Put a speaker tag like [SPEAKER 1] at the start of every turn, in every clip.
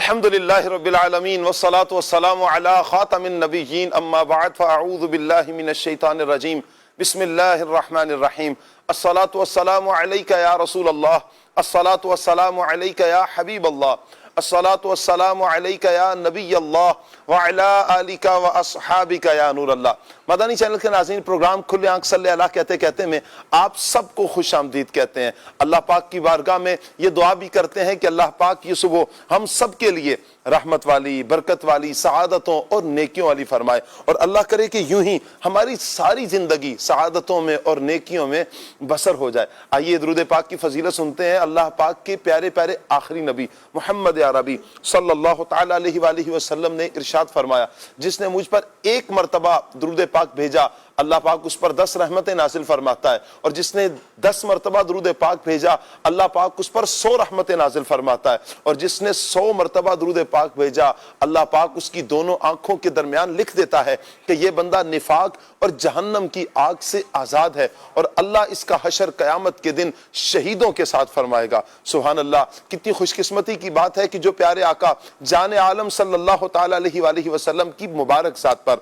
[SPEAKER 1] الحمدللہ رب العالمین والصلاة والسلام علی خاتم النبیین اما بعد فاعوذ باللہ من الشیطان الرجیم بسم اللہ الرحمن الرحیم الصلاة والسلام علیکہ یا رسول اللہ الصلاة والسلام علیکہ یا حبیب اللہ الصلاة والسلام علیکہ یا نبی اللہ وعلا آلکہ واصحابکہ یا نور اللہ۔ مدنی چینل کے ناظرین، پروگرام کھلے آنکھ صلی اللہ کہتے کہتے میں آپ سب کو خوش آمدید کہتے ہیں۔ اللہ پاک کی بارگاہ میں یہ دعا بھی کرتے ہیں کہ اللہ پاک یہ صبح ہم سب کے لیے رحمت والی، برکت والی، سعادتوں اور نیکیوں والی فرمائے، اور اللہ کرے کہ یوں ہی ہماری ساری زندگی سعادتوں میں اور نیکیوں میں بسر ہو جائے۔ آئیے درود پاک کی فضیلت سنتے ہیں۔ اللہ پاک کے پیارے پیارے آخری نبی محمد عربی صلی اللہ تعالی علیہ وآلہ وسلم نے ارشاد فرمایا، جس نے مجھ پر ایک مرتبہ درود پاک بھیجا اللہ پاک اس پر 10 رحمتیں نازل فرماتا ہے، اور جس نے 10 مرتبہ درود پاک بھیجا اللہ پاک اس پر 100 رحمتیں نازل فرماتا ہے، اور جس نے 100 مرتبہ درود پاک بھیجا اللہ پاک اس کی دونوں آنکھوں کے درمیان لکھ دیتا ہے کہ یہ بندہ نفاق اور جہنم کی آگ سے آزاد ہے، اور اللہ اس کا حشر قیامت کے دن شہیدوں کے ساتھ فرمائے گا۔ سبحان اللہ، کتنی خوش قسمتی کی بات ہے کہ جو پیارے آقا جان عالم صلی اللہ تعالی علیہ وآلہ وسلم کی مبارک ذات پر،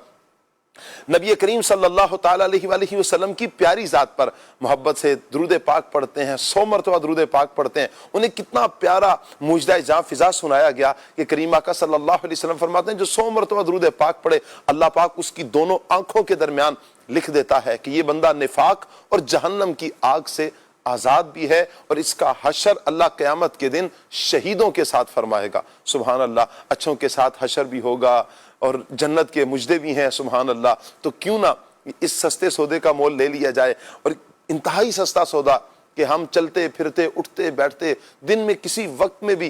[SPEAKER 1] نبی کریم صلی اللہ تعالی علیہ وآلہ وسلم کی پیاری ذات پر محبت سے درود پاک پڑھتے ہیں، 100 مرتبہ درود پاک پڑھتے ہیں۔ انہیں کتنا پیارا معجزہ جاں فضا سنایا گیا کہ کریم آقا صلی اللہ علیہ وسلم فرماتے ہیں جو 100 مرتبہ درود پاک پڑھے اللہ پاک اس کی دونوں آنکھوں کے درمیان لکھ دیتا ہے کہ یہ بندہ نفاق اور جہنم کی آگ سے آزاد بھی ہے، اور اس کا حشر اللہ قیامت کے دن شہیدوں کے ساتھ فرمائے گا۔ سبحان اللہ، اچھوں کے ساتھ حشر بھی ہوگا اور جنت کے مجدے بھی ہیں۔ سبحان اللہ، تو کیوں نہ اس سستے سودے کا مول لے لیا جائے، اور انتہائی سستا سودا کہ ہم چلتے پھرتے اٹھتے بیٹھتے دن میں کسی وقت میں بھی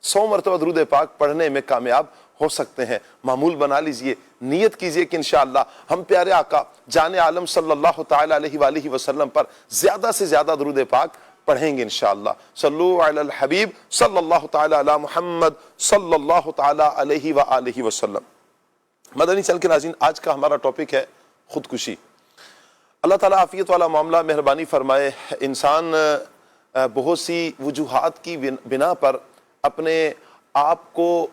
[SPEAKER 1] 100 مرتبہ درود پاک پڑھنے میں کامیاب ہو سکتے ہیں۔ معمول بنا لیجئے، نیت کیجئے کہ انشاءاللہ ہم پیارے آقا جان عالم صلی اللہ تعالی علیہ وآلہ وسلم پر زیادہ سے زیادہ درود پاک پڑھیں گے انشاءاللہ۔ صلو علی الحبیب صلی اللہ تعالی علی محمد صلی اللہ تعالی علیہ وآلہ وسلم۔ مدنی چینل کے ناظرین، آج کا ہمارا ٹاپک ہے خودکشی۔ اللہ تعالیٰ عافیت والا معاملہ مہربانی فرمائے۔ انسان بہت سی وجوہات کی بنا پر اپنے آپ کو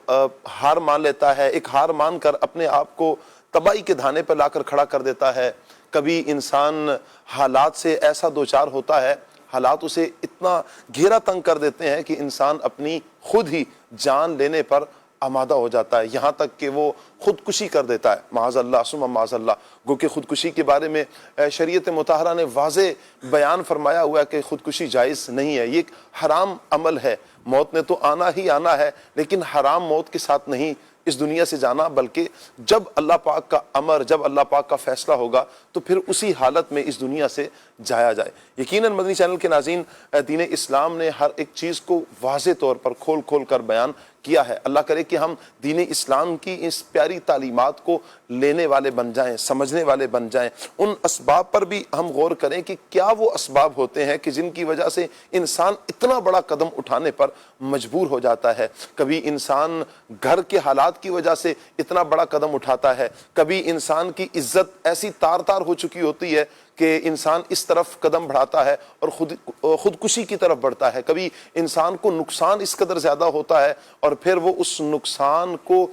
[SPEAKER 1] ہار مان لیتا ہے، ایک ہار مان کر اپنے آپ کو تباہی کے دھانے پر لا کر کھڑا کر دیتا ہے۔ کبھی انسان حالات سے ایسا دوچار ہوتا ہے، حالات اسے اتنا گھیرا تنگ کر دیتے ہیں کہ انسان اپنی خود ہی جان لینے پر آمادہ ہو جاتا ہے، یہاں تک کہ وہ خودکشی کر دیتا ہے۔ معاذ اللہ ثم معاذ اللہ۔ گو کہ خودکشی کے بارے میں شریعت مطہرہ نے واضح بیان فرمایا ہوا ہے کہ خودکشی جائز نہیں ہے، یہ ایک حرام عمل ہے۔ موت نے تو آنا ہی آنا ہے، لیکن حرام موت کے ساتھ نہیں اس دنیا سے جانا، بلکہ جب اللہ پاک کا امر، جب اللہ پاک کا فیصلہ ہوگا تو پھر اسی حالت میں اس دنیا سے جایا جائے۔ یقیناً مدنی چینل کے ناظرین، دین اسلام نے ہر ایک چیز کو واضح طور پر کھول کھول کر بیان کیا ہے۔ اللہ کرے کہ ہم دین اسلام کی اس پیاری تعلیمات کو لینے والے بن جائیں، سمجھنے والے بن جائیں۔ ان اسباب پر بھی ہم غور کریں کہ کیا وہ اسباب ہوتے ہیں کہ جن کی وجہ سے انسان اتنا بڑا قدم اٹھانے پر مجبور ہو جاتا ہے۔ کبھی انسان گھر کے حالات کی وجہ سے اتنا بڑا قدم اٹھاتا ہے، کبھی انسان کی عزت ایسی تار تار ہو چکی ہوتی ہے کہ انسان اس طرف قدم بڑھاتا ہے اور خودکشی کی طرف بڑھتا ہے۔ کبھی انسان کو نقصان اس قدر زیادہ ہوتا ہے اور پھر وہ اس نقصان کو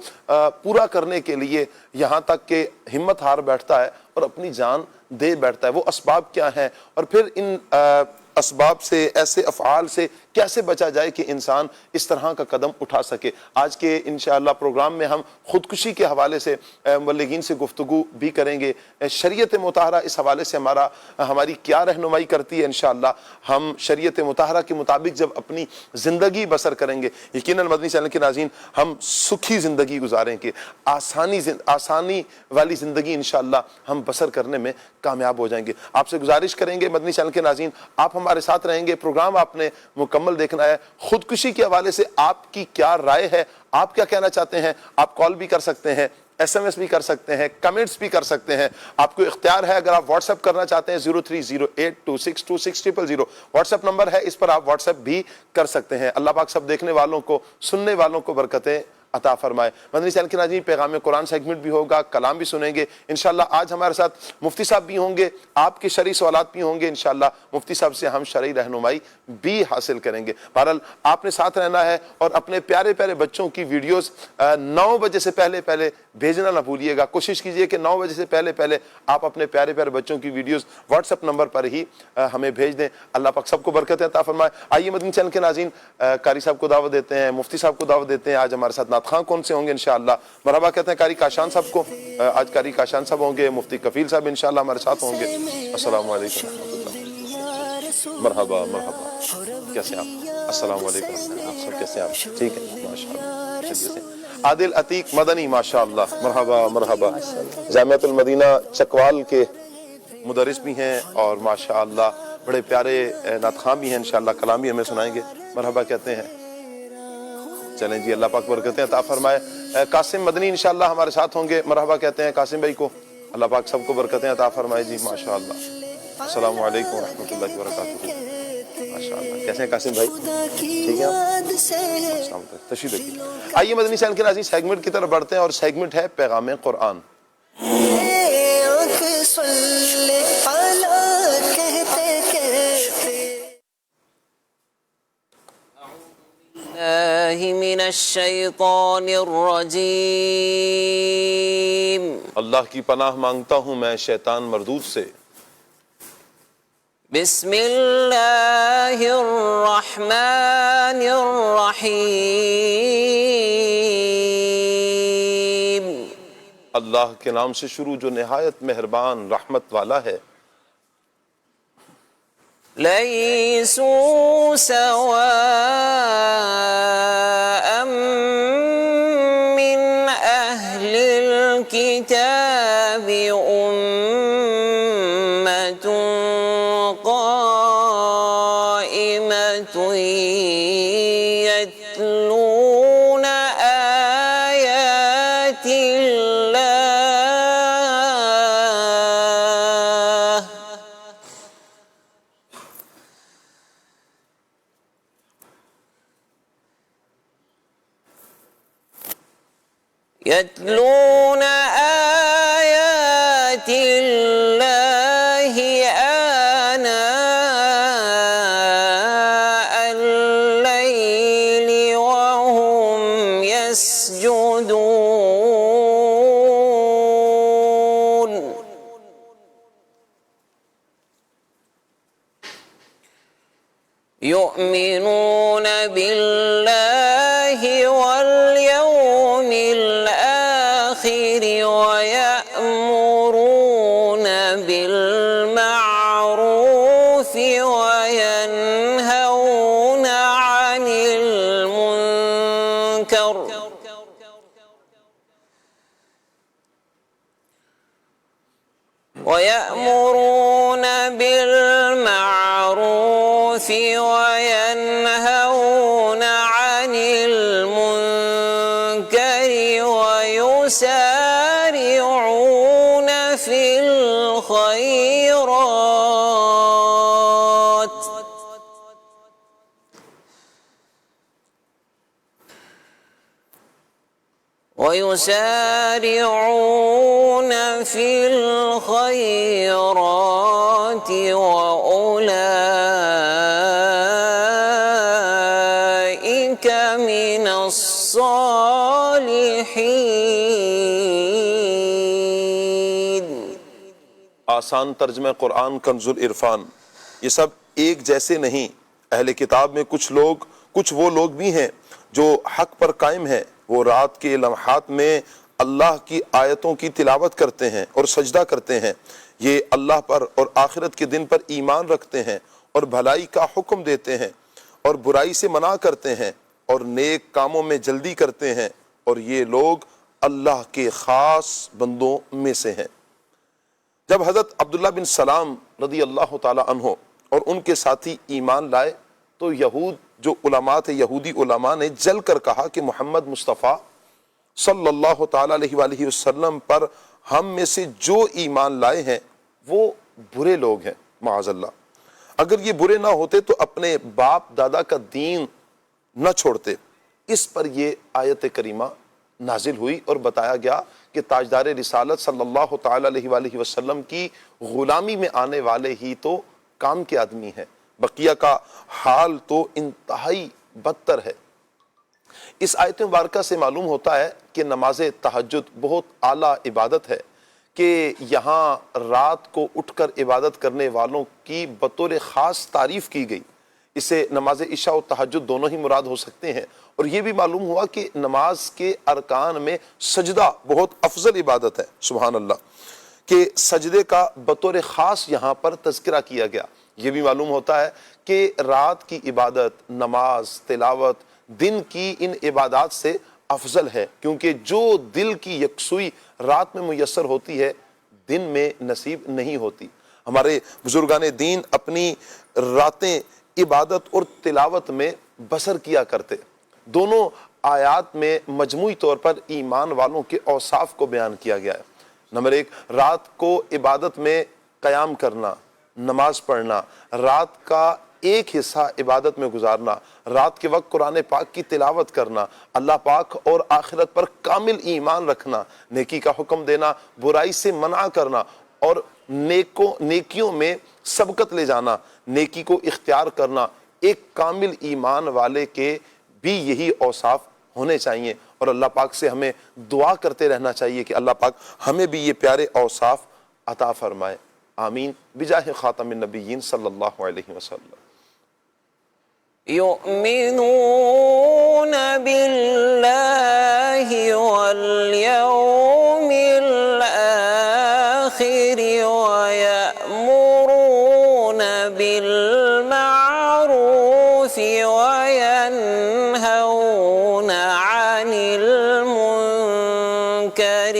[SPEAKER 1] پورا کرنے کے لیے یہاں تک کہ ہمت ہار بیٹھتا ہے اور اپنی جان دے بیٹھتا ہے۔ وہ اسباب کیا ہیں، اور پھر ان اسباب سے، ایسے افعال سے کیسے بچا جائے کہ انسان اس طرح کا قدم اٹھا سکے۔ آج کے انشاءاللہ پروگرام میں ہم خودکشی کے حوالے سے مبلغین سے گفتگو بھی کریں گے۔ شریعت مطہرہ اس حوالے سے ہماری کیا رہنمائی کرتی ہے، انشاءاللہ ہم شریعت مطہرہ کے مطابق جب اپنی زندگی بسر کریں گے، یقیناً مدنی چینل کے ناظرین ہم سکھی زندگی گزاریں گے، آسانی والی زندگی انشاءاللہ ہم بسر کرنے میں کامیاب ہو جائیں گے۔ آپ سے گزارش کریں گے مدنی چینل کے ناظرین، آپ ہمارے ساتھ رہیں گے، پروگرام آپ نے مکمل دیکھنا ہے۔ خودکشی کے حوالے سے آپ کی کیا رائے ہے، آپ کیا کہنا چاہتے ہیں؟ آپ کال بھی کر سکتے ہیں، ایس ایم ایس بھی کر سکتے ہیں، کمنٹس بھی کر سکتے ہیں، آپ کو اختیار ہے۔ اگر آپ واٹس ایپ کرنا چاہتے ہیں 0308262600 واٹس ایپ نمبر ہے، اس پر آپ واٹس ایپ بھی کر سکتے ہیں۔ اللہ پاک سب دیکھنے والوں کو، سننے والوں کو برکتیں عطا فرمائے۔ مدنی چینل کے ناظرین، پیغام قرآن سیگمنٹ بھی ہوگا، کلام بھی سنیں گے انشاءاللہ۔ آج ہمارے ساتھ مفتی صاحب بھی ہوں گے، آپ کے شرعی سوالات بھی ہوں گے انشاءاللہ، مفتی صاحب سے ہم شرعی رہنمائی بھی حاصل کریں گے۔ بہرحال آپ نے ساتھ رہنا ہے اور اپنے پیارے پیارے بچوں کی ویڈیوز 9 بجے سے پہلے بھیجنا نہ بھولیے گا۔ کوشش کیجئے کہ 9 بجے سے پہلے آپ اپنے پیارے پیارے بچوں کی ویڈیوز واٹس ایپ نمبر پر ہی ہمیں بھیج دیں۔ اللہ پاک سب کو برکت عطا فرمائے۔ آئیے مدنی چینل کے ناظرین، قاری صاحب کو دعوت دیتے ہیں، مفتی صاحب کو دعوت دیتے ہیں۔ آج ہمارے ساتھ نعت خواں کون سے ہوں گے انشاءاللہ؟ مرحبا کہتے ہیں قاری کاشان صاحب کو۔ آج قاری کاشان صاحب ہوں گے، مفتی کفیل صاحب انشاءاللہ ہمارے ساتھ ہوں گے۔ السلام علیکم ورحمۃ اللہ۔ مرحبا مرحبا، کیسے ہیں آپ؟ السلام علیکم، آپ سب کیسے ہیں آپ؟ ٹھیک ہے ماشاءاللہ، چلیے سے عادل عتیق مدنی ماشاءاللہ، مرحبا مرحبا، جامعۃ المدینہ چکوال کے مدرس بھی ہیں اور ماشاءاللہ بڑے پیارے نعت خواں بھی ہیں، انشاءاللہ کلام بھی ہمیں سنائیں گے۔ مرحبا کہتے ہیں، چلیں جی، اللہ پاک برکتیں عطا فرمائے۔ قاسم مدنی انشاءاللہ ہمارے ساتھ ہوں گے، مرحبا کہتے ہیں قاسم بھائی کو، اللہ پاک سب کو برکتیں عطا فرمائے جی ماشاءاللہ۔ السلام علیکم ورحمۃ اللہ وبرکاتہ، ماشاءاللہ، کیسے ہیں قاسم بھائی؟ ٹھیک ہے آپ؟ السلام علیکم، تشریف رکھیے۔ آئیے مدنی چینل کے ناظرین سیگمنٹ کی طرف بڑھتے ہیں اور سیگمنٹ ہے پیغام قرآن۔
[SPEAKER 2] من الشیطان الرجیم،
[SPEAKER 1] اللہ کی پناہ مانگتا ہوں میں شیطان مردود سے۔
[SPEAKER 2] بسم اللہ الرحمن الرحیم،
[SPEAKER 1] اللہ کے نام سے شروع جو نہایت مہربان رحمت والا ہے۔
[SPEAKER 2] لیسوا سواء من اہل الکتاب امۃ قائمۃ یتلون آیات يتلون آيات الله آناء الليل وهم يسجدون، يؤمنون بالله واليوم الآخر ويأمرون بالمعروف وينهون عن المنكر وينهون عن المنكر ويسارعون في الخيرات وأولئك من الصالحين۔
[SPEAKER 1] آسان ترجمہ قرآن کنز العرفان۔ یہ سب ایک جیسے نہیں، اہل کتاب میں کچھ وہ لوگ بھی ہیں جو حق پر قائم ہیں، وہ رات کے لمحات میں اللہ کی آیتوں کی تلاوت کرتے ہیں اور سجدہ کرتے ہیں، یہ اللہ پر اور آخرت کے دن پر ایمان رکھتے ہیں اور بھلائی کا حکم دیتے ہیں اور برائی سے منع کرتے ہیں اور نیک کاموں میں جلدی کرتے ہیں، اور یہ لوگ اللہ کے خاص بندوں میں سے ہیں۔ جب حضرت عبداللہ بن سلام رضی اللہ تعالی عنہ اور ان کے ساتھی ایمان لائے تو جو علماء تھے، یہودی علماء نے جل کر کہا کہ محمد مصطفیٰ صلی اللہ تعالی علیہ وآلہ وسلم پر ہم میں سے جو ایمان لائے ہیں وہ برے لوگ ہیں، معاذ اللہ۔ اگر یہ برے نہ ہوتے تو اپنے باپ دادا کا دین نہ چھوڑتے، اس پر یہ آیت کریمہ نازل ہوئی اور بتایا گیا کہ تاجدار رسالت صلی اللہ تعالی علیہ وآلہ وسلم کی غلامی میں آنے والے ہی تو کام کے آدمی ہیں، بقیہ کا حال تو انتہائی بدتر ہے۔ اس آیت مبارکہ سے معلوم ہوتا ہے کہ نماز تہجد بہت اعلیٰ عبادت ہے، کہ یہاں رات کو اٹھ کر عبادت کرنے والوں کی بطور خاص تعریف کی گئی۔ اسے نماز عشاء و تہجد دونوں ہی مراد ہو سکتے ہیں، اور یہ بھی معلوم ہوا کہ نماز کے ارکان میں سجدہ بہت افضل عبادت ہے، سبحان اللہ، کہ سجدے کا بطور خاص یہاں پر تذکرہ کیا گیا۔ یہ بھی معلوم ہوتا ہے کہ رات کی عبادت، نماز، تلاوت دن کی ان عبادات سے افضل ہے، کیونکہ جو دل کی یکسوئی رات میں میسر ہوتی ہے دن میں نصیب نہیں ہوتی۔ ہمارے بزرگان دین اپنی راتیں عبادت اور تلاوت میں بسر کیا کرتے۔ دونوں آیات میں مجموعی طور پر ایمان والوں کے اوصاف کو بیان کیا گیا ہے۔ نمبر 1، رات کو عبادت میں قیام کرنا، نماز پڑھنا، رات کا ایک حصہ عبادت میں گزارنا، رات کے وقت قرآن پاک کی تلاوت کرنا، اللہ پاک اور آخرت پر کامل ایمان رکھنا، نیکی کا حکم دینا، برائی سے منع کرنا، اور نیکیوں میں سبقت لے جانا، نیکی کو اختیار کرنا۔ ایک کامل ایمان والے کے بھی یہی اوصاف ہونے چاہیے، اور اللہ پاک سے ہمیں دعا کرتے رہنا چاہیے کہ اللہ پاک ہمیں بھی یہ پیارے اوصاف عطا فرمائے، آمین، بجاہ خاتم النبیین صلی اللہ علیہ وسلم۔
[SPEAKER 2] يؤمنون بالله واليوم الآخر ويأمرون بالمعروف وينهون عن المنكر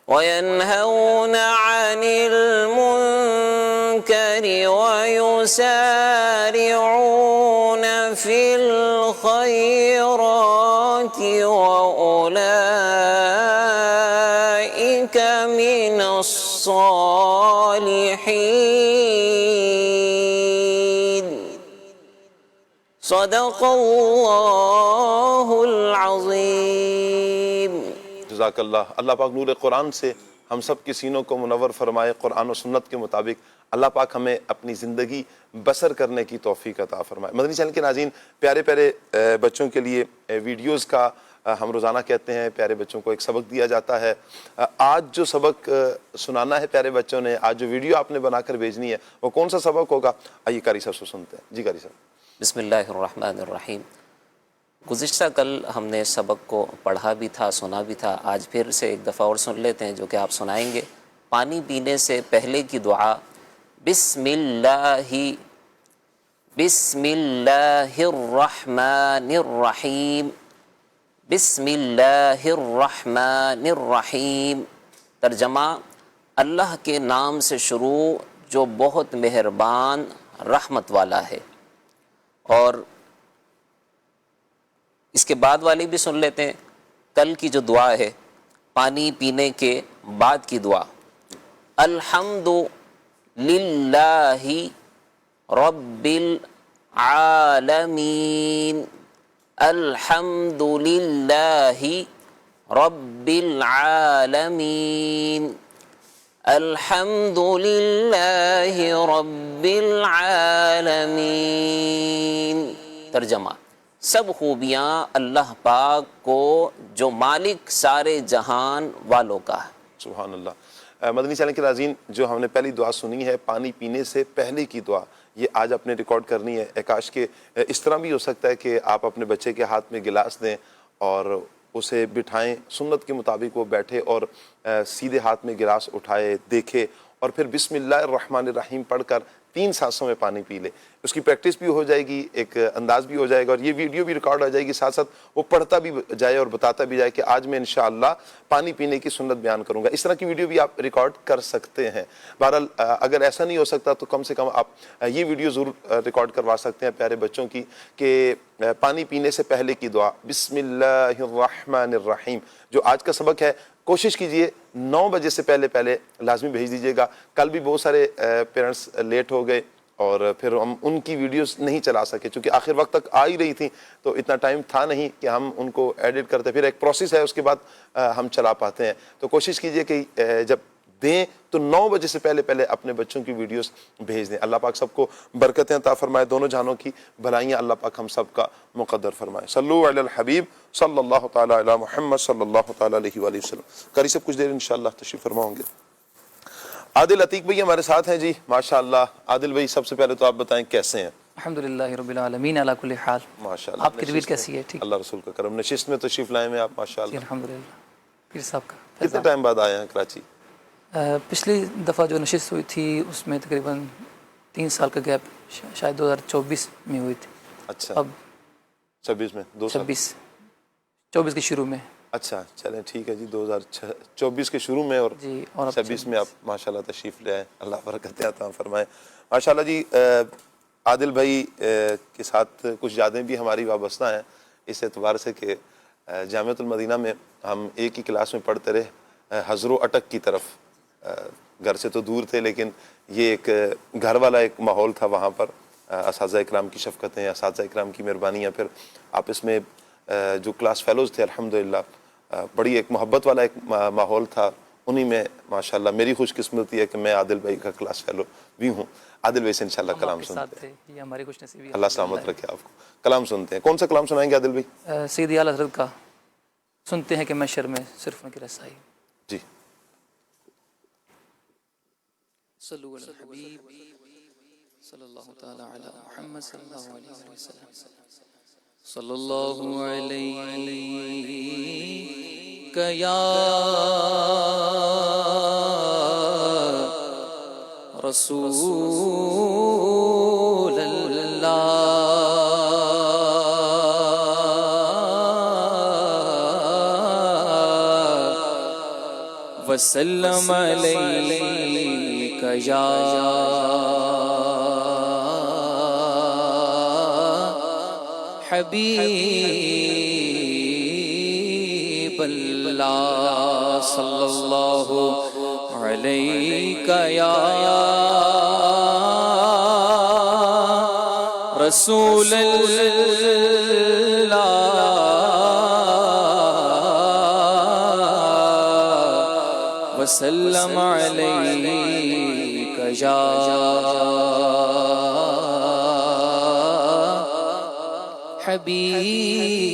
[SPEAKER 2] وينهون عن المنكر ويسارعون في الخيرات وأولئك من الصالحين۔ صدق اللہ العظیم۔
[SPEAKER 1] جزاک اللہ۔ اللہ پاک نور قرآن سے ہم سب کے سینوں کو منور فرمائے، قرآن و سنت کے مطابق اللہ پاک ہمیں اپنی زندگی بسر کرنے کی توفیق عطا فرمائے۔ مدنی چینل کے ناظرین، پیارے پیارے بچوں کے لیے ویڈیوز کا ہم روزانہ کہتے ہیں پیارے بچوں کو ایک سبق دیا جاتا ہے۔ آج جو سبق سنانا ہے پیارے بچوں نے، آج جو ویڈیو آپ نے بنا کر بھیجنی ہے، وہ کون سا سبق ہوگا؟ آئیے قاری صاحب سے سنتے ہیں۔ جی قاری صاحب۔
[SPEAKER 2] بسم اللہ الرحمن الرحیم۔ گزشتہ کل ہم نے سبق کو پڑھا بھی تھا، سنا بھی تھا، آج پھر سے ایک دفعہ اور سن لیتے ہیں جو کہ آپ سنائیں گے۔ پانی پینے سے پہلے کی دعا، بسم اللہ الرحمن الرحیم، بسم اللہ الرحمن الرحیم۔ ترجمہ، اللہ کے نام سے شروع جو بہت مہربان رحمت والا ہے۔ اور اس کے بعد والی بھی سن لیتے ہیں، کل کی جو دعا ہے پانی پینے کے بعد کی دعا، الحمد للہ رب العالمین، الحمد للہ رب العالمین، الحمد للہ رب العالمین۔ ترجمہ، سب خوبیاں اللہ پاک کو جو مالک سارے جہان والوں کا ہے۔
[SPEAKER 1] سبحان اللہ۔ مدنی چینل کے ناظرین، جو ہم نے پہلی دعا سنی ہے پانی پینے سے پہلے کی دعا، یہ آج آپ نے ریکارڈ کرنی ہے۔ کاش کہ اس طرح بھی ہو سکتا ہے کہ آپ اپنے بچے کے ہاتھ میں گلاس دیں اور اسے بٹھائیں، سنت کے مطابق وہ بیٹھے اور سیدھے ہاتھ میں گلاس اٹھائے، دیکھے، اور پھر بسم اللہ الرحمن الرحیم پڑھ کر 3 سانسوں میں پانی پی لے۔ اس کی پریکٹس بھی ہو جائے گی، ایک انداز بھی ہو جائے گا، اور یہ ویڈیو بھی ریکارڈ ہو جائے گی، ساتھ ساتھ وہ پڑھتا بھی جائے اور بتاتا بھی جائے کہ آج میں انشاءاللہ پانی پینے کی سنت بیان کروں گا۔ اس طرح کی ویڈیو بھی آپ ریکارڈ کر سکتے ہیں۔ بہرحال اگر ایسا نہیں ہو سکتا تو کم سے کم آپ یہ ویڈیو ضرور ریکارڈ کروا سکتے ہیں پیارے بچوں کی، کہ پانی پینے سے پہلے کی دعا، بسم اللہ الرحمن الرحیم۔ جو آج کا سبق ہے کوشش کیجئے 9 بجے سے پہلے لازمی بھیج دیجئے گا. کل بھی بہت سارے پیرنٹس لیٹ ہو گئے اور پھر ہم ان کی ویڈیوز نہیں چلا سکے چونکہ آخر وقت تک آ ہی رہی تھیں تو اتنا ٹائم تھا نہیں کہ ہم ان کو ایڈٹ کرتے. پھر ایک پروسیس ہے اس کے بعد ہم چلا پاتے ہیں. تو کوشش کیجئے کہ جب دیں تو 9 بجے سے پہلے اپنے بچوں کی ویڈیوز بھیج دیں. اللہ پاک سب کو برکتیں عطا فرمائے, دونوں جہانوں کی بھلائیاں اللہ پاک ہم سب کا مقدر فرمائے. صلو علی الحبیب صلی اللہ تعالی علی محمد صلی اللہ تعالی علیہ وآلہ وسلم. قاری صاحب کچھ دیر انشاءاللہ تشریف فرما ہوں گے. عادل عتیق بھائی ہمارے ساتھ ہیں جی ماشاءاللہ. عادل بھائی سب سے پہلے تو آپ بتائیں کیسے ہیں؟
[SPEAKER 3] الحمدللہ رب العالمین علی کل حال.
[SPEAKER 1] ماشاءاللہ.
[SPEAKER 3] آپ کی طبیعت کیسی ہے؟ ٹھیک.
[SPEAKER 1] اللہ رسول کا کرم. نشست میں تشریف لائے ہیں آپ
[SPEAKER 3] جی
[SPEAKER 1] ماشاءاللہ.
[SPEAKER 3] الحمدللہ. پیر صاحب کا
[SPEAKER 1] کتنے ٹائم بعد آئے ہیں کراچی؟
[SPEAKER 3] پچھلی دفعہ جو نشست ہوئی تھی اس میں تقریباً 3 سال کا گیپ شاید 2024 میں ہوئی تھی.
[SPEAKER 1] اچھا.
[SPEAKER 3] اب
[SPEAKER 1] 26 میں 2 سال.
[SPEAKER 3] 24 کے شروع میں.
[SPEAKER 1] اچھا چلیں ٹھیک ہے جی. 2024 کے شروع میں اور
[SPEAKER 3] جی اور
[SPEAKER 1] 26 میں آپ ماشاءاللہ تشریف لے آئے. اللہ برکت عطا فرمائے ماشاءاللہ جی. عادل بھائی کے ساتھ کچھ یادیں بھی ہماری وابستہ ہیں اس اعتبار سے کہ جامعۃ المدینہ میں ہم ایک ہی کلاس میں پڑھتے رہے. حضر و اٹک کی طرف گھر سے تو دور تھے لیکن یہ ایک گھر والا ایک ماحول تھا وہاں پر. اساتذہ اکرام کی شفقتیں, اساتذہ اکرام کی مہربانیاں, پھر آپس میں جو کلاس فیلوز تھے الحمدللہ بڑی ایک محبت والا ایک ماحول تھا. انہی میں ماشاءاللہ میری خوش قسمتی ہے کہ میں عادل بھائی کا کلاس فیلو بھی ہوں. عادل بھائی سے انشاءاللہ کلام سنتے ہیں.
[SPEAKER 3] یہ ہماری خوش نصیبی.
[SPEAKER 1] اللہ سلامت رکھے آپ کو. کلام سنتے ہیں. کون سا کلام سنائیں گے عادل بھائی؟
[SPEAKER 3] سیدی اعلیٰ حضرت کا سنتے ہیں کہ میں شر میں صرف ان کی رسائی.
[SPEAKER 1] جی.
[SPEAKER 3] صلو علی الحبیب صلی اللہ تعالی علی محمد صلی اللہ علیہ وسلم. صلی اللہ علیہ یا رسول اللہ وسلم علیک یا حبیب اللہ صلی اللہ علیک یا رسول اللہ وسلم علیک یا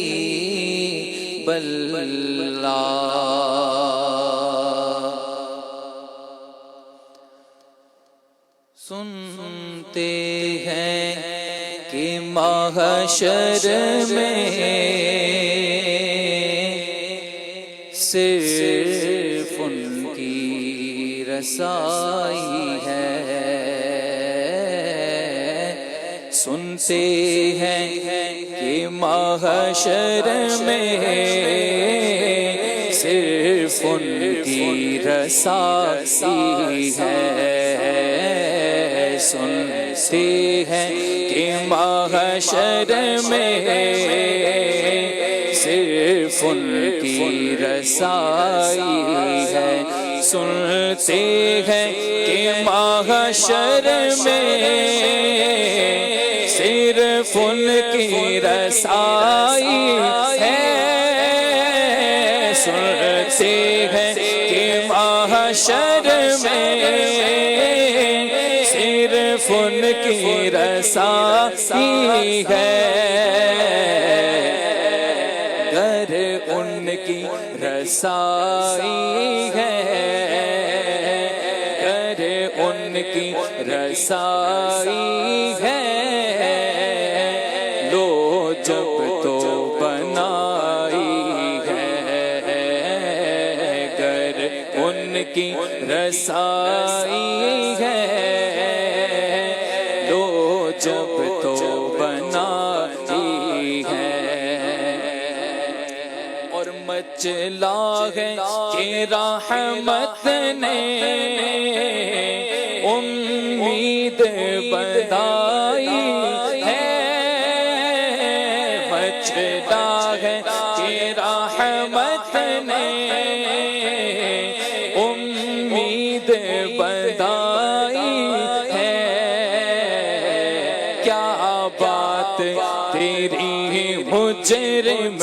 [SPEAKER 3] حبیب اللہ. سنتے ہیں کہ محشر میں صرف ان کی رسائی ہے. سنتے ہیں کہ محشر میں صرف ان کی رسائی ہے. سنتے ہیں کہ محشر میں صرف ان کی رسائی ہے. سنتے ہیں کہ محشر میں صرف ان کی رسائی ہے. سنتے ہیں کہ محشر میں صرف ان کی رسائی ہے. گر ان کی رسائی ہے, گر ان کی رسائی ہے, لو جب تو بنائی ہے. گر ان کی رسائی ہے, لو جب تو بنائی ہے. اور مچلا ہے کہ رحمت نے امید بدائی ہے. مچلا ہے کہ رحمت نے مجرم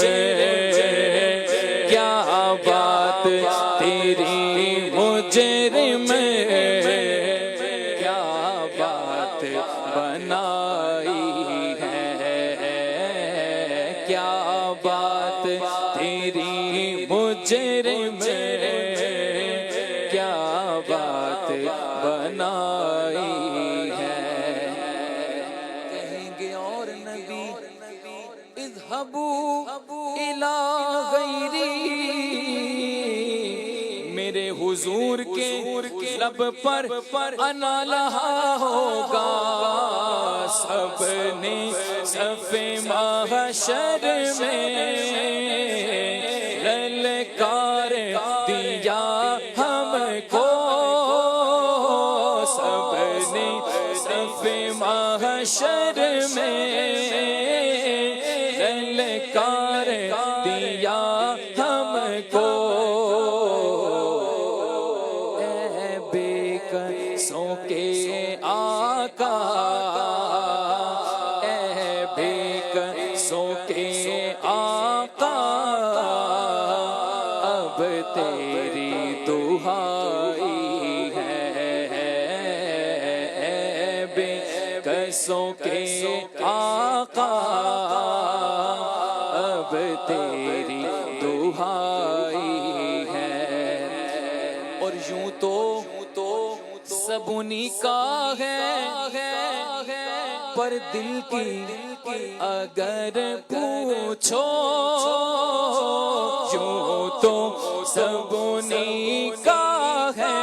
[SPEAKER 3] کیا بات تیری مجرم کیا بات بنائی ہے کیا بات تیری مجرم کیا بات بنائی ہے کہیں گے اور نبی اذهبوا الی غیری میرے حضور کے لب پر انا لہا ہوگا سب نے صف محشر میں للکار دیا ہم کو سب نے صف محشر میں للکار دیا ہم کو اے بے قصوں کے آقا اے بے قصوں کے آقا اب تیری دہائی ہے اے بے قصوں کے آقا اب تیری دہائی ہے اور یوں تو سب انہی کا ہے پر دل کی اگر پوچھو یوں تو سب انہی کا ہے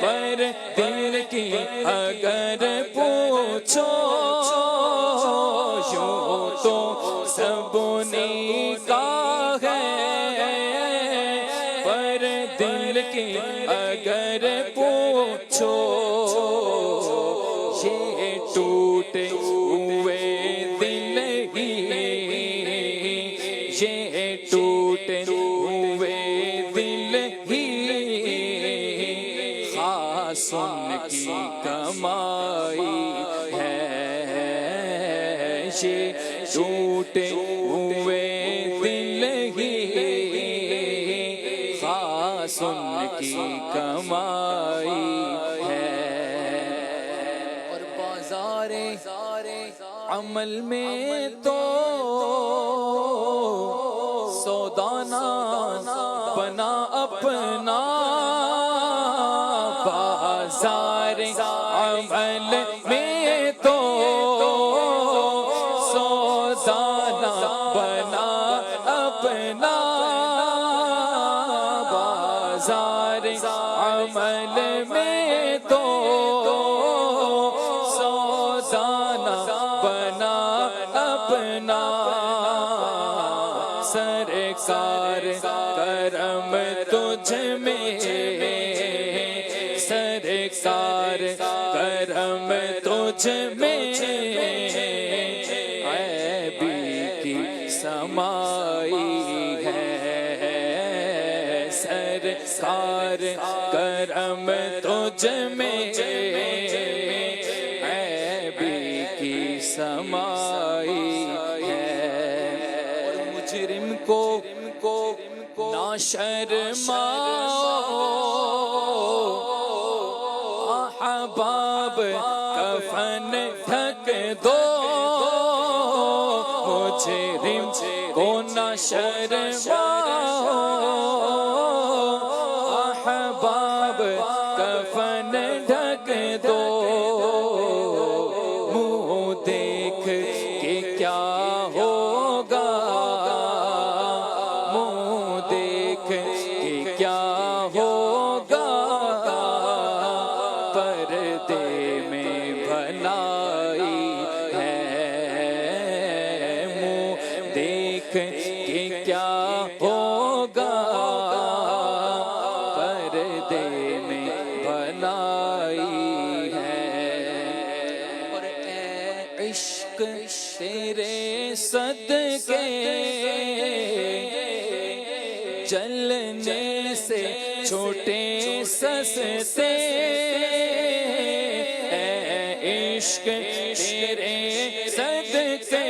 [SPEAKER 3] پر دل کی اگر پوچھو یوں تو سب انہی کا ہے پر دل کی اگر پوچھو یہ ٹوٹے ہوئے دل ہی یہ ٹوٹے ہوئے دل ہی خاص ان کی کمائی ہے یہ ٹوٹے ہوئے دل ہی خاص ان کی کمائی ہے اور بازار عمل میں تو سودانا بنا اپنا بازار عمل میں تو سودانا بنا اپنا بازار عمل میں تو سودانا بنا اپنا سرکار کرم تجھ میں سرکار کرم تجھ میں عیبی کی سمائی ہے سرکار کرم تجھ میں عیبی کی سمائی ہے اور مجرم کو نہ شرماؤ احباب کفن ڈھک دو مجرم کو نہ شرماؤ احباب کفن ڈھک دو منہ دیکھ کے کیا ہوگا منہ دیکھ کے کیا ہوگا پردے میں بھلائی ہے منہ دیکھ کے کیا ہوگا پردے میں بھلائی ہے اور اے عشق تیرے صدقے جلنے سے چھوٹے سستے اے عشق تیرے صدقے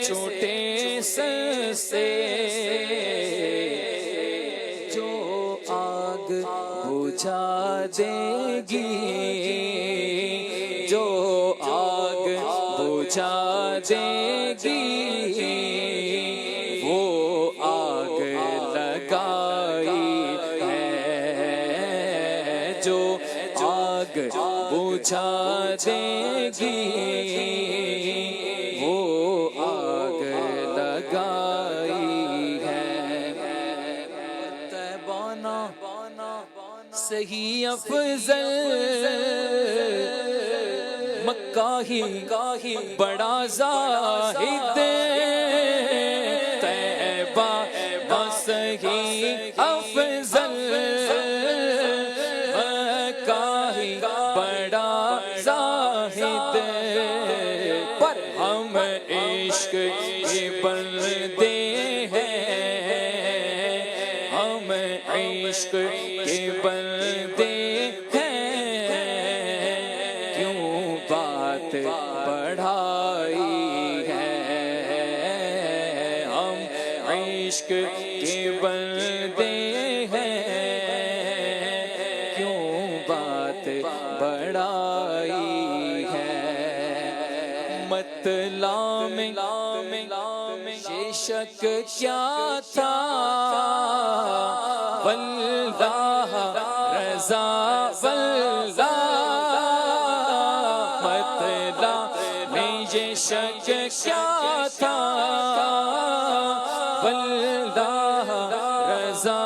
[SPEAKER 3] چھوٹے سر سے جو آگ بجھا دے گی، جو آگ بجھا دے گی، وہ آگ لگائی ہے، جو آگ بجھا دے گی، وہ آگ لگائی ہے۔ تیبانہ صحیح افضل، مکہ ہی بڑا زاہد، طیبہ صحیح افضل، مکہ ہی بڑا زاہد، پر ہم عشق کے بندے ہیں، ہم عشق کے بندے ہیں، کیوں بات بڑھائی ہے، ہم عشق کے بندے ہیں، کیوں بات بڑھائی ہے۔ مطلع میں یہ شک کیا تھا، واللہ رضا واللہ، مطلع میں یہ شک کیا تھا، واللہ رضا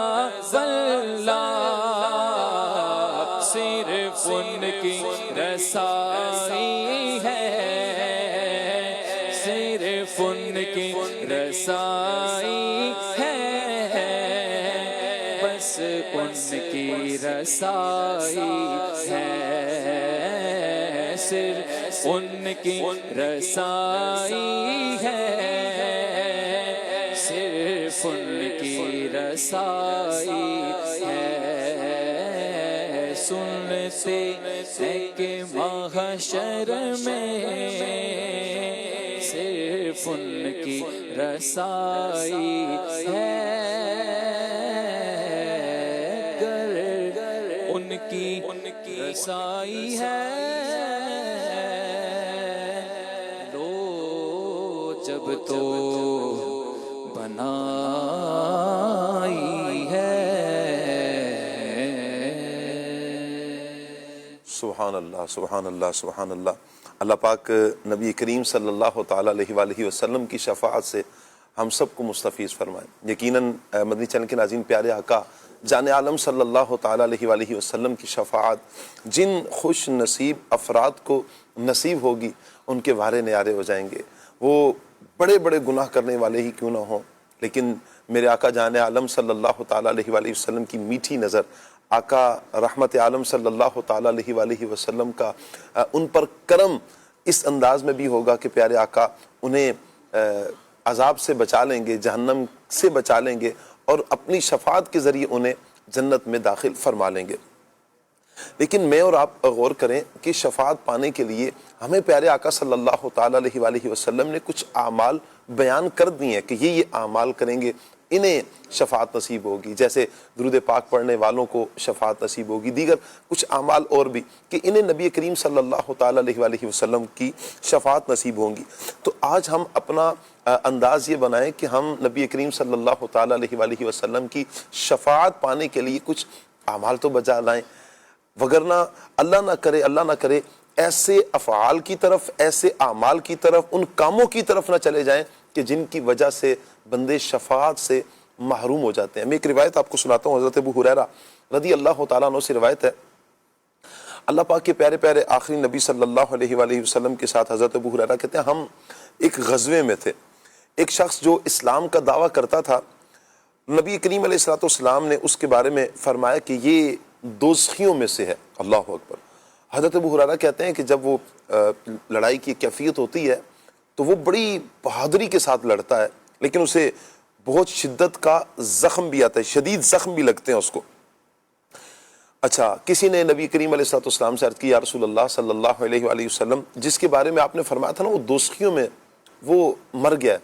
[SPEAKER 3] واللہ، صرف ان کی رسائی ہے، صرف ان کی رسائی ہے، بس ان کی رسائی ہے، صرف ان کی رسائی ہے، صرف ان کی رسائی ہے۔ سنتے ہیں کہ محشر میں صرف ان کی رسائی ہے، گر ان کی رسائی ہے، لو جب تو بنائی ہے۔
[SPEAKER 1] سبحان اللہ، سبحان اللہ، سبحان اللہ۔ اللہ پاک نبی کریم صلی اللہ تعالیٰ علیہ وآلہ وسلم کی شفاعت سے ہم سب کو مستفیض فرمائیں۔ یقیناً مدنی چینل کے ناظرین، پیارے آقا جان عالم صلی اللہ تعالیٰ علیہ وآلہ وسلم کی شفاعت جن خوش نصیب افراد کو نصیب ہوگی ان کے وارے نیارے ہو جائیں گے، وہ بڑے بڑے گناہ کرنے والے ہی کیوں نہ ہوں، لیکن میرے آقا جان عالم صلی اللہ تعالیٰ علیہ وآلہ وسلم کی میٹھی نظر، آقا رحمت عالم صلی اللہ تعالیٰ علیہ وآلہ وسلم کا ان پر کرم اس انداز میں بھی ہوگا کہ پیارے آقا انہیں عذاب سے بچا لیں گے، جہنم سے بچا لیں گے، اور اپنی شفاعت کے ذریعے انہیں جنت میں داخل فرما لیں گے۔ لیکن میں اور آپ غور کریں کہ شفاعت پانے کے لیے ہمیں پیارے آقا صلی اللہ تعالیٰ علیہ وآلہ وسلم نے کچھ اعمال بیان کر دی ہیں کہ یہ اعمال کریں گے انہیں شفاعت نصیب ہوگی، جیسے درود پاک پڑھنے والوں کو شفاعت نصیب ہوگی، دیگر کچھ اعمال اور بھی کہ انہیں نبی کریم صلی اللہ تعالیٰ علیہ وآلہ وسلم کی شفاعت نصیب ہوں گی۔ تو آج ہم اپنا انداز یہ بنائیں کہ ہم نبی کریم صلی اللہ تعالیٰ علیہ وآلہ وسلم کی شفاعت پانے کے لیے کچھ اعمال تو بجا لائیں، وگرنہ اللہ نہ کرے ایسے افعال کی طرف، ایسے اعمال کی طرف، ان کاموں کی طرف نہ چلے جائیں کہ جن کی وجہ سے بندے شفاعت سے محروم ہو جاتے ہیں۔ میں ایک روایت آپ کو سناتا ہوں، حضرت ابو ہریرہ رضی اللہ تعالیٰ عنہ سے روایت ہے۔ اللہ پاک کے پیارے پیارے آخری نبی صلی اللہ علیہ وآلہ وسلم کے ساتھ حضرت ابو ہریرہ کہتے ہیں ہم ایک غزوے میں تھے، ایک شخص جو اسلام کا دعویٰ کرتا تھا، نبی کریم علیہ السلام نے اس کے بارے میں فرمایا کہ یہ دوزخیوں میں سے ہے۔ اللہ اکبر۔ حضرت ابو ہریرہ کہتے ہیں کہ جب وہ لڑائی کی کیفیت ہوتی ہے تو وہ بڑی بہادری کے ساتھ لڑتا ہے، لیکن اسے بہت شدت کا زخم بھی آتا ہے، شدید زخم بھی لگتے ہیں اس کو۔ اچھا، کسی نے نبی کریم علیہ السلام سے عرض کی یا رسول اللہ صلی اللہ علیہ وآلہ وسلم، جس کے بارے میں آپ نے فرمایا تھا نا وہ دوزخیوں میں وہ مر گیا ہے۔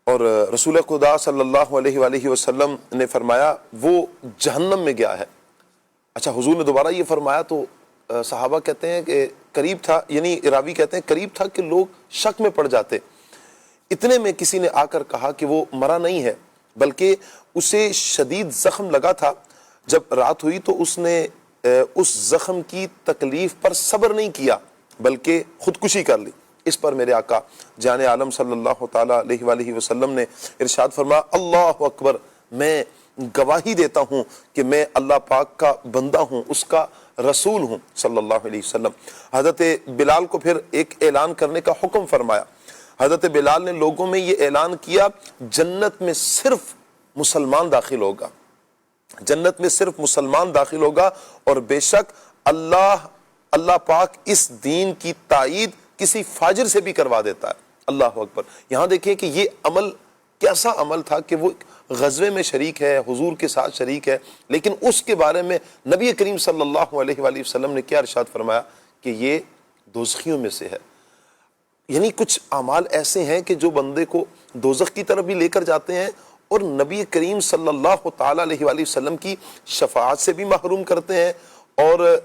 [SPEAKER 1] اور رسول خدا صلی اللہ علیہ وآلہ وسلم نے فرمایا وہ جہنم میں گیا ہے۔ اچھا، حضور نے دوبارہ یہ فرمایا تو صحابہ کہتے ہیں کہ قریب تھا، یعنی راوی کہتے ہیں قریب تھا کہ لوگ شک میں پڑ جاتے۔ اتنے میں کسی نے آ کر کہا کہ وہ مرا نہیں ہے بلکہ اسے شدید زخم لگا تھا، جب رات ہوئی تو اس نے اس زخم کی تکلیف پر صبر نہیں کیا بلکہ خودکشی کر لی۔ اس پر میرے آقا جان عالم صلی اللہ تعالی علیہ وآلہ وسلم نے ارشاد فرمایا، اللہ اکبر، میں گواہی دیتا ہوں کہ میں اللہ پاک کا بندہ ہوں، اس کا رسول ہوں صلی اللہ علیہ وسلم۔ حضرت بلال کو پھر ایک اعلان کرنے کا حکم فرمایا۔ حضرت بلال نے لوگوں میں یہ اعلان کیا، جنت میں صرف مسلمان داخل ہوگا، جنت میں صرف مسلمان داخل ہوگا، اور بے شک اللہ پاک اس دین کی تائید کسی فاجر سے بھی کروا دیتا ہے۔ اللہ اکبر۔ یہاں دیکھیں کہ یہ عمل کیسا عمل تھا کہ وہ غزوے میں شریک ہے، حضور کے ساتھ شریک ہے، لیکن اس کے بارے میں نبی کریم صلی اللہ علیہ وآلہ وسلم نے کیا ارشاد فرمایا کہ یہ دوزخیوں میں سے ہے۔ یعنی کچھ اعمال ایسے ہیں کہ جو بندے کو دوزخ کی طرف بھی لے کر جاتے ہیں اور نبی کریم صلی اللہ تعالی علیہ وآلہ وسلم کی شفاعت سے بھی محروم کرتے ہیں، اور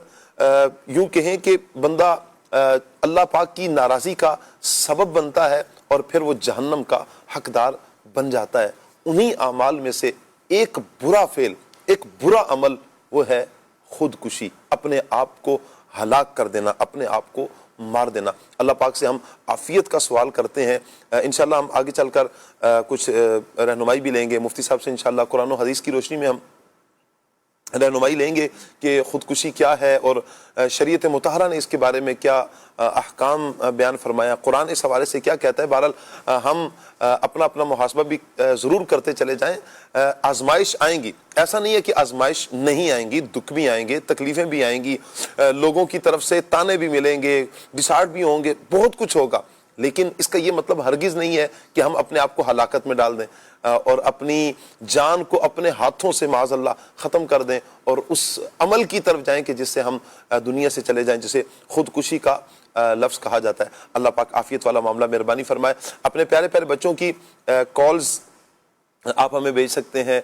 [SPEAKER 1] یوں کہیں کہ بندہ اللہ پاک کی ناراضی کا سبب بنتا ہے اور پھر وہ جہنم کا حقدار بن جاتا ہے۔ انہی اعمال میں سے ایک برا فعل، ایک برا عمل وہ ہے خودکشی، اپنے آپ کو ہلاک کر دینا، اپنے آپ کو مار دینا۔ اللہ پاک سے ہم عافیت کا سوال کرتے ہیں۔ انشاءاللہ ہم آگے چل کر کچھ رہنمائی بھی لیں گے مفتی صاحب سے، انشاءاللہ قرآن و حدیث کی روشنی میں ہم رہنمائی لیں گے کہ خودکشی کیا ہے اور شریعت مطہرہ نے اس کے بارے میں کیا احکام بیان فرمایا، قرآن اس حوالے سے کیا کہتا ہے۔ بہرحال ہم اپنا محاسبہ بھی ضرور کرتے چلے جائیں۔ آزمائش آئیں گی، ایسا نہیں ہے کہ آزمائش نہیں آئیں گی، دکھ بھی آئیں گے، تکلیفیں بھی آئیں گی، لوگوں کی طرف سے تانے بھی ملیں گے، ڈسارٹ بھی ہوں گے، بہت کچھ ہوگا، لیکن اس کا یہ مطلب ہرگز نہیں ہے کہ ہم اپنے آپ کو ہلاکت میں ڈال دیں اور اپنی جان کو اپنے ہاتھوں سے معاذ اللہ ختم کر دیں اور اس عمل کی طرف جائیں کہ جس سے ہم دنیا سے چلے جائیں، جسے خودکشی کا لفظ کہا جاتا ہے۔ اللہ پاک عافیت والا معاملہ مہربانی فرمائے۔ اپنے پیارے پیارے بچوں کی کالز آپ ہمیں بھیج سکتے ہیں،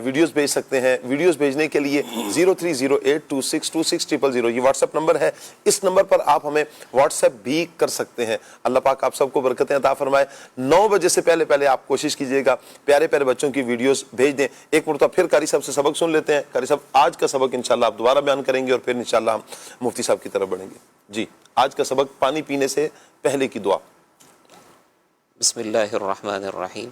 [SPEAKER 1] ویڈیوز بھیج سکتے ہیں۔ ویڈیوز بھیجنے کے لیے 0308262600 یہ واٹس ایپ نمبر ہے، اس نمبر پر آپ ہمیں واٹس ایپ بھی کر سکتے ہیں۔ اللہ پاک آپ سب کو برکتیں عطا فرمائے۔ 9 بجے سے پہلے آپ کوشش کیجئے گا پیارے پیارے بچوں کی ویڈیوز بھیج دیں۔ ایک مرتبہ پھر قاری صاحب سے سبق سن لیتے ہیں۔ قاری صاحب آج کا سبق انشاءاللہ آپ دوبارہ بیان کریں گے اور پھر انشاءاللہ ہم مفتی صاحب کی طرف بڑھیں گے۔ جی، آج کا سبق پانی پینے سے پہلے کی دعا۔
[SPEAKER 2] بسم اللہ الرحمن الرحیم۔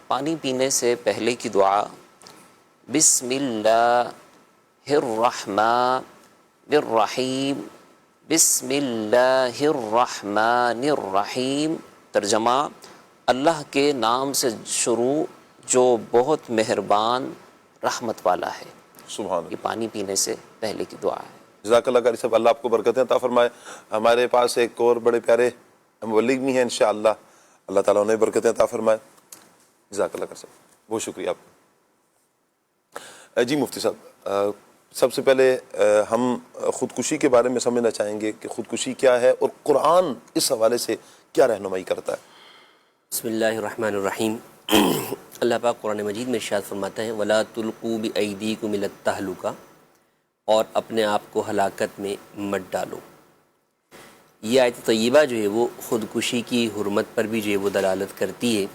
[SPEAKER 2] پانی پینے سے پہلے کی دعا، بسم اللہ الرحمن الرحیم، بسم اللہ الرحمن الرحیم۔ ترجمہ، اللہ کے نام سے شروع جو بہت مہربان رحمت والا ہے۔
[SPEAKER 1] سبحان اللہ۔
[SPEAKER 2] یہ پانی پینے سے پہلے کی دعا ہے۔
[SPEAKER 1] جزاک اللہ قاری صاحب، اللہ آپ کو برکتیں عطا فرمائے۔ ہمارے پاس ایک اور بڑے پیارے مبلغ بھی ہیں انشاءاللہ، اللہ تعالیٰ انہیں برکتیں عطا فرمائے۔ جزاک اللہ قاری صاحب، بہت شکریہ آپ کا۔ جی مفتی صاحب، سب سے پہلے ہم خودکشی کے بارے میں سمجھنا چاہیں گے کہ خودکشی کیا ہے اور قرآن اس حوالے سے کیا رہنمائی کرتا ہے۔
[SPEAKER 4] بسم اللہ الرحمن الرحیم۔ اللہ پاک قرآن مجید میں ارشاد فرماتا ہے، وَلَا تُلْقُوا بِأَيْدِيكُمْ إِلَى التَّهْلُكَةِ، اور اپنے آپ کو ہلاکت میں مت ڈالو۔ یہ آیت طیبہ جو ہے وہ خودکشی کی حرمت پر بھی جو ہے وہ دلالت کرتی ہے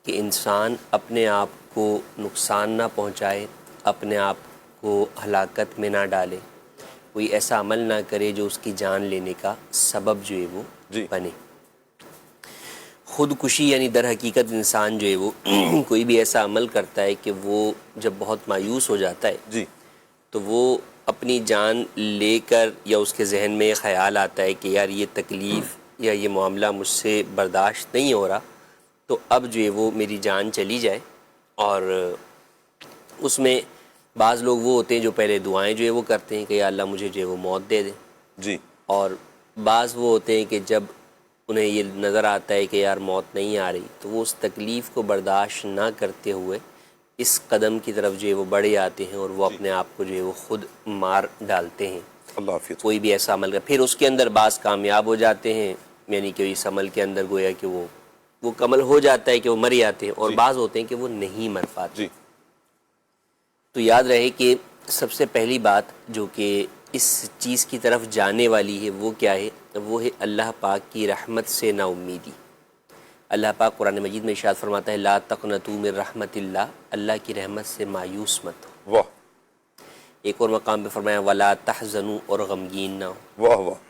[SPEAKER 4] کہ انسان اپنے آپ کو نقصان نہ پہنچائے، اپنے آپ کو ہلاکت میں نہ ڈالے، کوئی ایسا عمل نہ کرے جو اس کی جان لینے کا سبب جو ہے وہ بنے۔ خودکشی یعنی در حقیقت انسان جو ہے وہ کوئی بھی ایسا عمل کرتا ہے کہ وہ جب بہت مایوس ہو جاتا ہے تو وہ اپنی جان لے کر، یا اس کے ذہن میں خیال آتا ہے کہ یار یہ تکلیف یا یہ معاملہ مجھ سے برداشت نہیں ہو رہا، تو اب جو ہے وہ میری جان چلی جائے۔ اور اس میں بعض لوگ وہ ہوتے ہیں جو پہلے دعائیں جو ہے وہ کرتے ہیں کہ یا اللہ مجھے جو ہے وہ موت دے دے،
[SPEAKER 1] جی،
[SPEAKER 4] اور بعض وہ ہوتے ہیں کہ جب انہیں یہ نظر آتا ہے کہ یار موت نہیں آ رہی تو وہ اس تکلیف کو برداشت نہ کرتے ہوئے اس قدم کی طرف جو ہے وہ بڑھے آتے ہیں اور وہ اپنے آپ کو جو ہے وہ خود مار ڈالتے ہیں۔
[SPEAKER 1] اللہ حافظ.
[SPEAKER 4] کوئی بھی ایسا عمل پھر اس کے اندر بعض کامیاب ہو جاتے ہیں، یعنی کہ اس عمل کے اندر گویا کہ وہ کمل ہو جاتا ہے کہ وہ مر جاتے ہیں، اور بعض ہوتے ہیں کہ وہ نہیں مر پاتے.
[SPEAKER 1] جی.
[SPEAKER 4] تو یاد رہے کہ سب سے پہلی بات جو کہ اس چیز کی طرف جانے والی ہے وہ کیا ہے؟ وہ ہے اللہ پاک کی رحمت سے نا امیدی. اللہ پاک قرآن مجید میں ارشاد فرماتا ہے لا تقنطوا من رحمت اللہ، اللہ کی رحمت سے مایوس مت ہو.
[SPEAKER 1] واہ.
[SPEAKER 4] ایک اور مقام پہ فرمایا ولا تحزنوا، اور غمگین نہ ہو.
[SPEAKER 1] واہ واہ.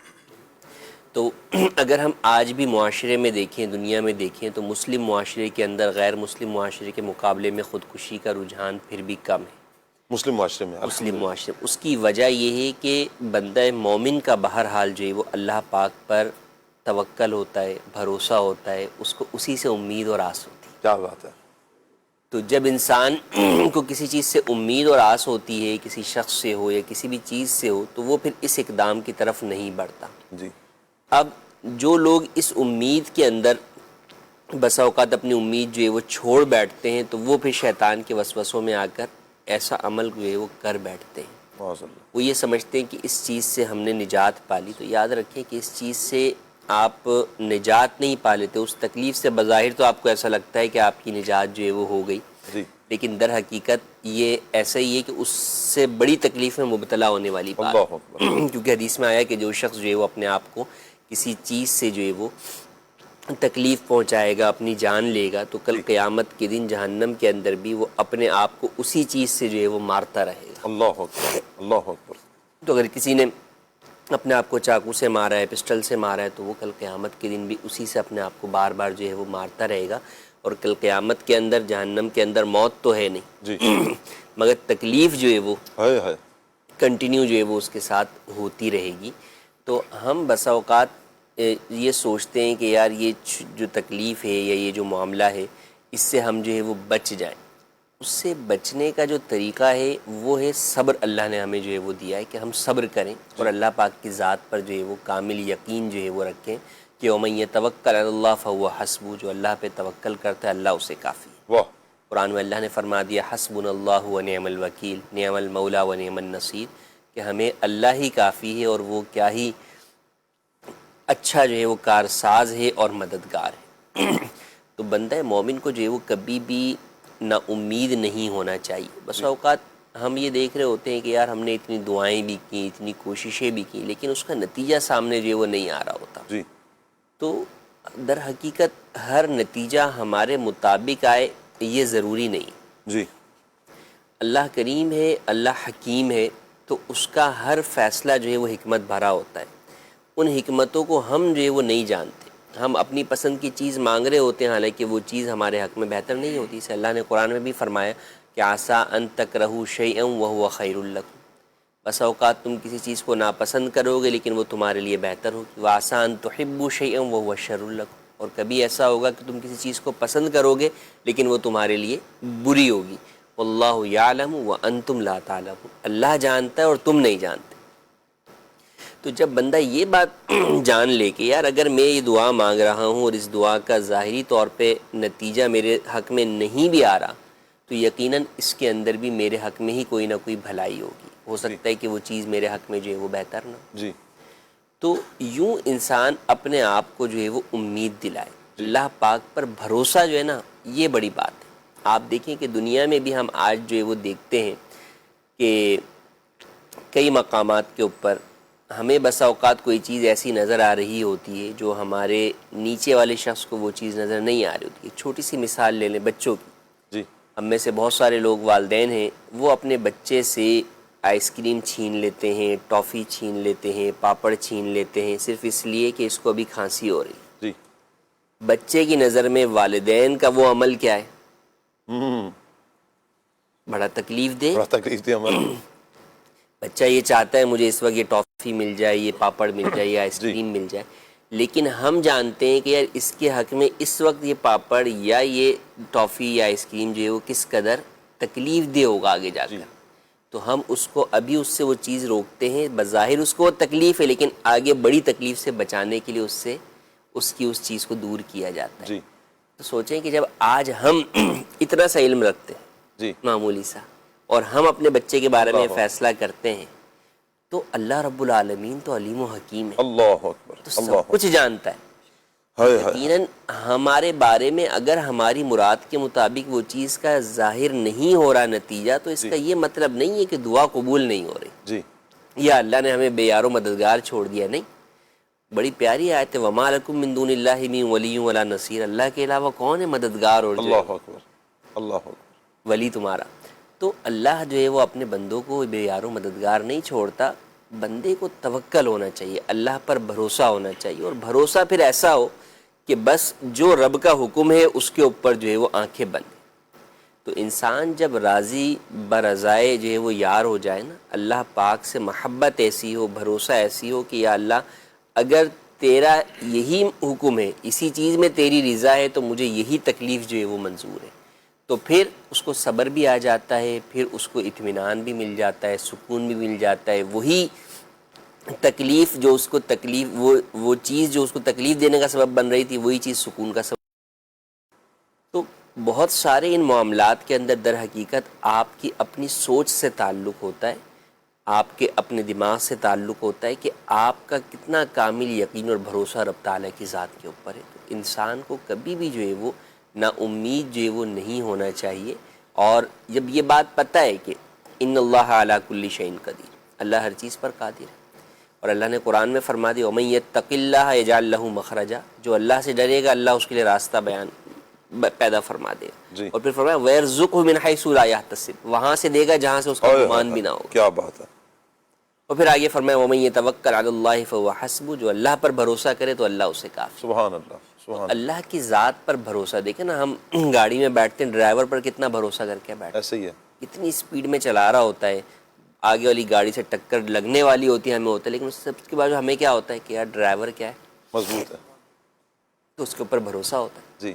[SPEAKER 4] تو اگر ہم آج بھی معاشرے میں دیکھیں، دنیا میں دیکھیں، تو مسلم معاشرے کے اندر غیر مسلم معاشرے کے مقابلے میں خودکشی کا رجحان پھر بھی کم ہے.
[SPEAKER 1] مسلم معاشرے میں
[SPEAKER 4] مسلم معاشرے اس کی وجہ یہ ہے کہ بندہ مومن کا بہرحال جو ہے وہ اللہ پاک پر توکل ہوتا ہے، بھروسہ ہوتا ہے، اس کو اسی سے امید اور آس ہوتی ہے.
[SPEAKER 1] کیا بات ہے.
[SPEAKER 4] تو جب انسان کو کسی چیز سے امید اور آس ہوتی ہے، کسی شخص سے ہو یا کسی بھی چیز سے ہو، تو وہ پھر اس اقدام کی طرف نہیں بڑھتا.
[SPEAKER 1] جی.
[SPEAKER 4] اب جو لوگ اس امید کے اندر بسا اوقات اپنی امید جو ہے وہ چھوڑ بیٹھتے ہیں، تو وہ پھر شیطان کے وسوسوں میں آ کر ایسا عمل جو ہے وہ کر بیٹھتے ہیں. وہ یہ سمجھتے ہیں کہ اس چیز سے ہم نے نجات پا لی. تو یاد رکھیں کہ اس چیز سے آپ نجات نہیں پا لیتے. اس تکلیف سے بظاہر تو آپ کو ایسا لگتا ہے کہ آپ کی نجات جو ہے وہ ہو گئی،
[SPEAKER 1] جی.
[SPEAKER 4] لیکن در حقیقت یہ ایسا ہی ہے کہ اس سے بڑی تکلیف میں مبتلا ہونے والی بات.
[SPEAKER 1] اللہ اکبر.
[SPEAKER 4] کیونکہ حدیث میں آیا کہ جو شخص جو ہے وہ اپنے آپ کو کسی چیز سے جو ہے وہ تکلیف پہنچائے گا، اپنی جان لے گا، تو کل قیامت کے دن جہنم کے اندر بھی وہ اپنے آپ کو اسی چیز سے جو ہے وہ مارتا رہے گا.
[SPEAKER 1] اللہ اکبر. اللہ اکبر.
[SPEAKER 4] تو اگر کسی نے اپنے آپ کو چاقو سے مارا ہے، پسٹل سے مارا ہے، تو وہ کل قیامت کے دن بھی اسی سے اپنے آپ کو بار بار جو ہے وہ مارتا رہے گا. اور کل قیامت کے اندر جہنم کے اندر موت تو ہے نہیں،
[SPEAKER 1] جی.
[SPEAKER 4] مگر تکلیف جو ہے وہ
[SPEAKER 1] ہائے ہائے.
[SPEAKER 4] کنٹینیو جو ہے وہ اس کے ساتھ ہوتی رہے گی. تو ہم بسا اوقات یہ سوچتے ہیں کہ یار یہ جو تکلیف ہے یا یہ جو معاملہ ہے اس سے ہم جو ہے وہ بچ جائیں. اس سے بچنے کا جو طریقہ ہے وہ ہے صبر. اللہ نے ہمیں جو ہے وہ دیا ہے کہ ہم صبر کریں اور اللہ پاک کی ذات پر جو ہے وہ کامل یقین جو ہے وہ رکھیں کہ وَمَن يَتَوَكَّلْ عَلَى اللَّهِ فَهُوَ حَسْبُهُ، جو اللہ پہ توکل کرتا ہے اللہ اسے کافی ہے.
[SPEAKER 1] واہ.
[SPEAKER 4] قرآن میں اللہ نے فرما دیا حسبنا اللہ ونعم الوکیل نعم المولا ونعم النصیر، کہ ہمیں اللہ ہی کافی ہے اور وہ کیا ہی اچھا جو ہے وہ کارساز ہے اور مددگار ہے. تو بندہ مومن کو جو ہے وہ کبھی بھی نا امید نہیں ہونا چاہیے. بس اوقات ہم یہ دیکھ رہے ہوتے ہیں کہ یار ہم نے اتنی دعائیں بھی کی، اتنی کوششیں بھی کی، لیکن اس کا نتیجہ سامنے جو ہے وہ نہیں آ رہا ہوتا.
[SPEAKER 1] جی.
[SPEAKER 4] تو در حقیقت ہر نتیجہ ہمارے مطابق آئے یہ ضروری نہیں.
[SPEAKER 1] جی.
[SPEAKER 4] اللہ کریم ہے، اللہ حکیم ہے، تو اس کا ہر فیصلہ جو ہے وہ حکمت بھرا ہوتا ہے. ان حکمتوں کو ہم جو ہے وہ نہیں جانتے. ہم اپنی پسند کی چیز مانگ رہے ہوتے ہیں، حالانکہ وہ چیز ہمارے حق میں بہتر نہیں ہوتی. اسے اللہ نے قرآن میں بھی فرمایا کہ عسیٰ ان تکرہوا شیئا وہو خیر لکم، بس اوقات تم کسی چیز کو ناپسند کرو گے لیکن وہ تمہارے لیے بہتر ہوگی. وعسیٰ ان تحبوا شیئا وہو شر لکم، اور کبھی ایسا ہوگا کہ تم کسی چیز کو پسند کرو گے لیکن وہ تمہارے لیے بری ہوگی. واللہ یعلم وانتم لا تعلمون، اللہ جانتا ہے اور تم نہیں جانتے. تو جب بندہ یہ بات جان لے کہ یار اگر میں یہ دعا مانگ رہا ہوں اور اس دعا کا ظاہری طور پہ نتیجہ میرے حق میں نہیں بھی آ رہا، تو یقیناً اس کے اندر بھی میرے حق میں ہی کوئی نہ کوئی بھلائی ہوگی. ہو سکتا ہے کہ وہ چیز میرے حق میں جو ہے وہ بہتر نہ ہو.
[SPEAKER 1] جی.
[SPEAKER 4] تو یوں انسان اپنے آپ کو جو ہے وہ امید دلائے. اللہ پاک پر بھروسہ جو ہے نا یہ بڑی بات ہے. آپ دیکھیں کہ دنیا میں بھی ہم آج جو ہے وہ دیکھتے ہیں کہ کئی مقامات کے اوپر ہمیں بسا اوقات کوئی چیز ایسی نظر آ رہی ہوتی ہے جو ہمارے نیچے والے شخص کو وہ چیز نظر نہیں آ رہی ہوتی ہے. چھوٹی سی مثال لے لیں بچوں کی.
[SPEAKER 1] جی.
[SPEAKER 4] ہم میں سے بہت سارے لوگ والدین ہیں وہ اپنے بچے سے آئس کریم چھین لیتے ہیں، ٹافی چھین لیتے ہیں، پاپڑ چھین لیتے ہیں، صرف اس لیے کہ اس کو ابھی کھانسی ہو رہی.
[SPEAKER 1] جی.
[SPEAKER 4] بچے کی نظر میں والدین کا وہ عمل کیا ہے؟ بڑا تکلیف دے.
[SPEAKER 1] بڑا تکلیف دے عمل.
[SPEAKER 4] بچہ یہ چاہتا ہے مجھے اس وقت یہ ٹافی مل جائے، یہ پاپڑ مل جائے، یا آئس کریم مل جائے، لیکن ہم جانتے ہیں کہ یار اس کے حق میں اس وقت یہ پاپڑ یا یہ ٹافی یا آئس کریم جو ہے وہ کس قدر تکلیف دہ ہوگا آگے جا کر. تو ہم اس کو ابھی اس سے وہ چیز روکتے ہیں. بظاہر اس کو وہ تکلیف ہے لیکن آگے بڑی تکلیف سے بچانے کے لیے اس سے اس چیز کو دور کیا جاتا ہے.
[SPEAKER 1] جی.
[SPEAKER 4] تو سوچیں کہ جب آج ہم اتنا سا علم رکھتے ہیں
[SPEAKER 1] جی.
[SPEAKER 4] معمولی سا، اور ہم اپنے بچے کے بارے میں فیصلہ کرتے ہیں، تو اللہ رب العالمین تو علیم و حکیم ہے،
[SPEAKER 1] اللہ اکبر،
[SPEAKER 4] تو
[SPEAKER 1] اللہ
[SPEAKER 4] سب کچھ جانتا ہے۔
[SPEAKER 1] ہائے ہائے،
[SPEAKER 4] یقیناً ہمارے بارے میں اگر ہماری مراد کے مطابق وہ چیز کا ظاہر نہیں ہو رہا نتیجہ، تو اس کا یہ مطلب نہیں ہے کہ دعا قبول نہیں ہو رہی
[SPEAKER 1] جی
[SPEAKER 4] یا اللہ نے ہمیں بے یار و مددگار چھوڑ دیا، نہیں۔ بڑی پیاری آیت ہے، وَمَا لَكُم مِّن دُونِ اللَّهِ مِن وَلِيٍّ وَلَا نَصِيرٍ، اللہ کے علاوہ کون ہے مددگار اور جو ہے
[SPEAKER 1] اللہ اکبر، اللہ اکبر،
[SPEAKER 4] ولی تمہارا۔ تو اللہ جو ہے وہ اپنے بندوں کو بے یار و مددگار نہیں چھوڑتا، بندے کو توکل ہونا چاہیے، اللہ پر بھروسہ ہونا چاہیے، اور بھروسہ پھر ایسا ہو کہ بس جو رب کا حکم ہے اس کے اوپر جو ہے وہ آنکھیں بند۔ تو انسان جب راضی برضائے جو ہے وہ یار ہو جائے نا، اللہ پاک سے محبت ایسی ہو، بھروسہ ایسی ہو کہ یا اللہ اگر تیرا یہی حکم ہے، اسی چیز میں تیری رضا ہے، تو مجھے یہی تکلیف جو ہے وہ منظور ہے، تو پھر اس کو صبر بھی آ جاتا ہے، پھر اس کو اطمینان بھی مل جاتا ہے، سکون بھی مل جاتا ہے۔ وہی تکلیف جو اس کو تکلیف وہ چیز جو اس کو تکلیف دینے کا سبب بن رہی تھی، وہی چیز سکون کا سبب۔ تو بہت سارے ان معاملات کے اندر در حقیقت آپ کی اپنی سوچ سے تعلق ہوتا ہے، آپ کے اپنے دماغ سے تعلق ہوتا ہے کہ آپ کا کتنا کامل یقین اور بھروسہ رب تعالیٰ کی ذات کے اوپر ہے۔ تو انسان کو کبھی بھی جو ہے وہ نا امید جو ہے وہ نہیں ہونا چاہیے، اور جب یہ بات پتہ ہے کہ ان اللہ علی کل شیء قدیر، اللہ ہر چیز پر قادر ہے، اور اللہ نے قرآن میں فرما دیا وَمَن یتق اللہ یجعل لہ مخرجا، جو اللہ سے ڈرے گا اللہ اس کے لیے راستہ پیدا فرما دے گا،
[SPEAKER 1] جی،
[SPEAKER 4] اور پھر فرمایا وَيَرْزُقْهُ مِنْ حَيْثُ لَا يَحْتَسِبْ، وہاں سے دے گا جہاں سے اس کا گمان بھی نہ ہوگا۔
[SPEAKER 1] کیا بات ہے،
[SPEAKER 4] اور پھر آگے فرمایا وَمَن يَتَوَکَّلْ عَلَى اللَّهِ فَهُوَ حَسْبُهُ، جو اللہ پر بھروسہ کرے تو اللہ اسے کافی۔
[SPEAKER 1] سبحان اللہ، سبحان اللہ،
[SPEAKER 4] اللہ کی ذات پر بھروسہ، دیکھیں نا ہم گاڑی میں بیٹھتے ہیں، ڈرائیور پر کتنا بھروسہ کر کے بیٹھتے
[SPEAKER 1] ایسے ہی ہے،
[SPEAKER 4] ہیں، کتنی اسپیڈ میں چلا رہا ہوتا ہے، آگے والی گاڑی سے ٹکر لگنے والی ہوتی ہے، ہمیں ہوتا ہے، لیکن اس سب کے بعد ہمیں کیا ہوتا ہے کہ یار ڈرائیور کیا ہے،
[SPEAKER 1] مضبوط ہے،
[SPEAKER 4] تو اس کے اوپر بھروسہ ہوتا ہے۔
[SPEAKER 1] جی،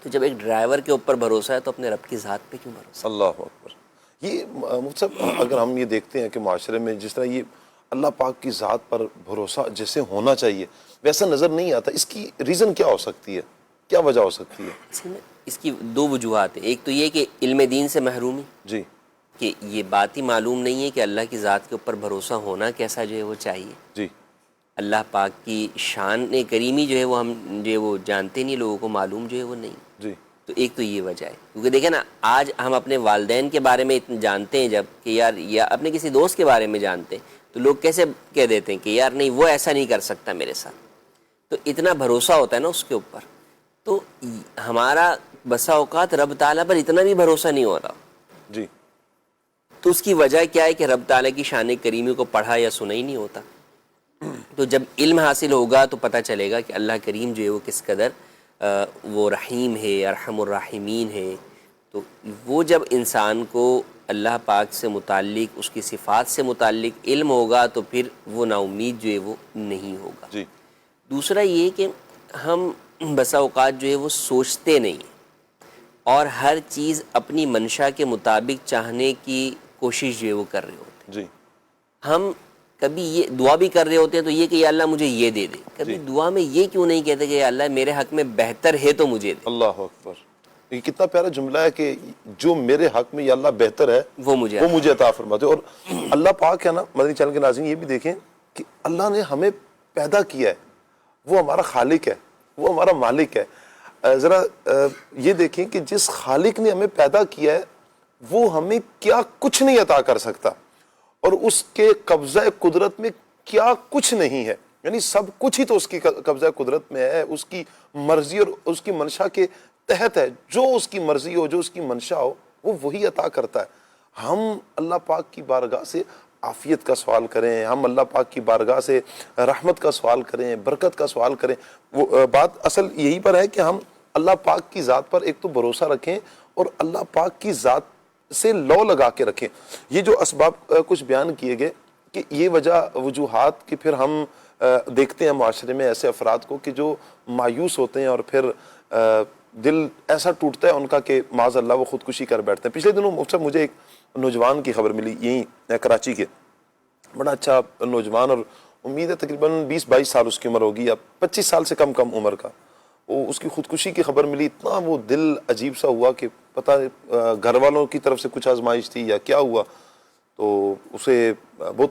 [SPEAKER 4] تو جب ایک ڈرائیور کے اوپر بھروسہ ہے تو اپنے رب کی ذات پہ کیوں بھروسہ؟
[SPEAKER 1] اللہ اکبر۔ یہ مفتی صاحب اگر ہم یہ دیکھتے ہیں کہ معاشرے میں جس طرح یہ اللہ پاک کی ذات پر بھروسہ جیسے ہونا چاہیے ویسا نظر نہیں آتا، اس کی ریزن کیا ہو سکتی ہے، کیا وجہ ہو سکتی ہے؟
[SPEAKER 4] اس کی دو وجوہات ہیں، ایک تو یہ کہ علم دین سے محرومی،
[SPEAKER 1] جی
[SPEAKER 4] کہ یہ بات ہی معلوم نہیں ہے کہ اللہ کی ذات کے اوپر بھروسہ ہونا کیسا جو ہے وہ چاہیے،
[SPEAKER 1] جی
[SPEAKER 4] اللہ پاک کی شان کریمی جو ہے وہ ہم جو ہے وہ جانتے نہیں، لوگوں کو معلوم جو ہے وہ نہیں۔
[SPEAKER 1] جی
[SPEAKER 4] تو ایک تو یہ وجہ ہے، کیونکہ دیکھیں نا آج ہم اپنے والدین کے بارے میں جانتے ہیں جب کہ یار، یا اپنے کسی دوست کے بارے میں جانتے ہیں، تو لوگ کیسے کہہ دیتے ہیں کہ یار نہیں وہ ایسا نہیں کر سکتا میرے ساتھ، تو اتنا بھروسہ ہوتا ہے نا اس کے اوپر۔ تو ہمارا بسا اوقات رب تعالیٰ پر اتنا بھی بھروسہ نہیں ہو رہا،
[SPEAKER 1] جی
[SPEAKER 4] تو اس کی وجہ کیا ہے کہ رب تعالیٰ کی شان کریمی کو پڑھا یا سنا ہی نہیں ہوتا۔ تو جب علم حاصل ہوگا تو پتہ چلے گا کہ اللہ کریم جو ہے وہ کس قدر وہ رحیم ہے، ارحم الراحمین ہے۔ تو وہ جب انسان کو اللہ پاک سے متعلق، اس کی صفات سے متعلق علم ہوگا تو پھر وہ نا امید جو ہے وہ نہیں ہوگا۔
[SPEAKER 1] جی
[SPEAKER 4] دوسرا یہ کہ ہم بسا اوقات جو ہے وہ سوچتے نہیں، اور ہر چیز اپنی منشا کے مطابق چاہنے کی کوشش جو ہے وہ کر رہے ہوتے ہیں۔
[SPEAKER 1] جی
[SPEAKER 4] ہم کبھی یہ دعا بھی کر رہے ہوتے ہیں تو یہ کہ یا اللہ مجھے یہ دے دے، کبھی دعا میں یہ کیوں نہیں کہتے کہ یا اللہ میرے حق میں بہتر ہے تو مجھے دے،
[SPEAKER 1] اللہ اکبر، یہ کتنا پیارا جملہ ہے کہ جو میرے حق میں یا اللہ بہتر ہے
[SPEAKER 4] وہ مجھے
[SPEAKER 1] عطا فرماتے۔ اور اللہ پاک ہے نا، مدنی چینل کے ناظرین یہ بھی دیکھیں کہ اللہ نے ہمیں پیدا کیا ہے، وہ ہمارا خالق ہے، وہ ہمارا مالک ہے۔ ذرا یہ دیکھیں کہ جس خالق نے ہمیں پیدا کیا ہے وہ ہمیں کیا کچھ نہیں عطا کر سکتا، اور اس کے قبضہ قدرت میں کیا کچھ نہیں ہے، یعنی سب کچھ ہی تو اس کی قبضہ قدرت میں ہے، اس کی مرضی اور اس کی منشا کے تحت ہے، جو اس کی مرضی ہو، جو اس کی منشا ہو وہ وہی عطا کرتا ہے۔ ہم اللہ پاک کی بارگاہ سے عافیت کا سوال کریں، ہم اللہ پاک کی بارگاہ سے رحمت کا سوال کریں، برکت کا سوال کریں، وہ بات اصل یہی پر ہے کہ ہم اللہ پاک کی ذات پر ایک تو بھروسہ رکھیں اور اللہ پاک کی ذات سے لو لگا کے رکھیں۔ یہ جو اسباب کچھ بیان کیے گئے کہ یہ وجوہات کہ پھر ہم دیکھتے ہیں معاشرے میں ایسے افراد کو کہ جو مایوس ہوتے ہیں اور پھر دل ایسا ٹوٹتا ہے ان کا کہ معاذ اللہ وہ خودکشی کر بیٹھتے ہیں۔ پچھلے دنوں مجھے ایک نوجوان کی خبر ملی، یہیں کراچی کے، بڑا اچھا نوجوان، اور امید ہے تقریباً 20-22 سال اس کی عمر ہوگی یا 25 سال سے کم عمر کا، وہ اس کی خودکشی کی خبر ملی، اتنا وہ دل عجیب سا ہوا کہ پتہ گھر والوں کی طرف سے کچھ آزمائش تھی یا کیا ہوا، تو اسے بہت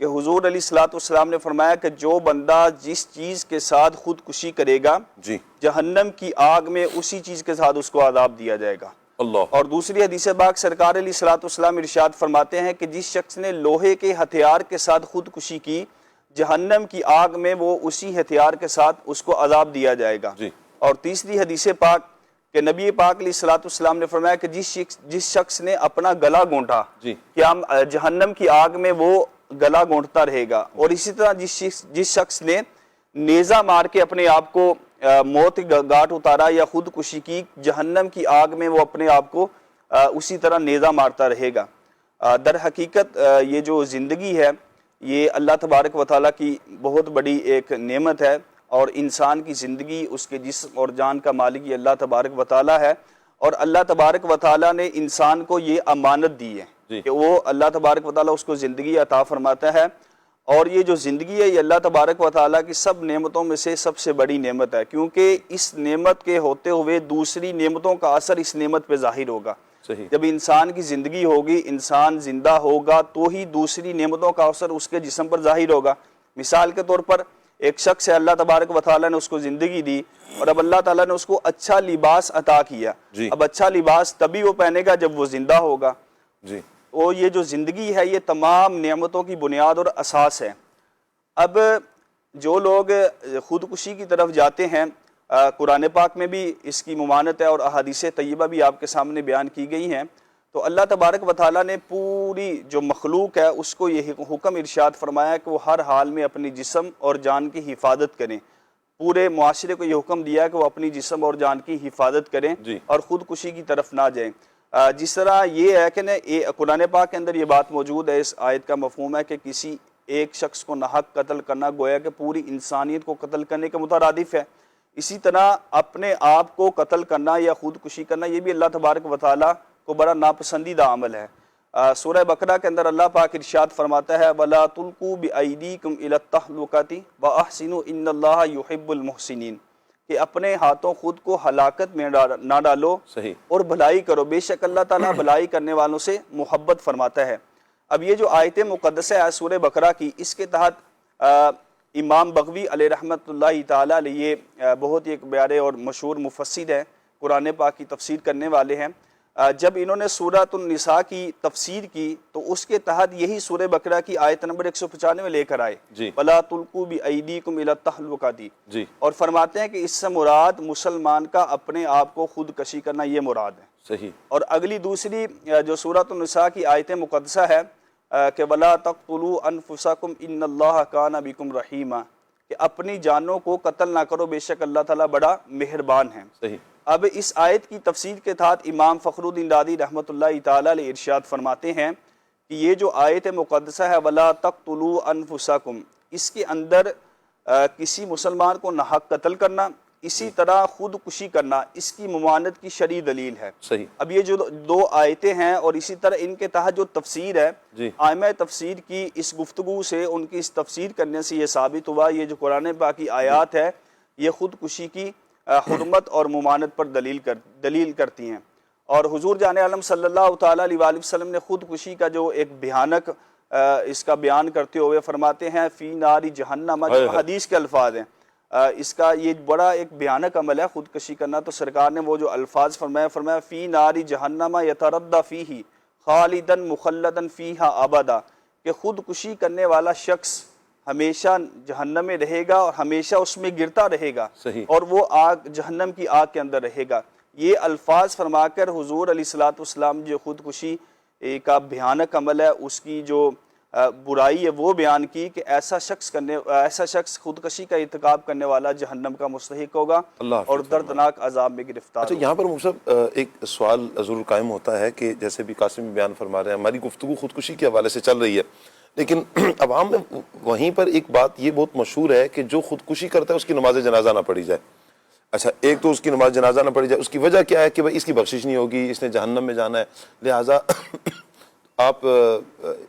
[SPEAKER 5] کہ حضور علیہ الصلوۃ والسلام نے فرمایا کہ جو بندہ جس چیز کے ساتھ خودکشی کرے گا
[SPEAKER 1] جی
[SPEAKER 5] جہنم کی آگ میں اسی چیز کے ساتھ اس کو عذاب دیا جائے گا۔
[SPEAKER 1] اللہ،
[SPEAKER 5] اور دوسری حدیث پاک سرکار علیہ الصلوۃ والسلام ارشاد فرماتے ہیں کہ جس شخص نے لوہے کے ہتھیار کے ساتھ خودکشی کی جہنم کی آگ میں وہ اسی ہتھیار کے ساتھ اس کو عذاب دیا جائے گا۔
[SPEAKER 1] جی
[SPEAKER 5] اور تیسری حدیث پاک کہ نبی پاک علیہ الصلوۃ والسلام نے فرمایا کہ جس شخص نے اپنا گلا گونٹا
[SPEAKER 1] جی
[SPEAKER 5] کیا جہنم کی آگ میں وہ گلا گونٹتا رہے گا۔ اور اسی طرح جس شخص نے نیزہ مار کے اپنے آپ کو موت گھاٹ اتارا یا خودکشی کی جہنم کی آگ میں وہ اپنے آپ کو اسی طرح نیزہ مارتا رہے گا۔ در حقیقت یہ جو زندگی ہے یہ اللہ تبارک و تعالیٰ کی بہت بڑی ایک نعمت ہے، اور انسان کی زندگی اس کے جسم اور جان کا مالک یہ اللہ تبارک و تعالیٰ ہے، اور اللہ تبارک و تعالیٰ نے انسان کو یہ امانت دی ہے کہ وہ اللہ تبارک و تعالیٰ اس کو زندگی عطا فرماتا ہے، اور یہ جو زندگی ہے یہ اللہ تبارک و تعالیٰ کی سب نعمتوں میں سے سب سے بڑی نعمت ہے، کیونکہ اس نعمت کے ہوتے ہوئے دوسری نعمتوں کا اثر اس نعمت پہ ظاہر ہوگا۔
[SPEAKER 1] صحیح،
[SPEAKER 5] جب انسان کی زندگی ہوگی، انسان زندہ ہوگا تو ہی دوسری نعمتوں کا اثر اس کے جسم پر ظاہر ہوگا۔ مثال کے طور پر ایک شخص ہے، اللہ تبارک و تعالیٰ نے اس کو زندگی دی، اور اب اللہ تعالیٰ نے اس کو اچھا لباس عطا کیا۔
[SPEAKER 1] جی
[SPEAKER 5] اب اچھا لباس تبھی وہ پہنے گا جب وہ زندہ ہوگا۔
[SPEAKER 1] جی
[SPEAKER 5] اور یہ جو زندگی ہے یہ تمام نعمتوں کی بنیاد اور اساس ہے۔ اب جو لوگ خودکشی کی طرف جاتے ہیں، قرآن پاک میں بھی اس کی ممانت ہے اور احادیث طیبہ بھی آپ کے سامنے بیان کی گئی ہیں، تو اللہ تبارک و تعالیٰ نے پوری جو مخلوق ہے اس کو یہ حکم ارشاد فرمایا کہ وہ ہر حال میں اپنی جسم اور جان کی حفاظت کریں۔ پورے معاشرے کو یہ حکم دیا کہ وہ اپنی جسم اور جان کی حفاظت کریں
[SPEAKER 1] جی
[SPEAKER 5] اور خودکشی کی طرف نہ جائیں۔ جس طرح یہ ہے کہ قرآن پاک کے اندر یہ بات موجود ہے، اس آیت کا مفہوم ہے کہ کسی ایک شخص کو ناحق قتل کرنا گویا کہ پوری انسانیت کو قتل کرنے کے مترادف ہے۔ اسی طرح اپنے آپ کو قتل کرنا یا خودکشی کرنا یہ بھی اللہ تبارک و تعالیٰ کو بڑا ناپسندیدہ عمل ہے۔ سورہ بقرہ کے اندر اللہ پاک ارشاد فرماتا ہے وَلَا تُلْقُوا بِأَيْدِيكُمْ إِلَى التَّهْلُكَةِ وَأَحْسِنُوا إِنَّ اللَّهَ يُحِبُّ الْمُحْسِنِينَ، کہ اپنے ہاتھوں خود کو ہلاکت میں نہ ڈالو
[SPEAKER 1] صحیح،
[SPEAKER 5] اور بھلائی کرو، بے شک اللہ تعالیٰ بھلائی کرنے والوں سے محبت فرماتا ہے۔ اب یہ جو آیت مقدسہ ہے سورہ بقرہ کی، اس کے تحت امام بغوی علیہ رحمۃ اللہ تعالیٰ علیہ یہ بہت ہی ایک پیارے اور مشہور مفسر ہیں، قرآن پاک کی تفسیر کرنے والے ہیں۔ جب انہوں نے سورۃ النساء کی تفسیر کی تو اس کے تحت یہی سورہ بقرہ کی آیت نمبر 195 لے کر آئے،
[SPEAKER 1] جی
[SPEAKER 5] وَلَا تُلْقُوا بِأَيْدِيكُمْ إِلَى التَّهْلُكَةِ،
[SPEAKER 1] جی
[SPEAKER 5] اور فرماتے ہیں کہ اس سے مراد مسلمان کا اپنے آپ کو خودکشی کرنا یہ مراد ہے۔
[SPEAKER 1] صحیح،
[SPEAKER 5] اور اگلی دوسری جو سورۃ النساء کی آیت مقدسہ ہے کہ وَلَا تَقْتُلُوا أَنفُسَكُمْ إِنَّ اللَّهَ كَانَ بِكُمْ رَحِيمًا، کہ اپنی جانوں کو قتل نہ کرو، بے شک اللہ تعالیٰ بڑا مہربان ہے۔
[SPEAKER 1] صحیح،
[SPEAKER 5] اب اس آیت کی تفسیر کے تحت امام فخر الدین رازی رحمۃ اللہ تعالیٰ علیہ ارشاد فرماتے ہیں کہ یہ جو آیت مقدسہ ہے وَلَا تَقْتُلُوا أَنفُسَكُمْ، اس کے اندر کسی مسلمان کو ناحق قتل کرنا، اسی طرح خودکشی کرنا، اس کی ممانعت کی شرعی دلیل ہے۔
[SPEAKER 1] صحیح،
[SPEAKER 5] اب یہ جو دو آیتیں ہیں اور اسی طرح ان کے تحت جو تفسیر ہے،
[SPEAKER 1] جی
[SPEAKER 5] ائمہ تفسیر کی اس گفتگو سے، ان کی اس تفسیر کرنے سے یہ ثابت ہوا یہ جو قرآن پاک کی آیات ہے یہ خودکشی کی حرمت اور ممانعت پر دلیل کرتی ہیں۔ اور حضور جان عالم صلی اللہ تعالیٰ علیہ وآلہ وسلم نے خودکشی کا جو ایک بھیانک اس کا بیان کرتے ہوئے فرماتے ہیں فی ناری جہنم، جو حدیث کے الفاظ ہیں، اس کا یہ بڑا ایک بھیانک عمل ہے خودکشی کرنا۔ تو سرکار نے وہ جو الفاظ فرمایا فی ناری جہنم یتردى فیہ خالدا مخلدا فیہا ابدا، کہ خودکشی کرنے والا شخص ہمیشہ جہنم میں رہے گا اور ہمیشہ اس میں گرتا رہے گا،
[SPEAKER 1] صحیح،
[SPEAKER 5] اور وہ آگ جہنم کی آگ کے اندر رہے گا۔ یہ الفاظ فرما کر حضور علیہ الصلوۃ والسلام جو خودکشی کا بھیانک عمل ہے، اس کی جو برائی ہے وہ بیان کی کہ ایسا شخص خودکشی کا ارتکاب کرنے والا جہنم کا مستحق ہوگا اور دردناک عذاب میں گرفتار
[SPEAKER 1] اچھا، یہاں پر مفتی صاحب ایک سوال ضرور قائم ہوتا ہے کہ جیسے بھی قاسم بیان فرما رہے ہیں، ہماری گفتگو خودکشی کے حوالے سے چل رہی ہے، لیکن عوام میں وہیں پر ایک بات یہ بہت مشہور ہے کہ جو خودکشی کرتا ہے اس کی نماز جنازہ نہ پڑھی جائے۔ اچھا، ایک تو اس کی نماز جنازہ نہ پڑھی جائے، اس کی وجہ کیا ہے کہ بھائی اس کی بخشش نہیں ہوگی، اس نے جہنم میں جانا ہے، لہٰذا آپ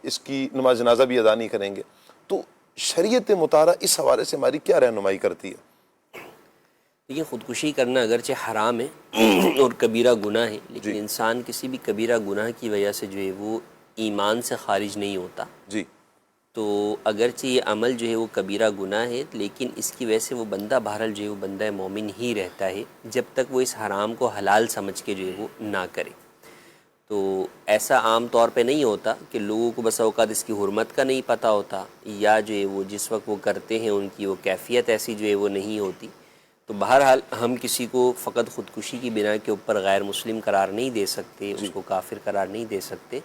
[SPEAKER 1] اس کی نماز جنازہ بھی ادا نہیں کریں گے۔ تو شریعت مطالعہ اس حوالے سے ہماری کیا رہنمائی کرتی ہے؟
[SPEAKER 4] دیکھیے، خودکشی کرنا اگرچہ حرام ہے اور کبیرہ گناہ ہے، لیکن انسان کسی بھی کبیرہ گناہ کی وجہ سے جو ہے وہ ایمان سے خارج نہیں ہوتا۔
[SPEAKER 1] جی،
[SPEAKER 4] تو اگرچہ یہ عمل جو ہے وہ کبیرہ گناہ ہے، لیکن اس کی وجہ سے وہ بندہ بہرحال جو ہے وہ بندہ مومن ہی رہتا ہے جب تک وہ اس حرام کو حلال سمجھ کے جو ہے وہ نہ کرے۔ تو ایسا عام طور پہ نہیں ہوتا کہ لوگوں کو بسا اوقات اس کی حرمت کا نہیں پتہ ہوتا، یا جو ہے وہ جس وقت وہ کرتے ہیں ان کی وہ کیفیت ایسی جو ہے وہ نہیں ہوتی۔ تو بہرحال ہم کسی کو فقط خودکشی کی بنا کے اوپر غیر مسلم قرار نہیں دے سکتے، اس کو کافر قرار نہیں دے سکتے۔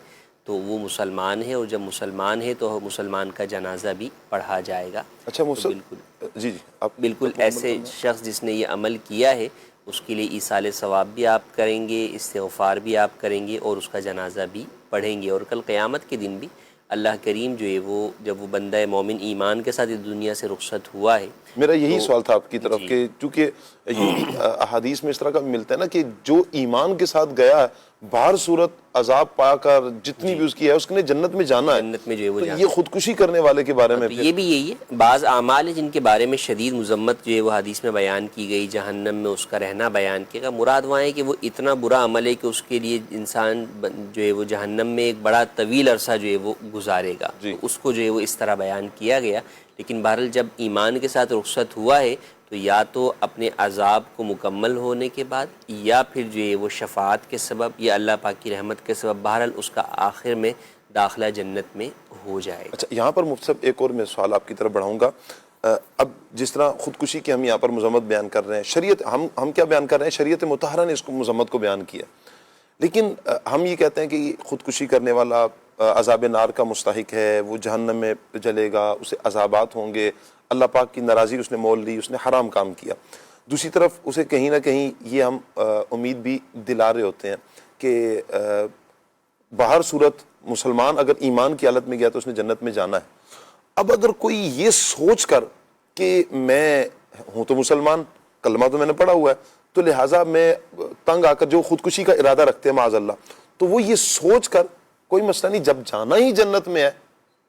[SPEAKER 4] تو وہ مسلمان ہے، اور جب مسلمان ہے تو مسلمان کا جنازہ بھی پڑھا جائے گا۔
[SPEAKER 1] اچھا
[SPEAKER 4] تو
[SPEAKER 1] مفسر
[SPEAKER 4] بالکل
[SPEAKER 1] جی آپ
[SPEAKER 4] بالکل ایسے شخص جس نے یہ عمل کیا ہے اس کے لیے ایصال ثواب بھی آپ کریں گے، استغفار بھی آپ کریں گے، اور اس کا جنازہ بھی پڑھیں گے۔ اور کل قیامت کے دن بھی اللہ کریم جو ہے وہ جب وہ بندہ مومن ایمان کے ساتھ اس دنیا سے رخصت ہوا ہے،
[SPEAKER 1] میرا یہی سوال تھا آپ کی طرف
[SPEAKER 4] جی۔
[SPEAKER 1] کہ چونکہ یہ احادیث میں اس طرح کا ملتا ہے نا کہ جو ایمان کے ساتھ گیا ہے باہر صورت عذاب پا کر جتنی بھی اس کی ہے اس نے جنت میں جانا ہے،
[SPEAKER 4] جنت میں جو ہے وہ
[SPEAKER 1] تو
[SPEAKER 4] جانا
[SPEAKER 1] یہ خودکشی کرنے والے کے بارے میں
[SPEAKER 4] تو
[SPEAKER 1] پھر
[SPEAKER 4] یہ بھی یہی ہے۔ بعض اعمال ہیں جن کے بارے میں شدید مذمت جو ہے وہ حدیث میں بیان کی گئی، جہنم میں اس کا رہنا بیان کیا گیا۔ مراد وہاں ہے کہ وہ اتنا برا عمل ہے کہ اس کے لیے انسان جو ہے وہ جہنم میں ایک بڑا طویل عرصہ جو ہے وہ گزارے گا،
[SPEAKER 1] جی۔
[SPEAKER 4] تو اس کو جو ہے وہ اس طرح بیان کیا گیا۔ لیکن بہرحال جب ایمان کے ساتھ رخصت ہوا ہے تو یا تو اپنے عذاب کو مکمل ہونے کے بعد، یا پھر جو ہے وہ شفاعت کے سبب یا اللہ پاک کی رحمت کے سبب بہرحال اس کا آخر میں داخلہ جنت میں ہو جائے گا۔
[SPEAKER 1] اچھا یہاں پر مفتی صاحب ایک اور میں سوال آپ کی طرف بڑھاؤں گا۔ اب جس طرح خودکشی کی ہم یہاں پر مذمت بیان کر رہے ہیں، شریعت ہم کیا بیان کر رہے ہیں؟ شریعت مطہرہ نے اس کو مذمت کو بیان کیا، لیکن ہم یہ کہتے ہیں کہ خودکشی کرنے والا عذاب نار کا مستحق ہے، وہ جہنم میں جلے گا، اسے عذابات ہوں گے، اللہ پاک کی ناراضی اس نے مول لی، اس نے حرام کام کیا۔ دوسری طرف اسے کہیں نہ کہیں یہ ہم امید بھی دلا رہے ہوتے ہیں کہ باہر صورت مسلمان اگر ایمان کی حالت میں گیا تو اس نے جنت میں جانا ہے۔ اب اگر کوئی یہ سوچ کر کہ میں ہوں تو مسلمان، کلمہ تو میں نے پڑھا ہوا ہے، تو لہٰذا میں تنگ آ کر جو خودکشی کا ارادہ رکھتے ہیں معاذ اللہ، تو وہ یہ سوچ کر کوئی مسئلہ نہیں، جب جانا ہی جنت میں ہے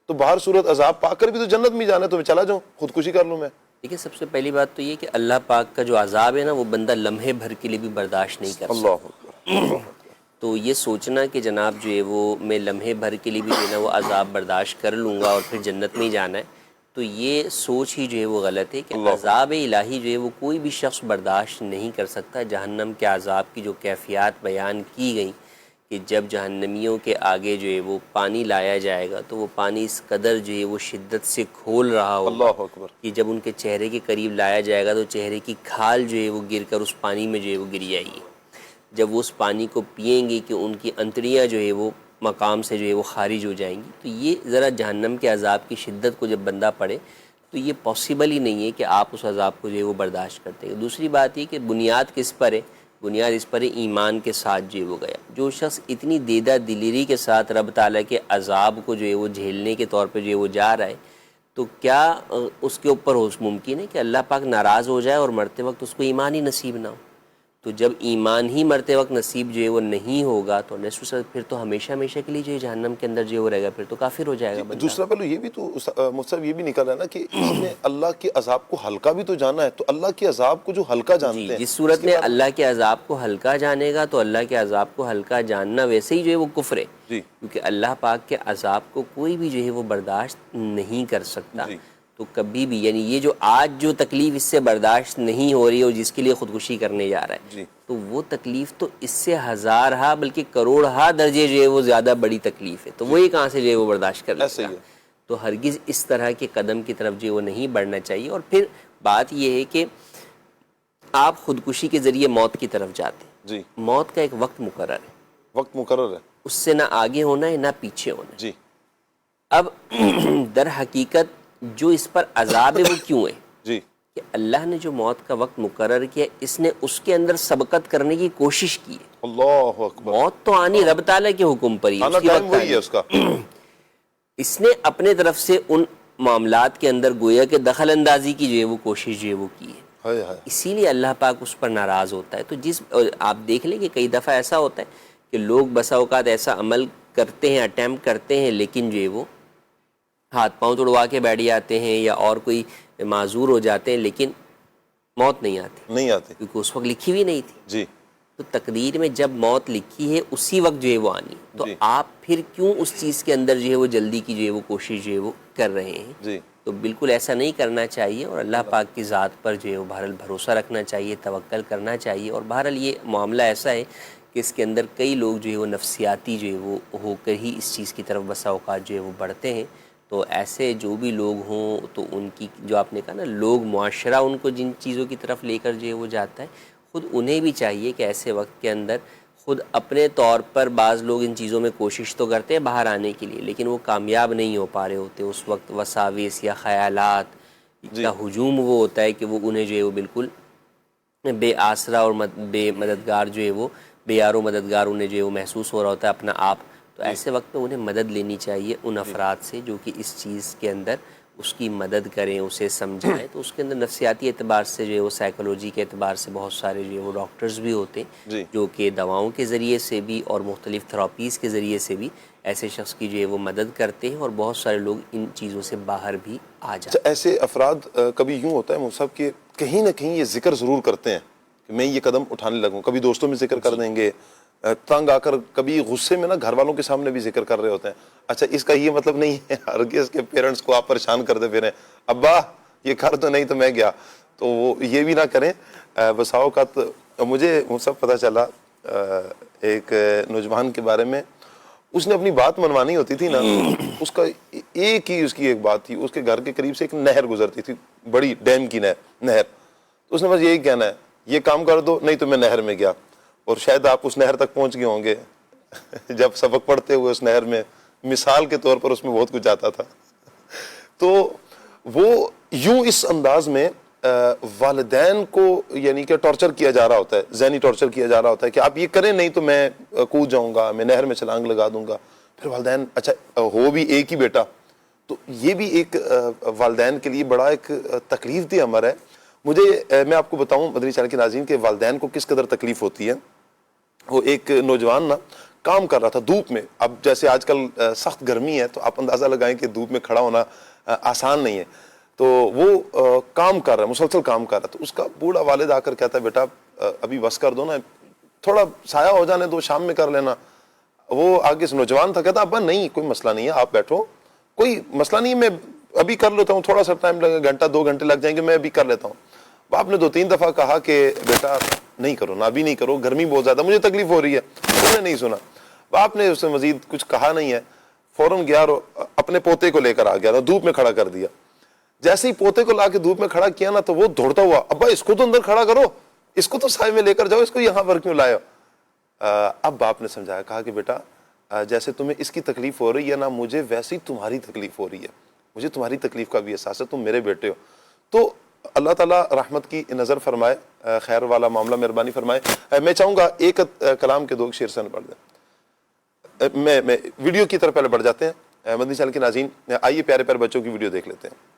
[SPEAKER 1] تو باہر صورت عذاب پا کر بھی تو جنت میں جانا ہے، تو میں چلا جاؤں، خودکشی کر لوں میں۔
[SPEAKER 4] دیکھیں سب سے پہلی بات تو یہ کہ اللہ پاک کا جو عذاب ہے نا وہ بندہ لمحے بھر کے لیے بھی برداشت نہیں کر سکتا۔
[SPEAKER 1] اللہ اکبر۔
[SPEAKER 4] تو یہ سوچنا کہ جناب جو ہے وہ میں لمحے بھر کے لیے بھی جو ہے نا وہ عذاب برداشت کر لوں گا اور پھر جنت میں ہی جانا ہے، تو یہ سوچ ہی جو ہے وہ غلط ہے کہ عذاب الہی جو ہے وہ کوئی بھی شخص برداشت نہیں کر سکتا۔ جہنم کے عذاب کی جو کیفیات بیان کی گئی کہ جب جہنمیوں کے آگے جو ہے وہ پانی لایا جائے گا تو وہ پانی اس قدر جو ہے وہ شدت سے کھول رہا ہوگا
[SPEAKER 1] اللہ اکبر۔
[SPEAKER 4] کہ جب ان کے چہرے کے قریب لایا جائے گا تو چہرے کی کھال جو ہے وہ گر کر اس پانی میں جو ہے وہ گر جائے گی۔ جب وہ اس پانی کو پئیں گی کہ ان کی انتڑیاں جو ہے وہ مقام سے جو ہے وہ خارج ہو جائیں گی، تو یہ ذرا جہنم کے عذاب کی شدت کو جب بندہ پڑھے تو یہ پاسبل ہی نہیں ہے کہ آپ اس عذاب کو جو ہے وہ برداشت کرتے ہیں۔ دوسری بات یہ کہ بنیاد کس پر ہے؟ بنیاد اس پر ایمان کے ساتھ جو وہ گیا۔ جو شخص اتنی دیدہ دلیری کے ساتھ رب تعالیٰ کے عذاب کو جو ہے وہ جھیلنے کے طور پہ جو ہے وہ جا رہا ہے، تو کیا اس کے اوپر ممکن ہے کہ اللہ پاک ناراض ہو جائے اور مرتے وقت اس کو ایمان ہی نصیب نہ ہو؟ تو جب ایمان ہی مرتے وقت نصیب جو ہے وہ نہیں ہوگا تو پھر تو ہمیشہ ہمیشہ کے لیے جو ہے جہنم کے اندر جو ہے وہ رہے گا، پھر تو کافر ہو جائے گا بندہ۔
[SPEAKER 1] دوسرا پہلو یہ بھی تو مصطفیٰ یہ بھی نکل رہا ہے نا کہ اس نے اللہ کے عذاب کو ہلکا بھی تو جانا ہے، تو اللہ کے عذاب کو جو ہلکا جانتے ہیں،
[SPEAKER 4] جس صورت میں اللہ کے عذاب کو ہلکا جانے گا تو اللہ کے عذاب کو ہلکا جاننا ویسے ہی جو ہے وہ کفر ہے،
[SPEAKER 1] جی
[SPEAKER 4] کیونکہ اللہ پاک کے عذاب کو کوئی بھی جو ہے وہ برداشت نہیں کر سکتا۔
[SPEAKER 1] جی۔
[SPEAKER 4] تو کبھی بھی یعنی یہ جو آج جو تکلیف اس سے برداشت نہیں ہو رہی ہے اور جس کے لیے خودکشی کرنے جا رہا ہے،
[SPEAKER 1] جی
[SPEAKER 4] تو وہ تکلیف تو اس سے ہزارہا بلکہ کروڑہا درجے جو ہے وہ زیادہ بڑی تکلیف ہے، تو وہ یہ کہاں سے جو ہے وہ برداشت کر
[SPEAKER 1] ایسے
[SPEAKER 4] لے
[SPEAKER 1] ہی
[SPEAKER 4] گا؟
[SPEAKER 1] ہے۔
[SPEAKER 4] تو ہرگز اس طرح کے قدم کی طرف جو ہے وہ نہیں بڑھنا چاہیے۔ اور پھر بات یہ ہے کہ آپ خودکشی کے ذریعے موت کی طرف جاتے ہیں،
[SPEAKER 1] جی
[SPEAKER 4] موت کا ایک وقت مقرر ہے،
[SPEAKER 1] وقت مقرر ہے،
[SPEAKER 4] اس سے نہ آگے ہونا ہے نہ پیچھے ہونا ہے۔
[SPEAKER 1] جی
[SPEAKER 4] اب در حقیقت جو اس پر عذاب ہے وہ کیوں ہے؟
[SPEAKER 1] جی
[SPEAKER 4] کہ اللہ نے جو موت کا وقت مقرر کیا اس نے اس کے اندر سبقت کرنے کی کوشش کی ہے۔
[SPEAKER 1] اللہ اکبر۔
[SPEAKER 4] موت تو آنی رب تعالیٰ کے حکم پر ہی،
[SPEAKER 1] آنا
[SPEAKER 4] اس کی
[SPEAKER 1] ٹائم
[SPEAKER 4] وقت
[SPEAKER 1] وہی
[SPEAKER 4] آنی۔
[SPEAKER 1] ہے اس کا۔
[SPEAKER 4] اس نے اپنے طرف سے ان معاملات کے اندر گویا کہ دخل اندازی کی جو ہے وہ کوشش جو ہے وہ کی ہے،
[SPEAKER 1] ہائے ہائے۔
[SPEAKER 4] اسی لیے اللہ پاک اس پر ناراض ہوتا ہے۔ تو آپ دیکھ لیں کہ کئی دفعہ ایسا ہوتا ہے کہ لوگ بسا اوقات ایسا عمل کرتے ہیں، اٹیمپٹ کرتے ہیں، لیکن جو ہے وہ ہاتھ پاؤں توڑوا کے بیٹھ جاتے ہیں یا اور کوئی معذور ہو جاتے ہیں، لیکن موت نہیں آتی
[SPEAKER 1] نہیں آتے،
[SPEAKER 4] کیونکہ اس وقت لکھی ہوئی نہیں تھی۔
[SPEAKER 1] جی
[SPEAKER 4] تو تقدیر میں جب موت لکھی ہے اسی وقت جو ہے وہ آنی ہے، تو
[SPEAKER 1] جی
[SPEAKER 4] آپ پھر کیوں اس چیز کے اندر جو ہے وہ جلدی کی جو ہے وہ کوشش جو ہے وہ کر رہے ہیں؟
[SPEAKER 1] جی
[SPEAKER 4] تو بالکل ایسا نہیں کرنا چاہیے، اور اللہ پاک کی ذات پر جو ہے وہ بہرحال بھروسہ رکھنا چاہیے، توکل کرنا چاہیے. اور بہرحال یہ معاملہ ایسا ہے کہ اس کے اندر کئی لوگ جو ہے وہ نفسیاتی جو ہے وہ ہو کر ہی اس چیز کی طرف بسا اوقات جو ہے وہ بڑھتے ہیں. تو ایسے جو بھی لوگ ہوں تو ان کی جو آپ نے کہا نا لوگ معاشرہ ان کو جن چیزوں کی طرف لے کر جو ہے وہ جاتا ہے، خود انہیں بھی چاہیے کہ ایسے وقت کے اندر خود اپنے طور پر بعض لوگ ان چیزوں میں کوشش تو کرتے ہیں باہر آنے کے لیے، لیکن وہ کامیاب نہیں ہو پا رہے ہوتے. اس وقت وساوس یا خیالات
[SPEAKER 1] جی
[SPEAKER 4] کا ہجوم وہ ہوتا ہے کہ وہ انہیں جو ہے وہ بالکل بے آسرا اور بے مددگار جو ہے وہ بے یار و مددگار انہیں جو ہے وہ محسوس ہو رہا ہوتا ہے اپنا آپ. تو
[SPEAKER 1] جی
[SPEAKER 4] ایسے وقت میں انہیں مدد لینی چاہیے ان افراد سے جو کہ اس چیز کے اندر اس کی مدد کریں، اسے سمجھائیں. تو اس کے اندر نفسیاتی اعتبار سے جو ہے وہ سائیکولوجی کے اعتبار سے بہت سارے جو ہے وہ ڈاکٹرز بھی ہوتے ہیں
[SPEAKER 1] جی
[SPEAKER 4] جو کہ دواؤں کے ذریعے سے بھی اور مختلف تھراپیز کے ذریعے سے بھی ایسے شخص کی جو ہے وہ مدد کرتے ہیں، اور بہت سارے لوگ ان چیزوں سے باہر بھی آ جاتے ہیں.
[SPEAKER 1] ایسے افراد کبھی یوں ہوتا ہے مصعب کہ کہیں نہ کہیں یہ ذکر ضرور کرتے ہیں کہ میں یہ قدم اٹھانے لگوں، کبھی دوستوں میں ذکر کر دیں گے، تنگ آ کر کبھی غصے میں نا گھر والوں کے سامنے بھی ذکر کر رہے ہوتے ہیں. اچھا اس کا یہ مطلب نہیں ہے ہرگز کے پیرنٹس کو آپ پریشان کر دے پھریں، ابا یہ کر تو نہیں تو میں گیا، تو وہ یہ بھی نہ کریں. بسا اوقات مجھے سب پتہ چلا ایک نوجوان کے بارے میں، اس نے اپنی بات منوانی ہوتی تھی نا، اس کا ایک ہی اس کی ایک بات تھی. اس کے گھر کے قریب سے ایک نہر گزرتی تھی، بڑی ڈیم کی نہر. تو اس نے بس یہی کہنا ہے یہ کام کر دو نہیں تو میں نہر میں گیا. اور شاید آپ اس نہر تک پہنچ گئے ہوں گے جب سبق پڑھتے ہوئے اس نہر میں مثال کے طور پر اس میں بہت کچھ آتا تھا. تو وہ یوں اس انداز میں والدین کو یعنی کہ ٹارچر کیا جا رہا ہوتا ہے، ذہنی ٹارچر کیا جا رہا ہوتا ہے کہ آپ یہ کریں نہیں تو میں کود جاؤں گا، میں نہر میں چھلانگ لگا دوں گا. پھر والدین اچھا ہو بھی ایک ہی بیٹا، تو یہ بھی ایک والدین کے لیے بڑا ایک تکلیف دہ امر ہے. مجھے میں آپ کو بتاؤں مدنی چینل کے ناظرین کہ والدین کو کس قدر تکلیف ہوتی ہے. وہ ایک نوجوان نا کام کر رہا تھا دھوپ میں. اب جیسے آج کل سخت گرمی ہے تو آپ اندازہ لگائیں کہ دھوپ میں کھڑا ہونا آسان نہیں ہے. تو وہ کام کر رہا ہے، مسلسل کام کر رہا ہے. تو اس کا بوڑھا والد آ کر کہتا ہے بیٹا ابھی بس کر دو نا، تھوڑا سایہ ہو جانے دو، شام میں کر لینا. وہ آگے سے نوجوان تھا، کہتا ابا نہیں کوئی مسئلہ نہیں ہے، آپ بیٹھو، کوئی مسئلہ نہیں ہے، میں ابھی کر لیتا ہوں، تھوڑا سا ٹائم لگے، گھنٹہ 2 گھنٹے لگ جائیں گے، میں ابھی کر لیتا ہوں. باپ نے 2-3 دفعہ کہا کہ بیٹا نہیں کرو نا، ابھی نہیں کرو، گرمی بہت زیادہ، مجھے تکلیف ہو رہی ہے. انہوں نے نہیں سنا. باپ نے اس سے مزید کچھ کہا نہیں ہے، فوراً گیا اور اپنے پوتے کو لے کر آ گیا، دھوپ میں کھڑا کر دیا. جیسے ہی پوتے کو لا کے دھوپ میں کھڑا کیا نا تو وہ دوڑتا ہوا، ابا اس کو تو اندر کھڑا کرو، اس کو تو سائے میں لے کر جاؤ، اس کو یہاں پر کیوں لائے ہو. اب باپ نے سمجھایا، کہا کہ بیٹا جیسے تمہیں اس کی تکلیف ہو رہی ہے نا، مجھے ویسے ہی تمہاری تکلیف ہو رہی ہے، مجھے تمہاری تکلیف کا بھی احساس ہے، تم میرے بیٹے ہو. تو اللہ تعالیٰ رحمت کی نظر فرمائے، خیر والا معاملہ مہربانی فرمائے. میں چاہوں گا ایک کلام کے 2 شعر سے پڑھ دیں. میں ویڈیو کی طرف پہلے بڑھ جاتے ہیں. مدنی چینل کے ناظرین آئیے پیارے پیارے بچوں کی ویڈیو دیکھ لیتے ہیں.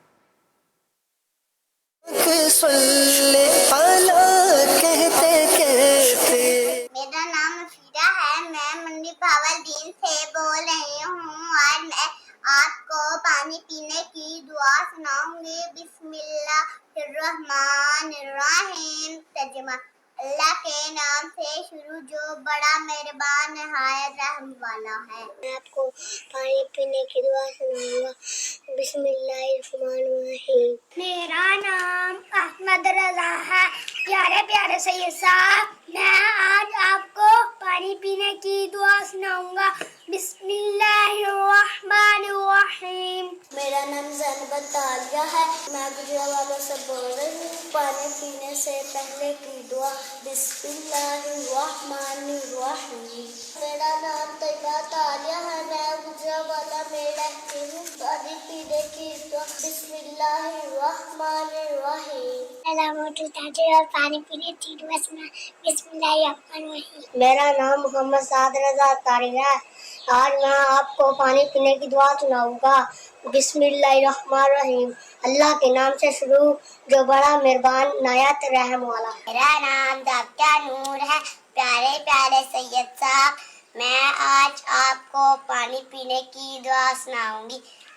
[SPEAKER 6] میرا نام مفیدہ ہے، میں منڈی بہاولدین سے بول رہی ہوں. آج میں آپ کو پانی پینے کی دعا سناؤں گی. بسم اللہ الرحمن الرحیم. ترجمہ: اللہ کے نام سے شروع جو بڑا مہربان نہایت رحم والا ہے. میں آپ کو پانی پینے کی دعا سناؤں گا. بسم اللہ الرحمن الرحیم. میرا نام احمد رضا ہے. پیارے پیارے سید صاحب، میں آج آپ کو پانی پینے کی دعا سناؤں گا. بسم اللہ الرحمن الرحیم. میرا نام زینب عطالیہ ہے. میں گجرا والوں سے بول رہی ہوں. پانی پینے سے پہلے کی دعا. بسم اللہ الرحمن الرحیم. میرا نام طیبہ عطالیہ ہے. میں گجرا والا میں رہتی ہوں. پانی پینے کی دعا. بسم اللہ الرحمن الرحیم. میرا موٹو تاجر اور پانی پینے کی دعا سنا. بسم اللہ الرحمن الرحیم. میرا نام محمد سعد رضا طارق ہے. آج میں آپ کو پانی پینے کی دعا سناؤں گا. بسم اللہ الرحمن الرحیم. اللہ کے نام سے شروع جو بڑا مہربان نہایت رحم والا ہے. میرا نام ضابطہ نور ہے. پیارے پیارے سید صاحب، میں آج آپ کو پانی پینے کی دعا سناؤں گی.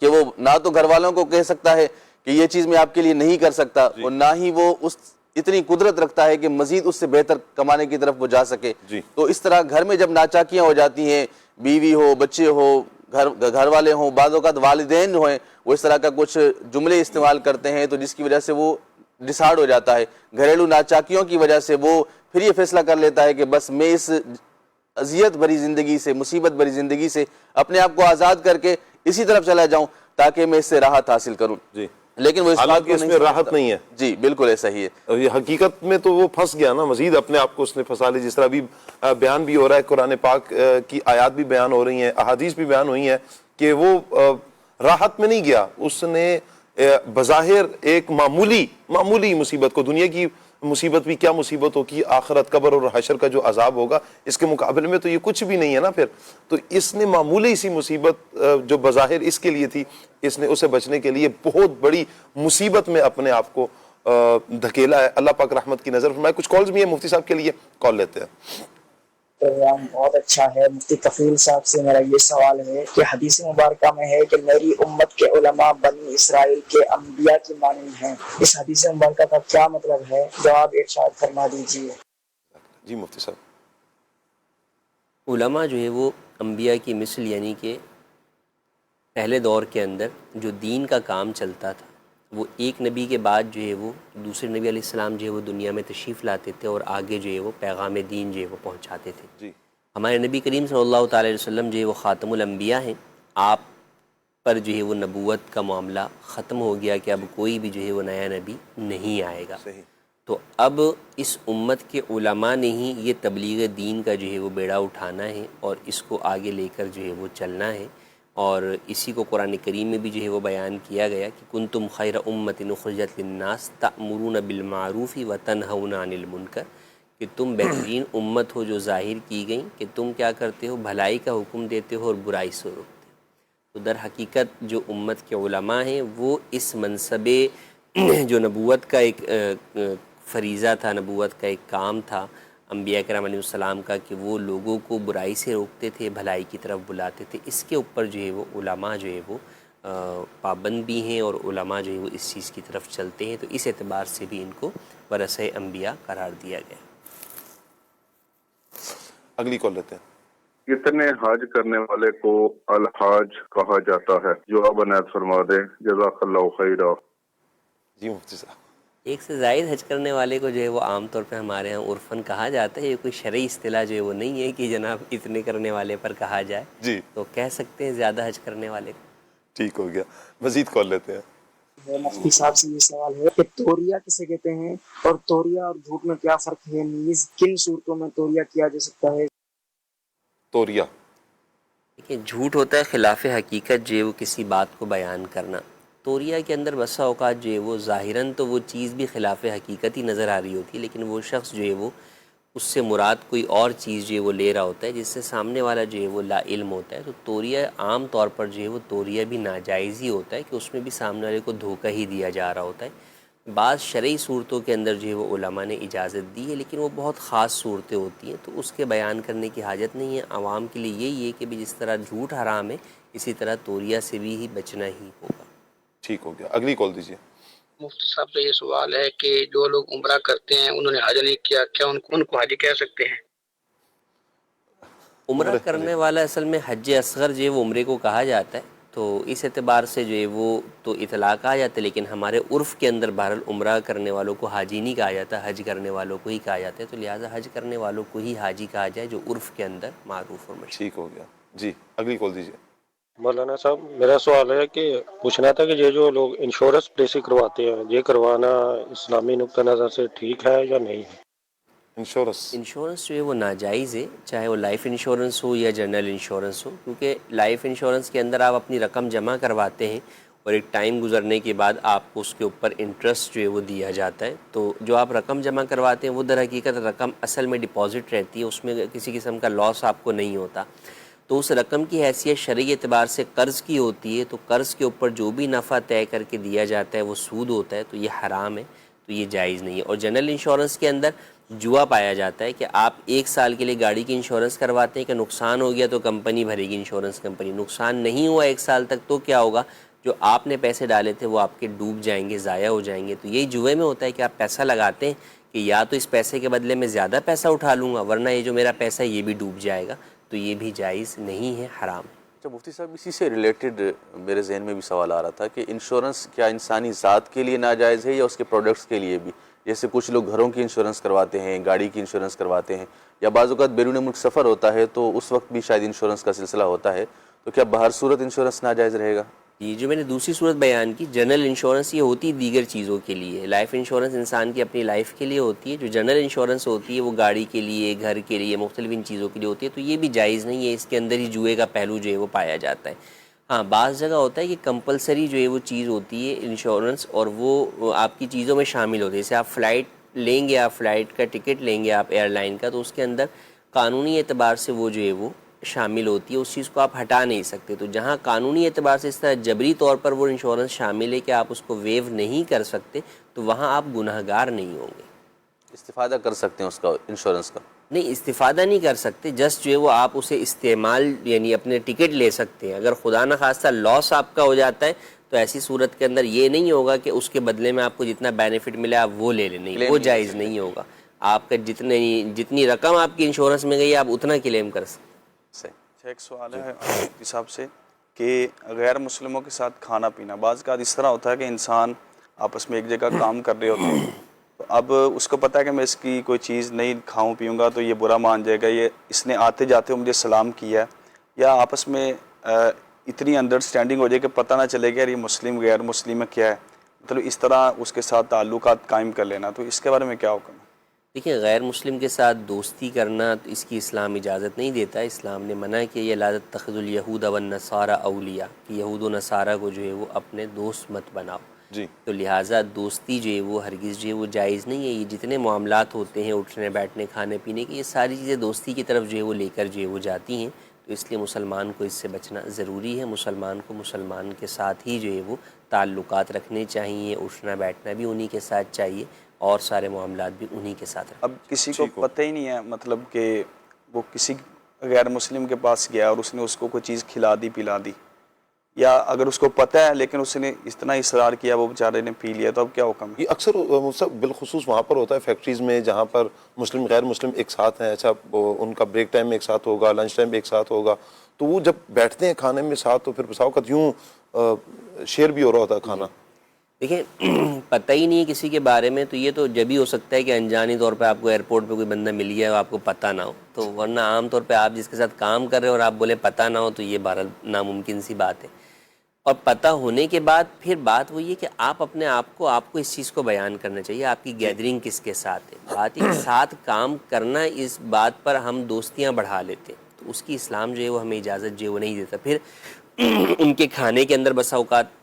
[SPEAKER 7] کہ وہ نہ تو گھر والوں کو کہہ سکتا ہے کہ یہ چیز میں آپ کے لیے نہیں کر سکتا، اور نہ ہی وہ اس اتنی قدرت رکھتا ہے کہ مزید اس سے بہتر کمانے کی طرف وہ جا سکے. تو اس طرح گھر میں جب ناچاکیاں ہو جاتی ہیں، بیوی ہو، بچے ہو، گھر والے ہوں، بعض اوقات والدین جو ہیں وہ اس طرح کا کچھ جملے استعمال کرتے ہیں، تو جس کی وجہ سے وہ ڈسارڈ ہو جاتا ہے. گھریلو ناچاکیوں کی وجہ سے وہ پھر یہ فیصلہ کر لیتا ہے کہ بس میں اس اذیت بھری زندگی سے، مصیبت بھری زندگی سے اپنے آپ کو آزاد کر کے اسی طرف چلا جاؤں تاکہ میں اس سے راحت حاصل کروں. لیکن وہ اس بات کو
[SPEAKER 1] اس میں راحت نہیں ہے.
[SPEAKER 7] جی بالکل ایسا ہی ہے.
[SPEAKER 1] اور یہ حقیقت میں تو وہ پھنس گیا نا، مزید اپنے آپ کو اس نے پھنسا لی. جس طرح ابھی بیان بھی ہو رہا ہے، قرآن پاک کی آیات بھی بیان ہو رہی ہیں، احادیث بھی بیان ہوئی ہیں کہ وہ راحت میں نہیں گیا. اس نے بظاہر ایک معمولی مصیبت کو، دنیا کی مصیبت بھی کیا مصیبت ہوگی، آخرت، قبر اور حشر کا جو عذاب ہوگا اس کے مقابلے میں تو یہ کچھ بھی نہیں ہے نا. پھر تو اس نے معمولی سی مصیبت جو بظاہر اس کے لیے تھی، اس نے اسے بچنے کے لیے بہت بڑی مصیبت میں اپنے آپ کو دھکیلا ہے. اللہ پاک رحمت کی نظر فرمائے. کچھ کالز بھی ہیں مفتی صاحب کے لیے، کال لیتے ہیں.
[SPEAKER 8] پروگرام بہت اچھا ہے. مفتی کفیل صاحب سے میرا یہ سوال ہے کہ حدیث مبارکہ میں ہے کہ میری امت کے علماء بنی اسرائیل کے انبیاء کی مانند ہیں. اس حدیث مبارکہ کا کیا مطلب ہے؟ جواب ارشاد فرما دیجیے.
[SPEAKER 1] جی مفتی صاحب.
[SPEAKER 4] علماء جو ہے وہ انبیاء کی مثل، یعنی کہ پہلے دور کے اندر جو دین کا کام چلتا تھا، وہ ایک نبی کے بعد جو ہے وہ دوسرے نبی علیہ السلام جو ہے وہ دنیا میں تشریف لاتے تھے اور آگے جو ہے وہ پیغام دین جو ہے وہ پہنچاتے تھے. ہمارے نبی کریم صلی اللہ تعالی علیہ وسلم جو ہے وہ خاتم الانبیاء ہیں. آپ پر جو ہے وہ نبوت کا معاملہ ختم ہو گیا کہ اب کوئی بھی جو ہے وہ نیا نبی نہیں آئے گا. تو اب اس امت کے علماء نے ہی یہ تبلیغ دین کا جو ہے وہ بیڑا اٹھانا ہے اور اس کو آگے لے کر جو ہے وہ چلنا ہے. اور اسی کو قرآن کریم میں بھی جو ہے وہ بیان کیا گیا کہ کنتم خیر امت اخرجت للناس تأمرون بالمعروف وتنہون عن المنکر، کہ تم بہترین امت ہو جو ظاہر کی گئی کہ تم کیا کرتے ہو، بھلائی کا حکم دیتے ہو اور برائی سے روکتے ہو. تو در حقیقت جو امت کے علماء ہیں وہ اس منصب جو نبوت کا ایک فریضہ تھا، نبوت کا ایک کام تھا انبیاء کرام علیہ السلام کا، کہ وہ لوگوں کو برائی سے روکتے تھے، بھلائی کی طرف بلاتے تھے. اس کے اوپر جو ہے وہ علماء جو ہے وہ پابند بھی ہیں اور علماء جو ہے وہ اس چیز کی طرف چلتے ہیں. تو اس اعتبار سے بھی ان کو ورثہ انبیاء قرار دیا گیا.
[SPEAKER 1] اگلی کال لیتے ہیں.
[SPEAKER 9] کتنے حج کرنے والے کو الحاج کہا جاتا ہے؟ جواب عنایت فرما دیں. جزاک اللہ خیرہ.
[SPEAKER 1] جی مفتی صاحب.
[SPEAKER 4] ایک سے زائد حج کرنے والے کو جو ہے وہ عام طور پہ ہمارے ہاں عرفاً کہا جاتا ہے. یہ کوئی شرعی اصطلاح جو ہے وہ نہیں ہے کہ جناب اتنے کرنے والے پر کہا جائے.
[SPEAKER 1] جی
[SPEAKER 4] تو کہہ سکتے ہیں زیادہ حج کرنے والے کو.
[SPEAKER 1] ٹھیک ہو گیا. مزید کال لیتے ہیں.
[SPEAKER 8] مفتی صاحب سے یہ سوال ہے کہ توریہ کسے کہتے ہیں اور توریہ اور جھوٹ میں کیا فرق ہے؟ نیز کن صورتوں میں توریہ کیا جا سکتا ہے؟
[SPEAKER 1] توریہ
[SPEAKER 4] دیکھیں، جھوٹ ہوتا ہے خلاف حقیقت جو ہے وہ کسی بات کو بیان کرنا. توریہ کے اندر بسا اوقات جو ہے وہ ظاہراً تو وہ چیز بھی خلاف حقیقت ہی نظر آ رہی ہوتی ہے، لیکن وہ شخص جو ہے وہ اس سے مراد کوئی اور چیز جو ہے وہ لے رہا ہوتا ہے جس سے سامنے والا جو ہے وہ لا علم ہوتا ہے. تو توریہ عام طور پر جو ہے وہ توریہ بھی ناجائز ہی ہوتا ہے کہ اس میں بھی سامنے والے کو دھوکہ ہی دیا جا رہا ہوتا ہے. بعض شرعی صورتوں کے اندر جو ہے وہ علماء نے اجازت دی ہے، لیکن وہ بہت خاص صورتیں ہوتی ہیں تو اس کے بیان کرنے کی حاجت نہیں ہے. عوام کے لیے یہی ہے کہ بھی جس طرح جھوٹ حرام ہے اسی طرح توریہ سے بھی ہی بچنا ہی ہوگا.
[SPEAKER 1] ٹھیک ہو گیا. اگلی کال دیجیے.
[SPEAKER 10] مفتی صاحب سے یہ سوال ہے کہ جو لوگ عمرہ کرتے ہیں انہوں نے حج نہیں کیا، کیا ان کو حج کہہ سکتے ہیں؟
[SPEAKER 4] عمرہ کرنے والا اصل میں حج اصغر جو ہے وہ عمرے کو کہا جاتا ہے، تو اس اعتبار سے جو ہے وہ تو اطلاق آ جاتا ہے، لیکن ہمارے عرف کے اندر بہرحال عمرہ کرنے والوں کو حاجی نہیں کہا جاتا، حج کرنے والوں کو ہی کہا جاتا ہے. تو لہٰذا حج کرنے والوں کو ہی حاجی کہا جائے جو عرف کے اندر معروف اور مشہور.
[SPEAKER 1] ٹھیک ہو گیا. جی اگلی کال دیجیے.
[SPEAKER 11] مولانا صاحب میرا سوال ہے کہ پوچھنا تھا کہ یہ جو لوگ انشورنس پالیسی کرواتے ہیں یہ کروانا اسلامی نقطہ نظر سے ٹھیک ہے یا نہیں؟
[SPEAKER 4] انشورنس جو ہے وہ ناجائز ہے، چاہے وہ لائف انشورنس ہو یا جنرل انشورنس ہو، کیونکہ لائف انشورنس کے اندر آپ اپنی رقم جمع کرواتے ہیں اور ایک ٹائم گزرنے کے بعد آپ کو اس کے اوپر انٹرسٹ جو ہے وہ دیا جاتا ہے. تو جو آپ رقم جمع کرواتے ہیں وہ در حقیقت رقم اصل میں ڈپازٹ رہتی ہے، اس میں کسی قسم کا لاس آپ کو نہیں ہوتا. تو اس رقم کی حیثیت شرعی اعتبار سے قرض کی ہوتی ہے، تو قرض کے اوپر جو بھی نفع طے کر کے دیا جاتا ہے وہ سود ہوتا ہے، تو یہ حرام ہے، تو یہ جائز نہیں ہے. اور جنرل انشورنس کے اندر جوا پایا جاتا ہے کہ آپ 1 سال کے لیے گاڑی کی انشورنس کرواتے ہیں کہ نقصان ہو گیا تو کمپنی بھرے گی، انشورنس کمپنی. نقصان نہیں ہوا 1 سال تک تو کیا ہوگا، جو آپ نے پیسے ڈالے تھے وہ آپ کے ڈوب جائیں گے، ضائع ہو جائیں گے۔ تو یہی جوئے میں ہوتا ہے کہ آپ پیسہ لگاتے ہیں کہ یا تو اس پیسے کے بدلے میں زیادہ پیسہ اٹھا لوں گا، ورنہ یہ جو میرا پیسہ ہے یہ بھی ڈوب جائے گا، تو یہ بھی جائز نہیں ہے، حرام ہے۔
[SPEAKER 7] اچھا مفتی صاحب، اسی سے ریلیٹڈ میرے ذہن میں بھی سوال آ رہا تھا کہ انشورنس کیا انسانی ذات کے لیے ناجائز ہے یا اس کے پروڈکٹس کے لیے بھی؟ جیسے کچھ لوگ گھروں کی انشورنس کرواتے ہیں، گاڑی کی انشورنس کرواتے ہیں، یا بعض اوقات بیرون ملک سفر ہوتا ہے تو اس وقت بھی شاید انشورنس کا سلسلہ ہوتا ہے، تو کیا بہر صورت انشورنس ناجائز رہے گا؟
[SPEAKER 4] یہ جو میں نے دوسری صورت بیان کی، جنرل انشورنس، یہ ہوتی دیگر چیزوں کے لیے۔ لائف انشورنس انسان کی اپنی لائف کے لیے ہوتی ہے، جو جنرل انشورنس ہوتی ہے وہ گاڑی کے لیے، گھر کے لیے، مختلف ان چیزوں کے لیے ہوتی ہے، تو یہ بھی جائز نہیں ہے، اس کے اندر ہی جوئے کا پہلو جو ہے وہ پایا جاتا ہے۔ ہاں بعض جگہ ہوتا ہے کہ کمپلسری جو ہے وہ چیز ہوتی ہے انشورنس، اور وہ آپ کی چیزوں میں شامل ہوتی ہے۔ جیسے آپ فلائٹ لیں گے، آپ فلائٹ کا ٹکٹ لیں گے آپ ایئر لائن کا، تو اس کے اندر قانونی اعتبار سے وہ جو ہے وہ شامل ہوتی ہے، اس چیز کو آپ ہٹا نہیں سکتے۔ تو جہاں قانونی اعتبار سے اس طرح جبری طور پر وہ انشورنس شامل ہے کہ آپ اس کو ویو نہیں کر سکتے، تو وہاں آپ گناہ گار نہیں ہوں گے۔
[SPEAKER 7] استفادہ کر سکتے ہیں اس کا، انشورنس کا؟
[SPEAKER 4] نہیں، استفادہ نہیں کر سکتے، جسٹ جو ہے وہ آپ اسے استعمال یعنی اپنے ٹکٹ لے سکتے ہیں۔ اگر خدا نخواستہ لاس آپ کا ہو جاتا ہے تو ایسی صورت کے اندر یہ نہیں ہوگا کہ اس کے بدلے میں آپ کو جتنا بینیفٹ ملا آپ وہ لے لیں، نہیں، وہ جائز نہیں ہوگا۔ آپ کا جتنی رقم آپ کی انشورنس میں گئی آپ اتنا کلیم کر سکتے۔
[SPEAKER 5] اچھا، ایک سوال ہے مفتی صاحب سے کہ غیر مسلموں کے ساتھ کھانا پینا، بعض کا اس طرح ہوتا ہے کہ انسان آپس میں ایک جگہ کام کر رہے ہوتے ہیں، تو اب اس کو پتہ ہے کہ میں اس کی کوئی چیز نہیں کھاؤں پیوں گا تو یہ برا مان جائے گا، یہ اس نے آتے جاتے مجھے سلام کیا ہے، یا آپس میں اتنی انڈرسٹینڈنگ ہو جائے کہ پتہ نہ چلے کہ یار یہ مسلم غیر مسلم کیا ہے، مطلب اس طرح اس کے ساتھ تعلقات قائم کر لینا، تو اس کے بارے میں کیا حکم ہے؟
[SPEAKER 4] دیکھیں، غیر مسلم کے ساتھ دوستی کرنا تو اس کی اسلام اجازت نہیں دیتا۔ اسلام نے منع کیا یہ لا تتخذوا الیہود والنصارى اولیاء، کہ یہود و نصارہ کو جو ہے وہ اپنے دوست مت بناؤ۔
[SPEAKER 1] جی،
[SPEAKER 4] تو لہٰذا دوستی جو ہے وہ ہرگز جو ہے وہ جائز نہیں ہے۔ یہ جتنے معاملات ہوتے ہیں اٹھنے بیٹھنے کھانے پینے کی، یہ ساری چیزیں دوستی کی طرف جو ہے وہ لے کر جو ہے وہ جاتی ہیں، تو اس لیے مسلمان کو اس سے بچنا ضروری ہے۔ مسلمان کو مسلمان کے ساتھ ہی جو ہے وہ تعلقات رکھنے چاہیے، اٹھنا بیٹھنا بھی انہی کے ساتھ چاہیے، اور سارے معاملات بھی انہی کے ساتھ رکھیں۔
[SPEAKER 5] اب کسی کو پتہ ہی نہیں ہے مطلب کہ وہ کسی غیر مسلم کے پاس گیا اور اس نے اس کو کوئی چیز کھلا دی پلا دی، یا اگر اس کو پتہ ہے لیکن اس نے اتنا اصرار کیا وہ بیچارے نے پی لیا، تو اب کیا حکم ہے؟
[SPEAKER 1] یہ اکثر بالخصوص وہاں پر ہوتا ہے فیکٹریز میں جہاں پر مسلم غیر مسلم ایک ساتھ ہیں۔ اچھا، ان کا بریک ٹائم ایک ساتھ ہوگا، لنچ ٹائم ایک ساتھ ہوگا، تو وہ جب بیٹھتے ہیں کھانے میں ساتھ تو پھر بسا اوقات یوں شیئر بھی ہو رہا ہوتا ہے کھانا۔
[SPEAKER 4] دیکھیں، پتہ ہی نہیں ہے کسی کے بارے میں، تو یہ تو جب ہی ہو سکتا ہے کہ انجانی طور پہ آپ کو ایئرپورٹ پہ کوئی بندہ مل گیا ہے اور آپ کو پتہ نہ ہو، تو ورنہ عام طور پہ آپ جس کے ساتھ کام کر رہے ہیں اور آپ بولیں پتہ نہ ہو، تو یہ بہرحال ناممکن سی بات ہے۔ اور پتہ ہونے کے بعد پھر بات وہی ہے کہ آپ اپنے آپ کو اس چیز کو بیان کرنا چاہیے، آپ کی گیدرنگ کس کے ساتھ ہے۔ بات ایک ساتھ کام کرنا، اس بات پر ہم دوستیاں بڑھا لیتے ہیں، تو اس کی اسلام جو ہے وہ ہمیں اجازت جو ہے وہ نہیں دیتا۔ پھر ان کے کھانے کے اندر بسا اوقات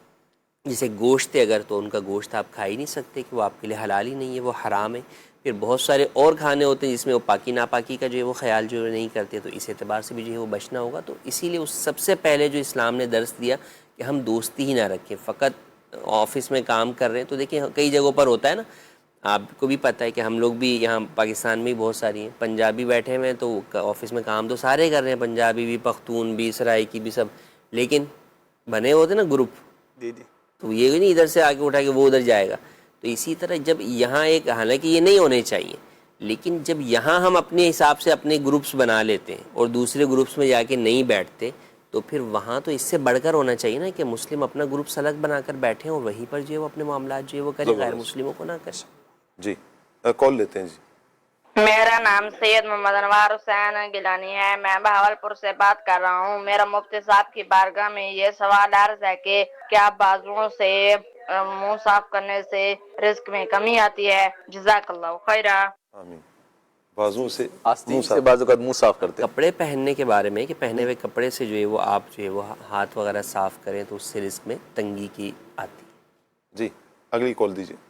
[SPEAKER 4] جیسے گوشت ہے اگر، تو ان کا گوشت آپ کھا ہی نہیں سکتے کہ وہ آپ کے لیے حلال ہی نہیں ہے، وہ حرام ہے۔ پھر بہت سارے اور کھانے ہوتے ہیں جس میں وہ پاکی ناپاکی کا جو ہے وہ خیال جو ہے نہیں کرتے، تو اس اعتبار سے بھی جو ہے وہ بچنا ہوگا۔ تو اسی لیے اس سب سے پہلے جو اسلام نے درس دیا کہ ہم دوستی ہی نہ رکھیں، فقط آفس میں کام کر رہے ہیں۔ تو دیکھیں کئی جگہوں پر ہوتا ہے نا، آپ کو بھی پتہ ہے کہ ہم لوگ بھی یہاں پاکستان میں بھی بہت ساری ہیں، پنجابی بیٹھے ہوئے ہیں تو آفس میں کام تو سارے کر رہے ہیں، پنجابی بھی، پختون بھی، سرائکی بھی، سب، لیکن بنے ہوتے نا گروپ، تو یہ نہیں ادھر سے آگے اٹھا کے وہ ادھر جائے گا۔ تو اسی طرح جب یہاں ایک، حالانکہ یہ نہیں ہونے چاہیے، لیکن جب یہاں ہم اپنے حساب سے اپنے گروپس بنا لیتے ہیں اور دوسرے گروپس میں جا کے نہیں بیٹھتے، تو پھر وہاں تو اس سے بڑھ کر ہونا چاہیے نا کہ مسلم اپنا گروپ الگ بنا کر بیٹھیں اور وہیں پر جو ہے وہ اپنے معاملات جو ہے وہ کریں، غیر مسلموں کو نہ کریں۔
[SPEAKER 1] جی، کال لیتے ہیں۔ جی،
[SPEAKER 12] میرا نام سید محمد انوار حسین گیلانی ہے، میں بہاولپور سے بات کر رہا ہوں۔ میرا مفتی صاحب کی بارگاہ میں یہ سوال عرض ہے کہ کیا بازوؤں سے منہ صاف کرنے سے رزق میں کمی آتی ہے؟ جزاک اللہ خیرہ۔
[SPEAKER 1] آمین۔ بازو سے
[SPEAKER 7] آستین سے بعض اوقات منہ صاف کرتے ہیں۔
[SPEAKER 4] کپڑے پہننے کے بارے میں کہ پہنے ہوئے کپڑے سے جو ہے وہ آپ جو ہے وہ ہاتھ وغیرہ صاف کریں تو اس سے رزق میں تنگی کی آتی۔
[SPEAKER 1] جی، اگلی کال دیجیے۔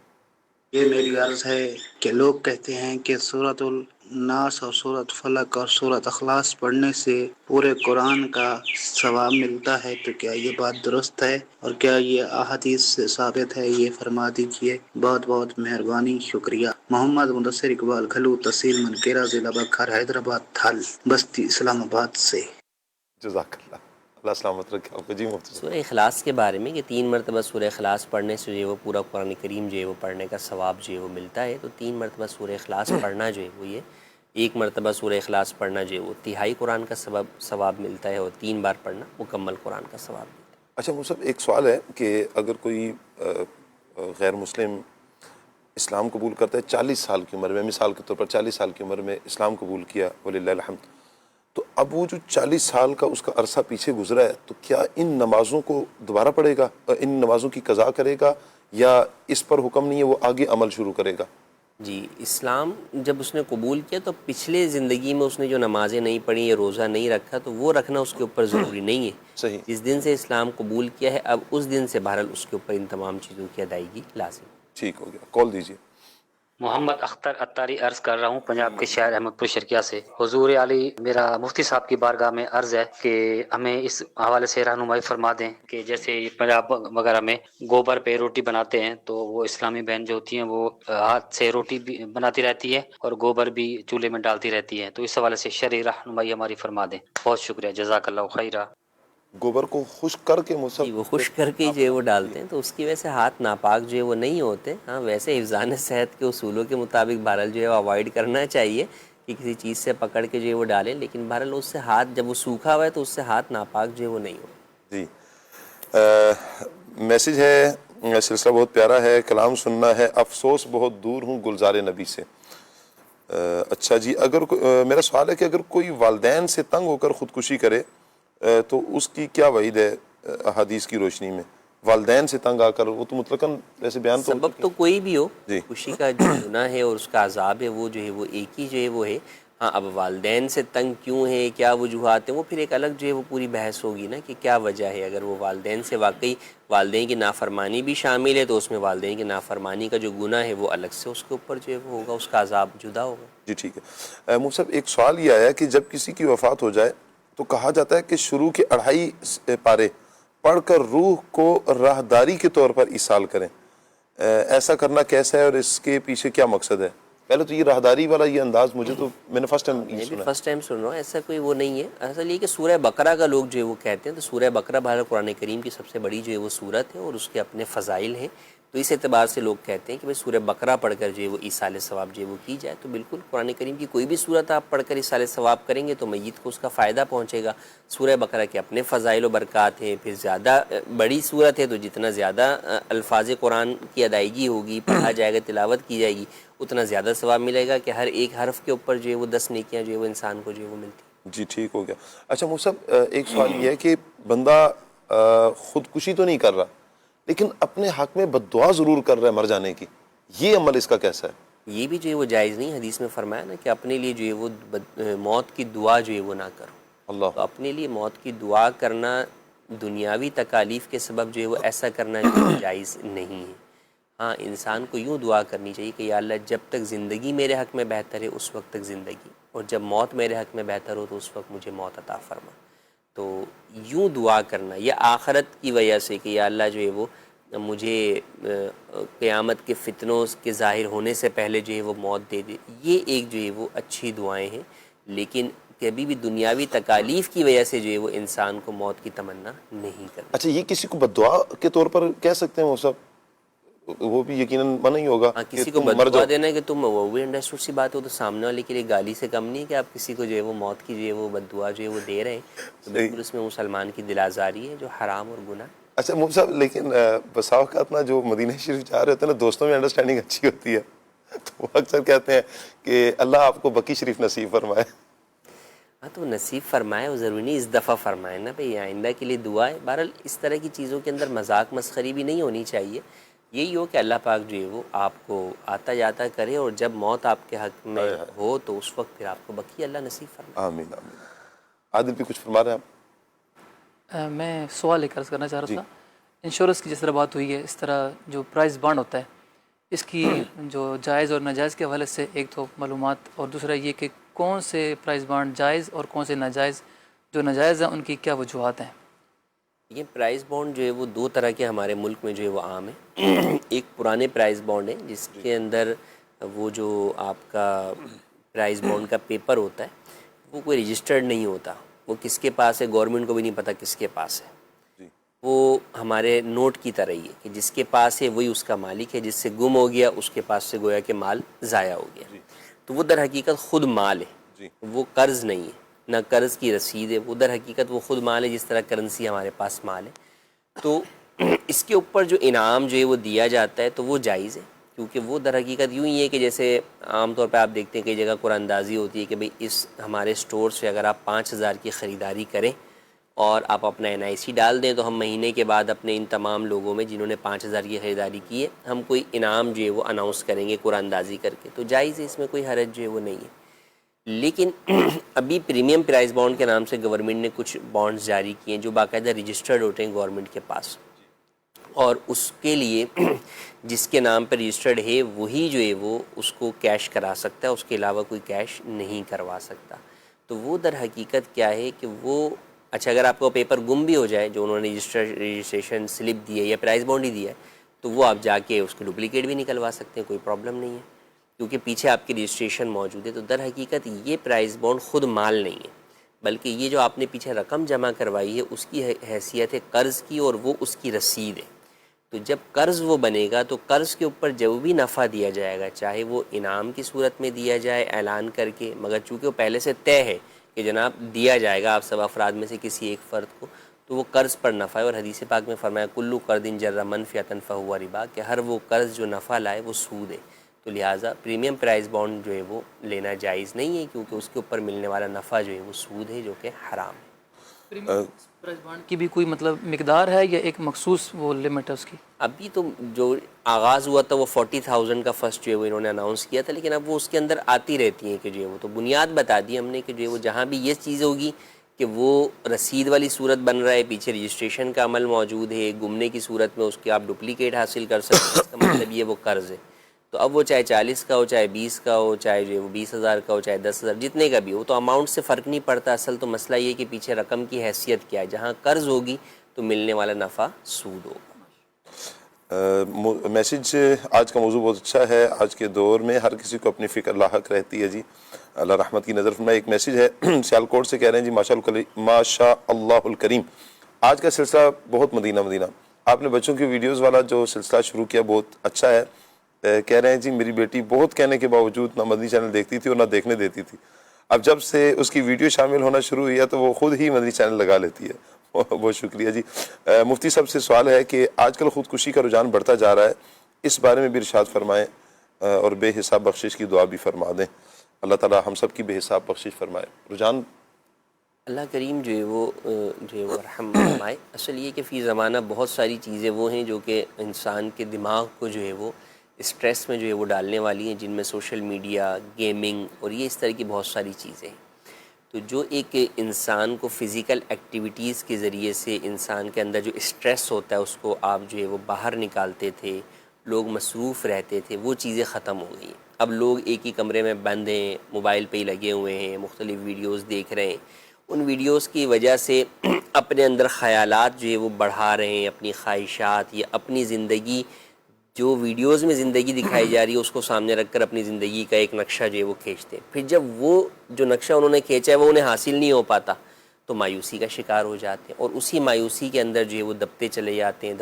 [SPEAKER 13] یہ میری عرض ہے کہ لوگ کہتے ہیں کہ سورۃ الناس اور سورۃ فلق اور سورۃ اخلاص پڑھنے سے پورے قرآن کا ثواب ملتا ہے، تو کیا یہ بات درست ہے اور کیا یہ احادیث سے ثابت ہے؟ یہ فرما دیجیے، بہت بہت مہربانی، شکریہ۔ محمد مدثر اقبال، گھلو تحصیل منکیرا، ضلع بکھار، حیدرآباد، تھل بستی، اسلام آباد سے۔
[SPEAKER 1] جزاک اللہ۔ اللہ سلامت رکھے آپ کو. جی مفتی صاحب.
[SPEAKER 4] سورہ اخلاص کے بارے میں کہ 3 مرتبہ سورہ اخلاص پڑھنے سے جو ہے وہ پورا قرآن کریم جو ہے وہ پڑھنے کا ثواب جو ہے وہ ملتا ہے. تو 3 مرتبہ سورہ اخلاص پڑھنا جو ہے وہ یہ 1 مرتبہ سورہ اخلاص پڑھنا جو ہے وہ تہائی قرآن کا ثواب ملتا ہے، اور 3 بار پڑھنا مکمل قرآن کا ثواب ملتا ہے.
[SPEAKER 1] اچھا مصعب، ایک سوال ہے کہ اگر کوئی غیر مسلم اسلام قبول کرتا ہے 40 سال کی عمر میں، مثال کے طور پر 40 سال کی عمر میں اسلام قبول کیا وللہ الحمد، تو اب وہ جو 40 سال کا اس کا عرصہ پیچھے گزرا ہے، تو کیا ان نمازوں کو دوبارہ پڑھے گا، ان نمازوں کی قضا کرے گا، یا اس پر حکم نہیں ہے وہ آگے عمل شروع کرے گا؟
[SPEAKER 4] جی، اسلام جب اس نے قبول کیا تو پچھلے زندگی میں اس نے جو نمازیں نہیں پڑھی یا روزہ نہیں رکھا تو وہ رکھنا اس کے اوپر ضروری نہیں ہے.
[SPEAKER 1] صحیح.
[SPEAKER 4] جس دن سے اسلام قبول کیا ہے اب اس دن سے بہرحال اس کے اوپر ان تمام چیزوں کی ادائیگی لازم.
[SPEAKER 1] ٹھیک ہو گیا. کال دیجیے.
[SPEAKER 14] محمد اختر اتاری عرض کر رہا ہوں پنجاب کے شہر احمد پور شرکیہ سے. حضور علی، میرا مفتی صاحب کی بارگاہ میں عرض ہے کہ ہمیں اس حوالے سے رہنمائی فرما دیں کہ جیسے پنجاب وغیرہ میں گوبر پہ روٹی بناتے ہیں تو وہ اسلامی بہن جو ہوتی ہیں وہ ہاتھ سے روٹی بھی بناتی رہتی ہے اور گوبر بھی چولہے میں ڈالتی رہتی ہے، تو اس حوالے سے شرعی رہنمائی ہماری فرما دیں. بہت شکریہ، جزاک اللہ خیرہ.
[SPEAKER 1] گوبر کو خشک کر کے
[SPEAKER 4] جی، وہ خشک کر کے جو ہے وہ ڈالتے ہیں تو اس کی وجہ سے ہاتھ ناپاک جو ہے وہ نہیں ہوتے. ہاں ویسے حفظان صحت کے اصولوں کے مطابق بہرحال جو ہے وہ اوائڈ کرنا چاہیے کہ کسی چیز سے پکڑ کے جو ہے وہ ڈالیں، لیکن بہرحال اس سے ہاتھ جب وہ سوکھا ہوا ہے تو اس سے ہاتھ ناپاک جو ہے وہ نہیں ہو.
[SPEAKER 1] جی میسج ہے، سلسلہ بہت پیارا ہے، کلام سننا ہے، افسوس بہت دور ہوں گلزار نبی سے. اچھا جی، اگر میرا سوال ہے کہ اگر کوئی والدین سے تنگ ہو کر خودکشی کرے تو اس کی کیا وعید ہے احادیث کی روشنی میں؟ والدین سے تنگ آ کر، وہ تو مطلقاً ویسے بیان تو
[SPEAKER 4] سبب تو کوئی بھی ہو،
[SPEAKER 1] جی،
[SPEAKER 4] خوشی کا جو گناہ ہے اور اس کا عذاب ہے وہ جو ہے وہ ایک ہی جو ہے وہ ہے. ہاں اب والدین سے تنگ کیوں ہے، کیا وجوہات ہیں، وہ پھر ایک الگ جو ہے وہ پوری بحث ہوگی نا کہ کیا وجہ ہے. اگر وہ والدین سے واقعی والدین کی نافرمانی بھی شامل ہے تو اس میں والدین کی نافرمانی کا جو گناہ ہے وہ الگ سے اس کے اوپر جو ہے وہ ہوگا، اس کا عذاب جدا ہوگا.
[SPEAKER 1] جی ٹھیک ہے. مصعب ایک سوال یہ آیا کہ جب کسی کی وفات ہو جائے تو کہا جاتا ہے کہ شروع کے 2.5 پارے پڑھ کر روح کو راہداری کے طور پر ایصال کریں. ایسا کرنا کیسا ہے اور اس کے پیچھے کیا مقصد ہے؟ پہلے تو یہ راہداری والا یہ انداز مجھے تو میں نے فرسٹ ٹائم
[SPEAKER 4] سن رہا ہوں، ایسا کوئی وہ نہیں ہے. اصل یہ کہ سورہ بقرہ کا لوگ جو ہے وہ کہتے ہیں، تو سورہ بقرہ بہرحال قرآن کریم کی سب سے بڑی جو ہے وہ سورت ہے اور اس کے اپنے فضائل ہیں، تو اس اعتبار سے لوگ کہتے ہیں کہ بھائی سورہ بقرہ پڑھ کر جو ہے وہ ایصال ثواب جو ہے وہ کی جائے. تو بالکل قرآن کریم کی کوئی بھی سورت آپ پڑھ کر ایصال ثواب کریں گے تو میت کو اس کا فائدہ پہنچے گا. سورہ بقرہ کے اپنے فضائل و برکات ہیں، پھر زیادہ بڑی سورت ہے تو جتنا زیادہ الفاظ قرآن کی ادائیگی ہوگی، پڑھا جائے گا، تلاوت کی جائے گی، اتنا زیادہ ثواب ملے گا کہ ہر ایک حرف کے اوپر جو ہے وہ 10 نیکیاں جو ہے وہ انسان کو جو ہے وہ ملتی.
[SPEAKER 1] جی ٹھیک ہو گیا. اچھا مصعب ایک سوال یہ ہے کہ بندہ خودکشی تو نہیں کر رہا لیکن اپنے حق میں بد دعا ضرور کر رہا ہے مر جانے کی، یہ عمل اس کا کیسا ہے؟
[SPEAKER 4] یہ بھی جو ہے وہ جائز نہیں. حدیث میں فرمایا نا کہ اپنے لیے جو ہے وہ موت کی دعا جو ہے وہ نہ کرو.
[SPEAKER 1] اللہ.
[SPEAKER 4] تو اپنے لیے موت کی دعا کرنا دنیاوی تکالیف کے سبب جو ہے وہ ایسا کرنا جو ہے جائز نہیں ہے. ہاں انسان کو یوں دعا کرنی چاہیے کہ یا اللہ جب تک زندگی میرے حق میں بہتر ہے اس وقت تک زندگی، اور جب موت میرے حق میں بہتر ہو تو اس وقت مجھے موت عطا فرما. تو یوں دعا کرنا یا آخرت کی وجہ سے کہ یا اللہ جو ہے وہ مجھے قیامت کے فتنوں کے ظاہر ہونے سے پہلے جو ہے وہ موت دے دے، یہ ایک جو ہے وہ اچھی دعائیں ہیں. لیکن کبھی بھی دنیاوی تکالیف کی وجہ سے جو ہے وہ انسان کو موت کی تمنا نہیں کرنا.
[SPEAKER 1] اچھا یہ کسی کو بد دعا کے طور پر کہہ سکتے ہیں وہ سب؟ وہ بھی یقیناً منع ہی ہوگا.
[SPEAKER 4] ہاں کسی کو بد دعا دینا ہے کہ تم، وہ بھی انڈرسٹوڈ سی بات ہو، تو سامنے والے کے لیے گالی سے کم نہیں ہے کہ آپ کسی کو جو ہے وہ موت کی جو ہے وہ بد دعا جو ہے وہ دے رہے ہیں. تو بالکل اس میں مسلمان کی دل آزاری ہے جو حرام اور گناہ.
[SPEAKER 1] اچھا مفتی صاحب لیکن بسا اوقات نا جو مدینہ شریف جا رہے ہوتے ہیں نا دوستوں میں انڈرسٹینڈنگ اچھی ہوتی ہے تو وہ اکثر کہتے ہیں کہ اللہ آپ کو بقی شریف نصیب فرمائے.
[SPEAKER 4] ہاں تو نصیب فرمائے، وہ ضروری نہیں اس دفعہ فرمائے نا بھائی، آئندہ کے لیے دعا ہے. بہرحال اس طرح کی چیزوں کے اندر مذاق مسخری بھی نہیں ہونی چاہیے. یہی ہو کہ اللہ پاک جو ہے وہ آپ کو آتا جاتا کرے اور جب موت آپ کے حق میں ہو تو اس وقت پھر آپ کو بقی اللہ نصیب فرمائے.
[SPEAKER 1] آمین آمین. عادل بھی کچھ فرما رہے ہیں آپ؟
[SPEAKER 3] میں سوال ایک عرض کرنا چاہ رہا تھا. انشورنس کی جس طرح بات ہوئی ہے اس طرح جو پرائز بانڈ ہوتا ہے اس کی جو جائز اور ناجائز کے حوالے سے ایک تو معلومات، اور دوسرا یہ کہ کون سے پرائز بانڈ جائز اور کون سے ناجائز، جو ناجائز ہیں ان کی کیا وجوہات ہیں؟
[SPEAKER 4] یہ پرائز بانڈ جو ہے وہ 2 طرح کے ہمارے ملک میں جو ہے وہ عام ہے. ایک پرانے پرائز بانڈ ہے جس کے اندر وہ جو آپ کا پرائز بانڈ کا پیپر ہوتا ہے وہ کوئی رجسٹرڈ نہیں ہوتا، وہ کس کے پاس ہے گورنمنٹ کو بھی نہیں پتہ کس کے پاس ہے. وہ ہمارے نوٹ کی طرح ہی ہے کہ جس کے پاس ہے وہی اس کا مالک ہے, جس سے گم ہو گیا اس کے پاس سے گویا کہ مال ضائع ہو گیا. تو وہ در حقیقت خود مال ہے, وہ قرض نہیں ہے, نہ قرض کی رسید ہے, وہ در حقیقت وہ خود مال ہے جس طرح کرنسی ہمارے پاس مال ہے. تو اس کے اوپر جو انعام جو ہے وہ دیا جاتا ہے تو وہ جائز ہے, کیونکہ وہ در حقیقت یوں ہی ہے کہ جیسے عام طور پہ آپ دیکھتے ہیں کئی جگہ قرآن اندازی ہوتی ہے کہ بھئی اس ہمارے سٹور سے اگر آپ 5,000 کی خریداری کریں اور آپ اپنا NIC ڈال دیں تو ہم مہینے کے بعد اپنے ان تمام لوگوں میں جنہوں نے 5,000 کی خریداری کی ہے ہم کوئی انعام جو ہے وہ اناؤنس کریں گے قرآن اندازی کر کے, تو جائز ہے, اس میں کوئی حرج جو ہے وہ نہیں ہے. لیکن ابھی پریمیم پرائز بانڈ کے نام سے گورنمنٹ نے کچھ بانڈز جاری کیے ہیں جو باقاعدہ رجسٹرڈ ہوتے ہیں گورنمنٹ کے پاس, اور اس کے لیے جس کے نام پر رجسٹرڈ ہے وہی جو ہے وہ اس کو کیش کرا سکتا ہے, اس کے علاوہ کوئی کیش نہیں کروا سکتا. تو وہ در حقیقت کیا ہے کہ وہ اچھا اگر آپ کو پیپر گم بھی ہو جائے جو انہوں نے رجسٹریشن سلپ دی ہے یا پرائز بانڈ ہی دیا ہے تو وہ آپ جا کے اس کو ڈپلیکیٹ بھی نکلوا سکتے ہیں, کوئی پرابلم نہیں ہے کیونکہ پیچھے آپ کی رجسٹریشن موجود ہے. تو در حقیقت یہ پرائز بانڈ خود مال نہیں ہے, بلکہ یہ جو آپ نے پیچھے رقم جمع کروائی ہے اس کی حیثیت ہے قرض کی اور وہ اس کی رسید ہے. تو جب قرض وہ بنے گا تو قرض کے اوپر جو بھی نفع دیا جائے گا چاہے وہ انعام کی صورت میں دیا جائے اعلان کر کے, مگر چونکہ وہ پہلے سے طے ہے کہ جناب دیا جائے گا آپ سب افراد میں سے کسی ایک فرد کو, تو وہ قرض پر نفع ہے. اور حدیث پاک میں فرمایا کلو قرض جر منفعۃ فہو ربا, کہ ہر وہ قرض جو نفع لائے وہ سود ہے. تو لہٰذا پریمیم پرائز بانڈ جو ہے وہ لینا جائز نہیں ہے کیونکہ اس کے اوپر ملنے والا نفع جو ہے وہ سود ہے جو کہ حرام ہے.
[SPEAKER 3] پرائز بانڈ کی بھی کوئی مطلب مقدار ہے یا ایک مخصوص وہ لمٹ ہے اس کی؟
[SPEAKER 4] ابھی تو جو آغاز ہوا تھا وہ 40,000 کا فرسٹ جو ہے وہ انہوں نے اناؤنس کیا تھا, لیکن اب وہ اس کے اندر آتی رہتی ہیں کہ جو ہے وہ تو بنیاد بتا دی ہم نے کہ جو ہے وہ جہاں بھی یہ چیز ہوگی کہ وہ رسید والی صورت بن رہا ہے, پیچھے رجسٹریشن کا عمل موجود ہے, گمنے کی صورت میں اس کے آپ ڈپلیکیٹ حاصل کر سکتے ہیں, اس کا مطلب یہ وہ قرض ہے. تو اب وہ چاہے 40 کا ہو, چاہے 20 کا ہو, چاہے جو ہے وہ 20,000 کا ہو, چاہے 10,000 جتنے کا بھی ہو, تو اماؤنٹ سے فرق نہیں پڑتا. اصل تو مسئلہ یہ کہ پیچھے رقم کی حیثیت کیا ہے, جہاں قرض ہوگی تو ملنے والا نفع سود ہوگا.
[SPEAKER 1] میسیج آج کا موضوع بہت اچھا ہے. آج کے دور میں ہر کسی کو اپنی فکر لاحق رہتی ہے جی, اللہ رحمت کی نظر فرمائے. ایک میسیج ہے سیالکوٹ سے, کہہ رہے ہیں جی ماشاء اللہ الکریم, آج کا سلسلہ بہت مدینہ مدینہ, آپ نے بچوں کی ویڈیوز والا جو سلسلہ شروع کیا بہت اچھا ہے. کہہ رہے ہیں جی میری بیٹی بہت کہنے کے باوجود نہ مدنی چینل دیکھتی تھی اور نہ دیکھنے دیتی تھی, اب جب سے اس کی ویڈیو شامل ہونا شروع ہوئی ہے تو وہ خود ہی مدنی چینل لگا لیتی ہے. بہت شکریہ جی. مفتی صاحب سے سوال ہے کہ آج کل خودکشی کا رجحان بڑھتا جا رہا ہے, اس بارے میں بھی ارشاد فرمائیں اور بے حساب بخشش کی دعا بھی فرما دیں. اللہ تعالی ہم سب کی بے حساب بخشش فرمائے. رجحان
[SPEAKER 4] اللہ کریم جو ہے وہ رحم فرمائے. اصل یہ کہ فی زمانہ بہت ساری چیزیں وہ ہیں جو کہ انسان کے دماغ کو جو ہے وہ اسٹریس میں جو ہے وہ ڈالنے والی ہیں, جن میں سوشل میڈیا, گیمنگ اور یہ اس طرح کی بہت ساری چیزیں ہیں. تو جو ایک انسان کو فزیکل ایکٹیویٹیز کے ذریعے سے انسان کے اندر جو اسٹریس ہوتا ہے اس کو آپ جو ہے وہ باہر نکالتے تھے, لوگ مصروف رہتے تھے, وہ چیزیں ختم ہو گئی. اب لوگ ایک ہی کمرے میں بند ہیں, موبائل پہ ہی لگے ہوئے ہیں, مختلف ویڈیوز دیکھ رہے ہیں. ان ویڈیوز کی وجہ سے اپنے اندر خیالات جو ہے وہ بڑھا رہے ہیں, اپنی خواہشات یا اپنی زندگی جو ویڈیوز میں زندگی دکھائی جا رہی ہے اس کو سامنے رکھ کر اپنی زندگی کا ایک نقشہ جو ہے وہ کھینچتے ہیں. پھر جب وہ جو نقشہ انہوں نے کھینچا ہے وہ انہیں حاصل نہیں ہو پاتا تو مایوسی کا شکار ہو جاتے ہیں, اور اسی مایوسی کے اندر جو ہے وہ دبتے چلے جاتے ہیں,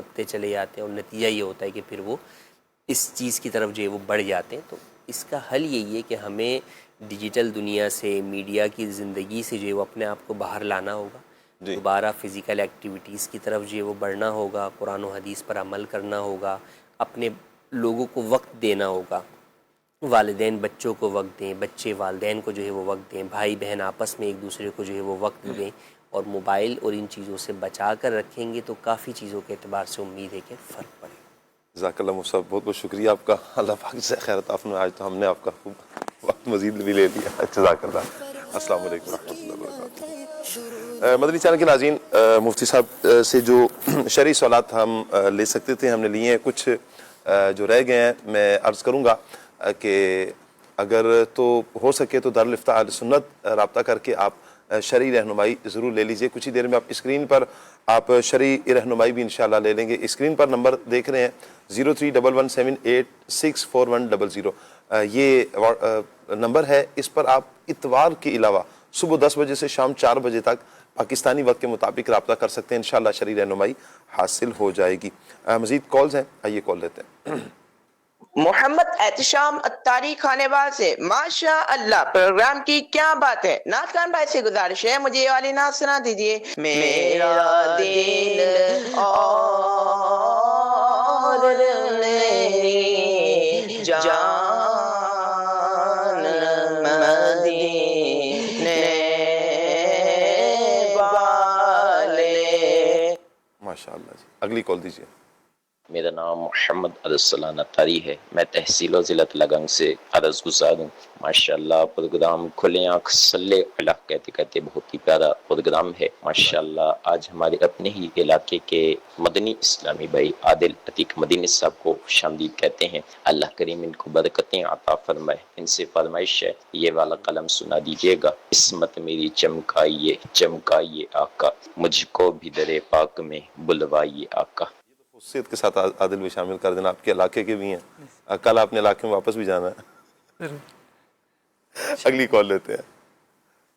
[SPEAKER 4] اور نتیجہ یہ ہوتا ہے کہ پھر وہ اس چیز کی طرف جو ہے وہ بڑھ جاتے ہیں. تو اس کا حل یہی ہے کہ ہمیں ڈیجیٹل دنیا سے, میڈیا کی زندگی سے جو ہے وہ اپنے آپ کو باہر لانا ہوگا, دوبارہ فزیکل ایکٹیویٹیز کی طرف جو ہے وہ بڑھنا ہوگا, قرآن و حدیث پر عمل کرنا ہوگا, اپنے لوگوں کو وقت دینا ہوگا, والدین بچوں کو وقت دیں, بچے والدین کو جو ہے وہ وقت دیں, بھائی بہن آپس میں ایک دوسرے کو جو ہے وہ وقت دیں, اور موبائل اور ان چیزوں سے بچا کر رکھیں گے تو کافی چیزوں کے اعتبار سے امید ہے کہ فرق پڑے.
[SPEAKER 1] جزاک اللہ مفتی صاحب, بہت بہت شکریہ آپ کا, اللہ پاک سے خیر عطا فرمائے. آج تو ہم نے آپ کا خوب وقت مزید بھی لے لیا. جزاک اللہ. السلام علیکم ورحمۃ اللہ وبرکاتہ. مدنی چینل کے ناظرین, مفتی صاحب سے جو شرعی سوالات ہم لے سکتے تھے ہم نے لیے ہیں, کچھ جو رہ گئے ہیں میں عرض کروں گا کہ اگر تو ہو سکے تو دارالفتاء اہل سنت رابطہ کر کے آپ شرعی رہنمائی ضرور لے لیجئے. کچھ ہی دیر میں آپ اسکرین پر آپ شرعی رہنمائی بھی انشاءاللہ لے لیں گے. اسکرین پر نمبر دیکھ رہے ہیں 0311786100. یہ نمبر ہے, اس پر آپ اتوار کے علاوہ صبح 10 بجے سے شام 4 بجے تک پاکستانی وقت کے مطابق رابطہ کر سکتے ہیں، انشاءاللہ شرعی رہنمائی حاصل ہو جائے گی۔ مزید کالز ہیں، آئیے کال لیتے ہیں۔
[SPEAKER 15] محمد احتشام اتاری کھانے بال سے، ماشاء اللہ پروگرام کی کیا بات ہے۔ نعت خان بھائی سے گزارش ہے مجھے یہ والی نعت سنا دیجئے۔ میرا دل اور میری جان مدینے والے۔
[SPEAKER 1] ماشاءاللہ جی، اگلی کال دیجیے۔
[SPEAKER 16] میرا نام محمد ارسلان اتاری ہے، میں تحصیل و ضلع لگنگ سے عرض گزار ہوں۔ ماشاءاللہ پروگرام کھلے آنکھ صلی اللہ کہتے کہتے بہت ہی پیارا پروگرام ہے۔ ماشاءاللہ آج ہمارے اپنے ہی علاقے کے مدنی اسلامی بھائی عادل عتیق مدنی صاحب کو خوش آمدید کہتے ہیں۔ اللہ کریم ان کو برکتیں عطا فرمائے۔ ان سے فرمائش ہے یہ والا قلم سنا دیجیے گا۔ عصمت میری چمکائیے چمکائیے آقا، مجھ کو بھی در پاک میں بلوائیے آقا۔
[SPEAKER 1] خصوصیت کے ساتھ عادل بھی شامل کر دینا، آپ کے علاقے کے بھی ہیں، کل آپ نے علاقے میں واپس بھی جانا ہے۔ اگلی کال لیتے ہیں۔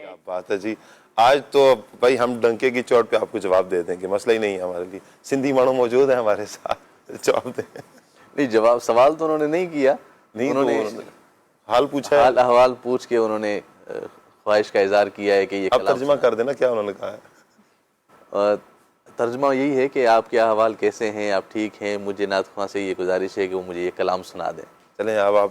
[SPEAKER 1] کیا بات ہے جی، آج تو بھائی ہم ڈنکے کی چوٹ پہ آپ کو جواب دے دیں گے، مسئلہ ہی نہیں ہے ہمارے لیے۔ سندھی مانو موجود ہیں ہمارے ساتھ، جواب دیں۔
[SPEAKER 7] نہیں، جواب سوال تو انہوں نے نہیں کیا، انہوں نے
[SPEAKER 1] حال پوچھا ہے،
[SPEAKER 7] حال احوال پوچھ کے انہوں نے خواہش کا اظہار کیا ہے کہ یہ
[SPEAKER 1] اب ترجمہ کر دینا کیا انہوں نے کہا ہے۔
[SPEAKER 7] ترجمہ یہی ہے کہ آپ کے احوال کیسے ہیں، آپ ٹھیک ہیں؟ مجھے نعت خواں سے یہ گزارش ہے کہ وہ مجھے یہ کلام سنا دیں۔
[SPEAKER 1] چلیں اب آپ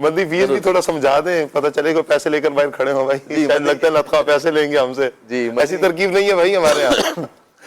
[SPEAKER 1] مدنی فیس بھی تھوڑا سمجھا دیں، پتہ چلے کوئی پیسے لے کر باہر کھڑے ہوں بھائی، شاید لگتا ہے لطخہ پیسے لیں گے ہم سے۔
[SPEAKER 7] جی
[SPEAKER 1] ایسی ترکیب نہیں ہے بھائی ہمارے یہاں۔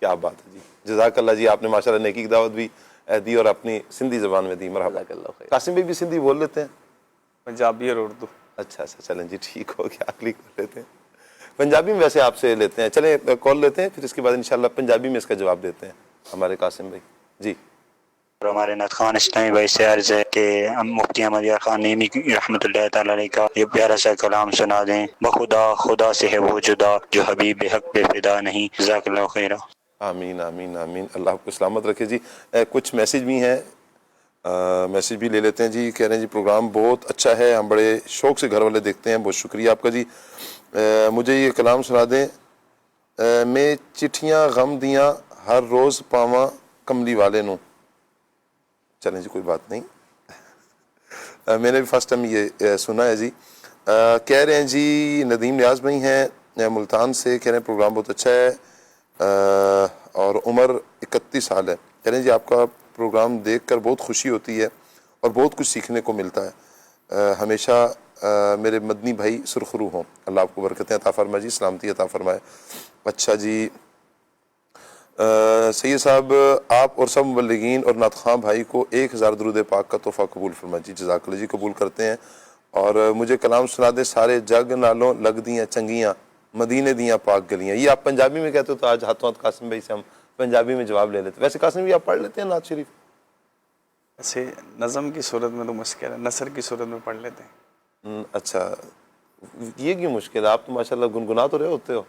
[SPEAKER 1] کیا بات ہے جی، جزاک اللہ جی، آپ نے ماشاءاللہ نیکی کی دعوت بھی دی اور اپنی سندھی زبان میں دی۔ مرحبا۔ قاسم بھائی بھی سندھی بول لیتے ہیں؟
[SPEAKER 5] پنجابی اور اردو۔
[SPEAKER 1] اچھا اچھا، چلیں جی ٹھیک ہو گیا، اگلی کال لیتے ہیں۔ پنجابی میں ویسے آپ سے لیتے ہیں، چلیں کال لیتے ہیں، پھر اس کے بعد انشاءاللہ پنجابی میں اس کا جواب دیتے ہیں ہمارے قاسم بھائی جی۔
[SPEAKER 17] اور ہمارے نعت خوان اسلامی بھائی سے عرض ہے کہ مفتی احمد یار خان نیمی رحمۃ اللہ تعالی علیہ کا یہ پیارا سا کلام سنا دیں۔ بخدا خدا سے ہے وہ جدا جو حبیب حق پہ فدا نہیں۔ جزاک اللہ خیرہ۔
[SPEAKER 1] آمین آمین آمین، اللہ آپ کو سلامت رکھے جی۔ کچھ میسیج بھی ہیں، میسیج بھی لے لیتے ہیں جی۔ کہہ رہے ہیں جی پروگرام بہت اچھا ہے، ہم بڑے شوق سے گھر والے دیکھتے ہیں، بہت شکریہ آپ کا جی۔ مجھے یہ کلام سنا دیں، میں چٹھیاں غم دیاں ہر روز پاواں کملی والے نوں۔ چلیں جی کوئی بات نہیں، میں نے بھی فرسٹ ٹائم یہ سنا ہے جی۔ کہہ رہے ہیں جی ندیم نیاز بھائی ہیں ملتان سے، کہہ رہے ہیں پروگرام بہت اچھا ہے اور عمر 31 سال ہے۔ کہہ رہے ہیں جی آپ کا پروگرام دیکھ کر بہت خوشی ہوتی ہے اور بہت کچھ سیکھنے کو ملتا ہے۔ ہمیشہ میرے مدنی بھائی سرخرو ہوں، اللہ آپ کو برکتیں عطا فرمائے جی، سلامتی عطا فرمائے۔ اچھا جی، سید صاحب آپ اور سب مبلغین اور نعت خواں بھائی کو 1000 درود پاک کا تحفہ قبول فرمائے جی۔ جزاک اللہ جی، قبول کرتے ہیں۔ اور مجھے کلام سنا دے، سارے جگ نالوں لگ دیاں چنگیاں مدینے دیاں پاک گلیاں۔ یہ آپ پنجابی میں کہتے ہو تو آج ہاتھوں ہاتھ قاسم بھائی سے ہم پنجابی میں جواب لے لیتے۔ ویسے قاسم بھائی آپ پڑھ لیتے ہیں نعت شریف؟
[SPEAKER 5] ایسے نظم کی صورت میں تو مشکل ہے، نثر کی صورت میں پڑھ لیتے ہیں۔
[SPEAKER 1] اچھا، یہ کیوں مشکل ہے؟ آپ تو ماشاءاللہ گنگنا تو رہے ہوتے ہو۔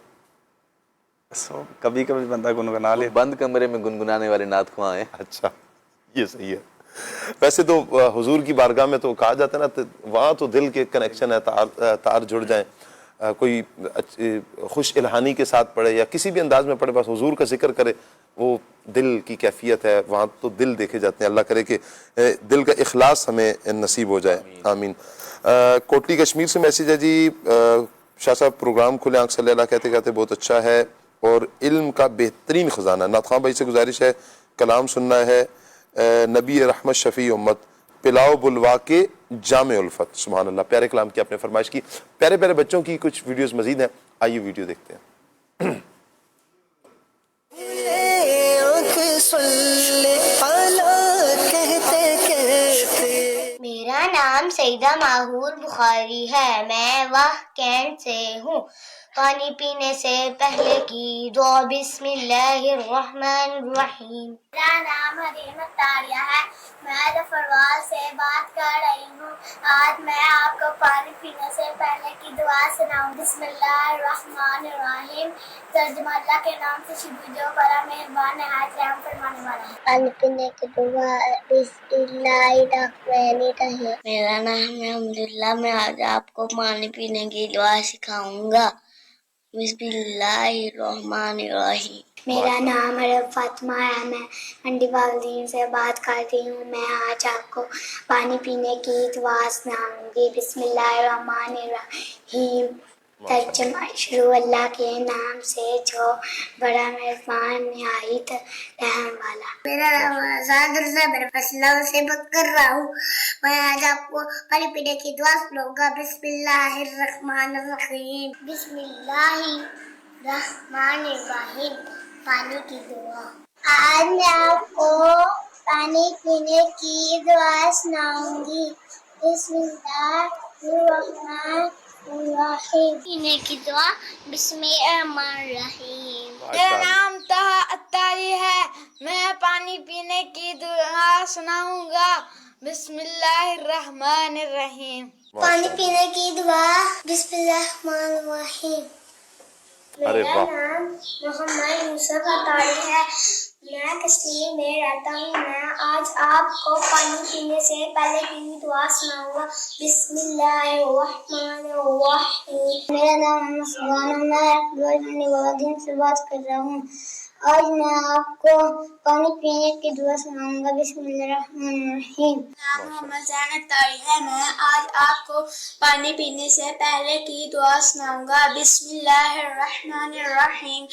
[SPEAKER 5] کبھی کبھی بندہ گنگنا لے۔
[SPEAKER 7] بند کمرے میں گنگنانے والے نعت خواں ہیں۔
[SPEAKER 1] اچھا، یہ صحیح ہے۔ ویسے تو حضور کی بارگاہ میں تو کہا جاتا ہے نا وہاں تو دل کے کنیکشن ہے, تار جڑ جائیں, کوئی خوش الہانی کے ساتھ پڑھے یا کسی بھی انداز میں پڑھے, بس حضور کا ذکر کرے, وہ دل کی کیفیت ہے, وہاں تو دل دیکھے جاتے ہیں. اللہ کرے کہ دل کا اخلاص ہمیں نصیب ہو جائے, آمین. کوٹلی کشمیر سے میسیج ہے جی, شاہ صاحب پروگرام کھلے آنکھ صلی اللہ کہتے کہتے بہت اچھا ہے اور علم کا بہترین خزانہ. نعت خواں بھائی سے گزارش ہے کلام سننا ہے, نبی رحمت شفیع امت, پلاؤ بلوا کے جامع الفت. سبحان اللہ, پیارے کلام کی آپ نے فرمائش کی. پیارے پیارے بچوں کی کچھ ویڈیوز مزید ہیں, آئیے ویڈیو دیکھتے ہیں.
[SPEAKER 6] میرا نام سیدہ ماہور بخاری ہے, میں وہ کینٹ سے ہوں. پانی پینے سے پہلے کی دعا بسم اللہ الرحمن الرحیم. میرا نام حلیم الطاریہ ہے, میں ظفرواڑ سے بات کر رہی ہوں. آج میں آپ کو پانی پینے سے پہلے کی دعا سناؤں. بسم اللہ الرحمن الرحیم. ترجمہ اللہ کے نام سے شروع جو بڑا مہربان نہایت رحم فرمانے والا ہے. پانی پینے کی دعا بسم اللہ الرحمن الرحیم. میرا نام ہے حمداللہ, میں آج آپ کو پانی پینے کی دعا سکھاؤں گا. بسم اللہ الرحمن الرحیم. میرا نام ہے فاطمہ ہے, میں منڈی والدین سے بات کرتی ہوں. میں آج آپ کو پانی پینے کی دعا سناؤں گی. بسم اللہ الرحمن الرحیم. ترجمہ شروع اللہ کے نام سے جو بڑا مہربان نہایت رحم والا. میرا نام آزاد رضا, میرا فیصلہ سے بات کر رہا ہوں. میں آج آپ کو پانی پینے کی دعا سناؤں گا. بسم اللہ الرحمن الرحیم. بسم اللہ الرحمن الرحیم. پانی کی دعا. آج میں آپ کو پانی پینے کی دعا سناؤں گی. بسم اللہ الرحمن الرحیم. پینے کی دعا بسم اللہ الرحمن الرحیم.
[SPEAKER 18] میرا نام طہا اتاری ہے, میں پانی پینے کی دعا سناؤں گا. بسم اللہ الرحمن الرحیم.
[SPEAKER 6] پانی پینے کی دعا بسم اللہ الرحمن الرحیم. میرا نام محمد یوسف اتاری ہے, میں کشمیر میں رہتا ہوں. میں آج آپ کو پانی پینے سے پہلے کی دعا سناؤں گا. بسم اللہ الرحمن الرحیم. میرا نام سبحان میں والدین سے بات کر رہا ہوں. آج میں آپ کو پانی پینے کی دعا سناؤں گا. بسم اللہ الرحمن الرحیم.
[SPEAKER 18] نام محمد زین اتاری ہے, میں آج آپ کو پانی پینے سے پہلے کی دعا سناؤں گا. بسم اللہ الرحمن الرحیم.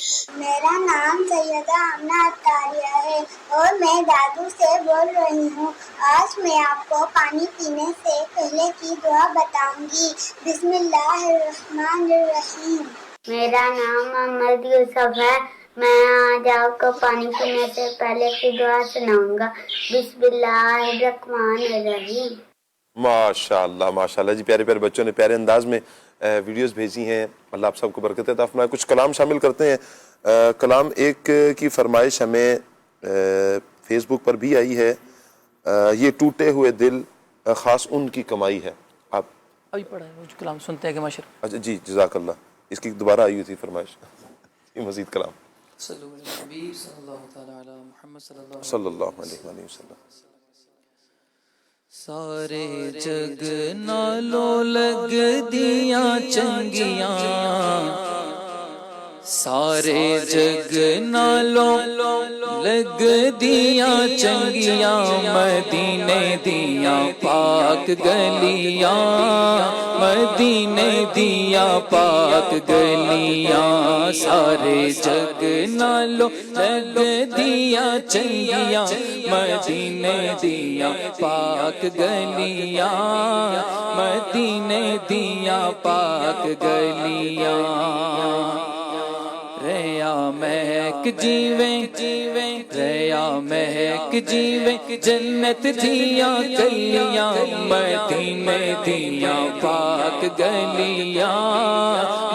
[SPEAKER 6] میرا نام سیدہ آمنہ اتاریہ ہے اور میں دادو سے بول رہی ہوں. آج میں آپ کو پانی پینے سے پہلے کی دعا بتاؤں گی. بسم اللہ الرحمن الرحیم. میرا نام محمد یوسف ہے, میں آج آپ کو پانی پینے سے پہلے کی دعا سناؤں گا. بسم اللہ الرحمن الرحیم.
[SPEAKER 1] ماشاءاللہ ماشاءاللہ جی, پیارے پیارے بچوں نے پیارے انداز میں ویڈیوز بھیجی ہیں. اللہ آپ سب کو برکت عطا فرمائے. کچھ کلام شامل کرتے ہیں. کلام ایک کی فرمائش ہمیں فیس بک پر بھی آئی ہے, یہ ٹوٹے ہوئے دل خاص ان کی کمائی ہے. آپ
[SPEAKER 3] ابھی پڑھا ہے وہ جو کلام سنتے ہیں کہ ماشر.
[SPEAKER 1] اچھا جی, جزاک اللہ. اس کی دوبارہ آئی ہوئی تھی فرمائش. یہ مزید کلام
[SPEAKER 3] صلی اللہ
[SPEAKER 1] علیہ وسلم.
[SPEAKER 19] سارے جگ نالوں لگ دیاں چنگیاں, سارے جگ نالوں لگ دیاں چنگیاں, مدینے دیاں پاک گلیاں, مدینے دیاں پاک گلیاں. سارے جگ نالوں لگ دیاں چنگیاں, مدینے دیاں پاک گلیاں, مدینے دیاں پاک گلیاں. ریا مہک جیویں ریا مہک جیویں جنت دیاں گلیاں, مدینے دیاں پاک گلیاں,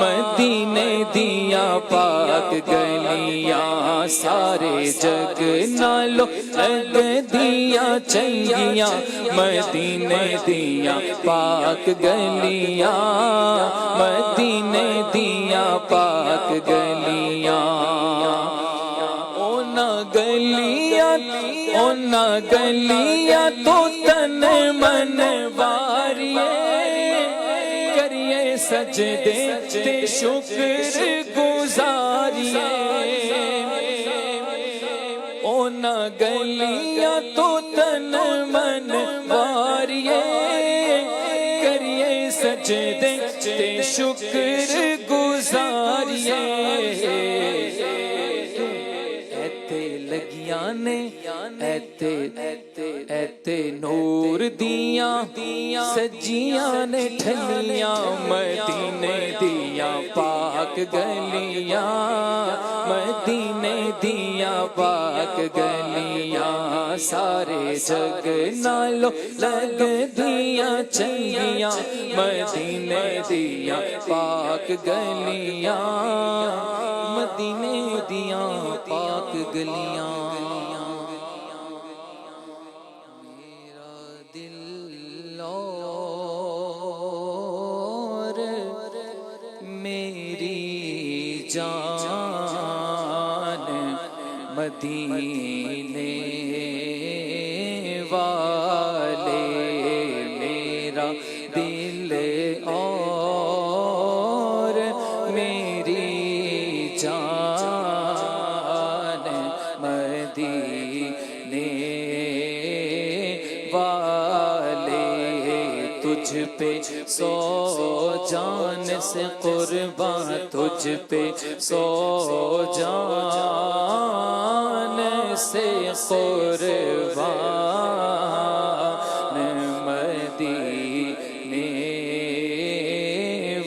[SPEAKER 19] مدینے دیاں پاک گلیاں. سارے جگ نالوں لگ دیاں چنگیاں, مدینے دیاں پاک گلیاں, مدینے دیاں پاک گلیاں. اونا گلیاں تو تن من واریے کریے سجدے تے شکر گزاریے اونا گلیاں تو تن من واریے کریے سجدے تے شکر گزاریے ایتے لگیاں نے ایتے نور دیاں سجیاں نے ٹھلیاں مدینے دیاں پاک گلیاں مدینے دیاں پاک گلیاں سارے جگ نالو لگ دیاں چنگیاں مدینے دیاں پاک گلیاں مدینے دیاں پاک گلیاں میرا دل اور میری جان مدینے والے میرا دل اور میری جان مدینے والے تجھ پہ سو جان سے قربان تجھ پہ سو جان سے قربان مدینے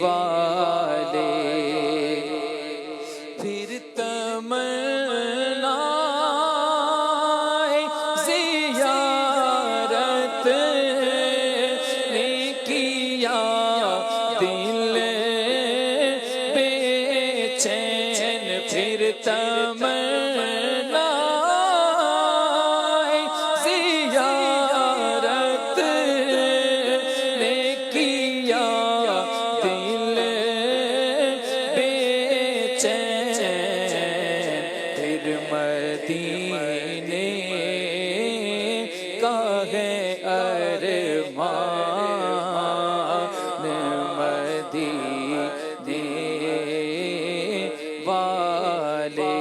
[SPEAKER 19] والے پھر تمنا زیارت نے کیا دل بے چین پھر تمنا زیارت نے کیا دل بے چین پھر مدینے کا ہے ارمان مدینے والے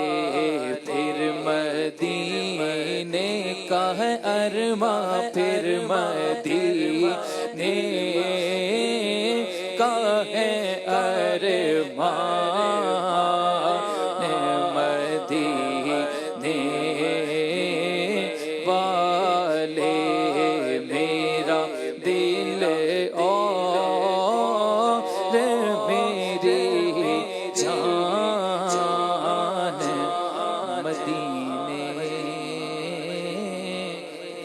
[SPEAKER 19] پھر مدینے کا ہے ارمان پھر مدینے کا ہے ارمان مدینے والے میرا دل اور میری جان مدینے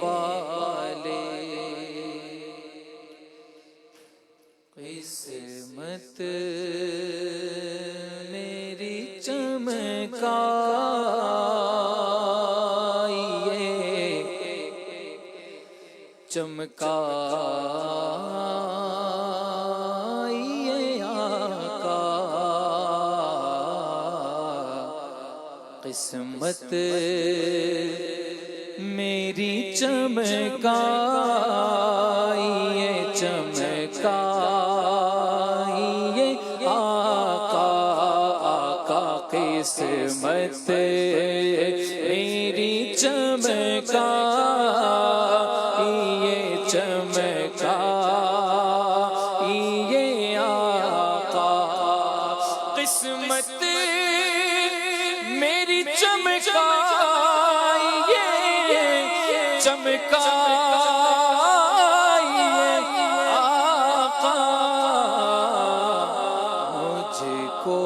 [SPEAKER 19] والے قسمت میری چمکائیے آقا قسمت میری چمکائیے چمکائیے آقا آقا قسمت میری چمکائیے چمکائیے آقا قسمت میری چمکائیے چمکائیے آقا مجھ کو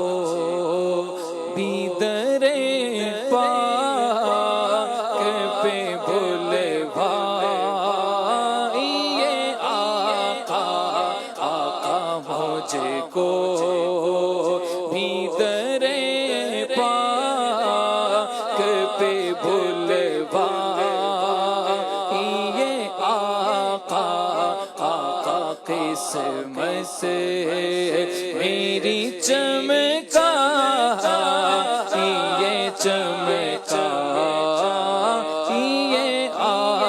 [SPEAKER 19] بھی در پاک پہ بلوائیے آقا آقا مجھ کو بھی در پاک پہ بلوائیے آقا آقا قسمت میری چمکائیے چمکائیے آقا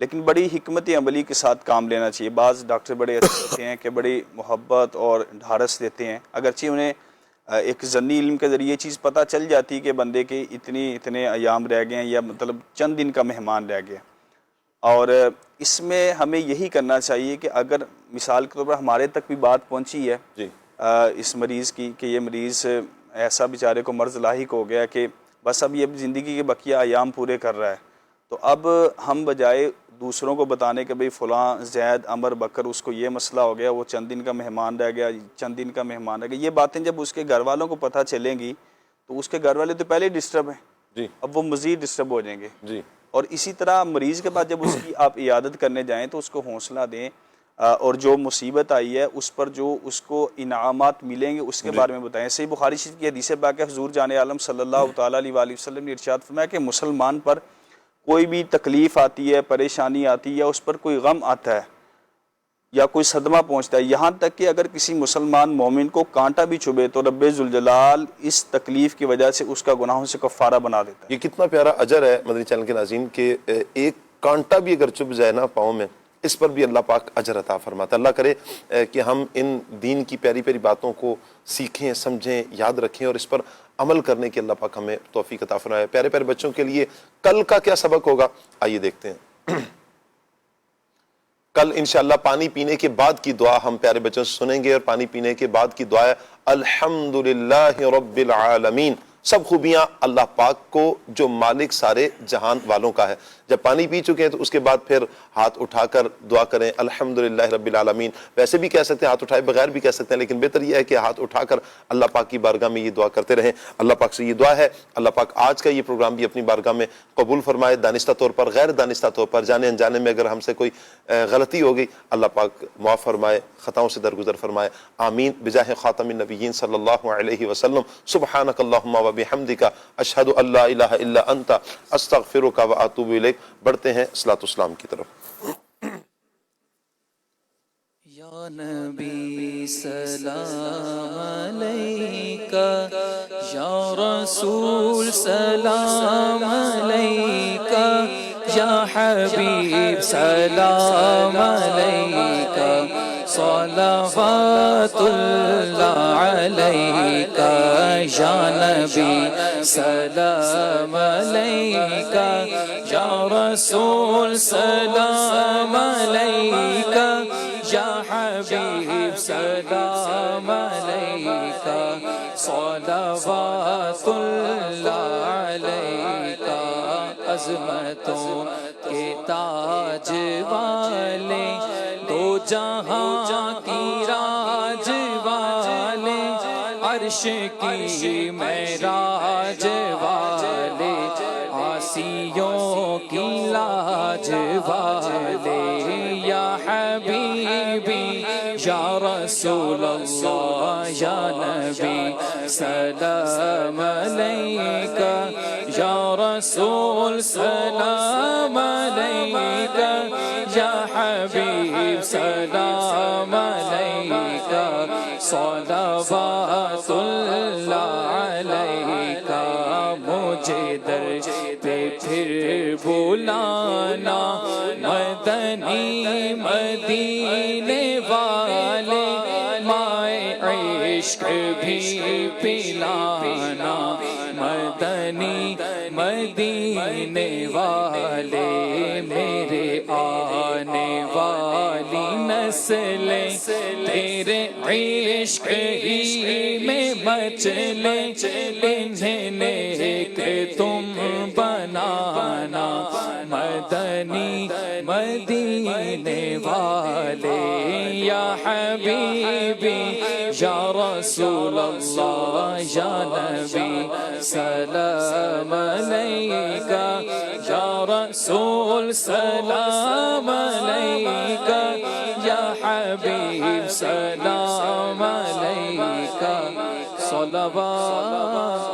[SPEAKER 5] لیکن بڑی حکمت عملی کے ساتھ کام لینا چاہیے. بعض ڈاکٹر بڑے اچھے ہوتے ہیں کہ بڑی محبت اور ڈھارس دیتے ہیں، اگرچہ انہیں ایک ضمنی علم کے ذریعے چیز پتہ چل جاتی کہ بندے کے اتنے ایام رہ گئے ہیں یا مطلب چند دن کا مہمان رہ گیا. اور اس میں ہمیں یہی کرنا چاہیے کہ اگر مثال کے طور پر ہمارے تک بھی بات پہنچی ہے اس مریض کی کہ یہ مریض ایسا بیچارے کو مرض لاحق ہو گیا کہ بس اب یہ زندگی کے بقیہ ایام پورے کر رہا ہے، تو اب ہم بجائے دوسروں کو بتانے کہ بھئی فلاں زید عمر بکر اس کو یہ مسئلہ ہو گیا، وہ چند دن کا مہمان رہ گیا، چند دن کا مہمان رہ گیا، یہ باتیں جب اس کے گھر والوں کو پتہ چلیں گی تو اس کے گھر والے تو پہلے ڈسٹرب ہیں، اب وہ مزید ڈسٹرب ہو جائیں گے. اور اسی طرح مریض کے بعد جب اس کی آپ عیادت کرنے جائیں تو اس کو حوصلہ دیں، اور جو مصیبت آئی ہے اس پر جو اس کو انعامات ملیں گے اس کے بارے میں بتائیں. صحیح بخاری شریف کی حدیث پاک ہے، حضور جان عالم صلی اللہ تعالیٰ علیہ وآلہ وسلم نے ارشاد فرمایا کہ مسلمان پر کوئی بھی تکلیف آتی ہے، پریشانی آتی ہے، یا اس پر کوئی غم آتا ہے یا کوئی صدمہ پہنچتا ہے، یہاں تک کہ اگر کسی مسلمان مومن کو کانٹا بھی چبھے تو رب ذوالجلال اس تکلیف کی وجہ سے اس کا گناہوں سے کفارہ بنا دیتا ہے.
[SPEAKER 1] یہ کتنا پیارا اجر ہے مدنی چینل کے ناظرین کہ ایک کانٹا بھی اگر چبھ جائے نا پاؤں میں، اس پر بھی اللہ پاک اجر عطا فرماتا ہے. اللہ کرے کہ ہم ان دین کی پیاری پیاری باتوں کو سیکھیں، سمجھیں، یاد رکھیں اور اس پر عمل کرنے کی اللہ پاک ہمیں توفیق عطا فرمائے. پیارے پیارے بچوں کے لیے کل کا کیا سبق ہوگا آئیے دیکھتے ہیں. کل انشاءاللہ پانی پینے کے بعد کی دعا ہم پیارے بچوں سے سنیں گے، اور پانی پینے کے بعد کی دعا ہے الحمدللہ رب العالمین. سب خوبیاں اللہ پاک کو جو مالک سارے جہان والوں کا ہے. جب پانی پی چکے ہیں تو اس کے بعد پھر ہاتھ اٹھا کر دعا کریں الحمدللہ رب العالمین. ویسے بھی کہہ سکتے ہیں، ہاتھ اٹھائے بغیر بھی کہہ سکتے ہیں، لیکن بہتر یہ ہے کہ ہاتھ اٹھا کر اللہ پاک کی بارگاہ میں یہ دعا کرتے رہیں. اللہ پاک سے یہ دعا ہے اللہ پاک آج کا یہ پروگرام بھی اپنی بارگاہ میں قبول فرمائے. دانستہ طور پر، غیر دانستہ طور پر، جانے انجانے میں اگر ہم سے کوئی غلطی ہو گئی اللہ پاک معاف فرمائے، خطاؤں سے درگزر فرمائے. آمین بجاہ خاتم النبیین صلی اللہ علیہ وسلم. سبحانک اللہم و بحمدک اشہد ان لا الہ الا انت استغفرک و اتوب الیک. بڑھتے ہیں صلاۃ والسلام کی طرف.
[SPEAKER 19] یا نبی سلام علیکہ، یا رسول سلام علیکہ، یا حبیب سلام علیکہ، صلوات اللہ علیکہ، یا نبی سلام علیکہ، یا رسول سلام علیکہ، یا حبیب سلام علیکہ، صلوات اللہ علیکہ. عظمتوں کے تاج والے، دو جہاں کی راج والے، عرش کی معراج والے، عاصیوں کی لاج والے. یا حبیبی یا رسول اللہ، یا نبی سلام علیکہ، یا رسول سلام علیکہ، یا حبیب سلام علیکہ، صلوات اللہ علیکہ. مجھے در پہ پھر بلانا مدنی مدینے والے، مائے عشق بھی پلانا مدنی مدینے والے. میرے آنے والی نسلیں تیرے عشق ہی میں مچلیں، انہیں نیک تم بنانا مدنی مدینے والے. یا حبیبی یا رسول اللہ، یا نبی سلام علیکہ، یا رسول سلام علیکہ، یا حبیب سلام علیکہ، صلوات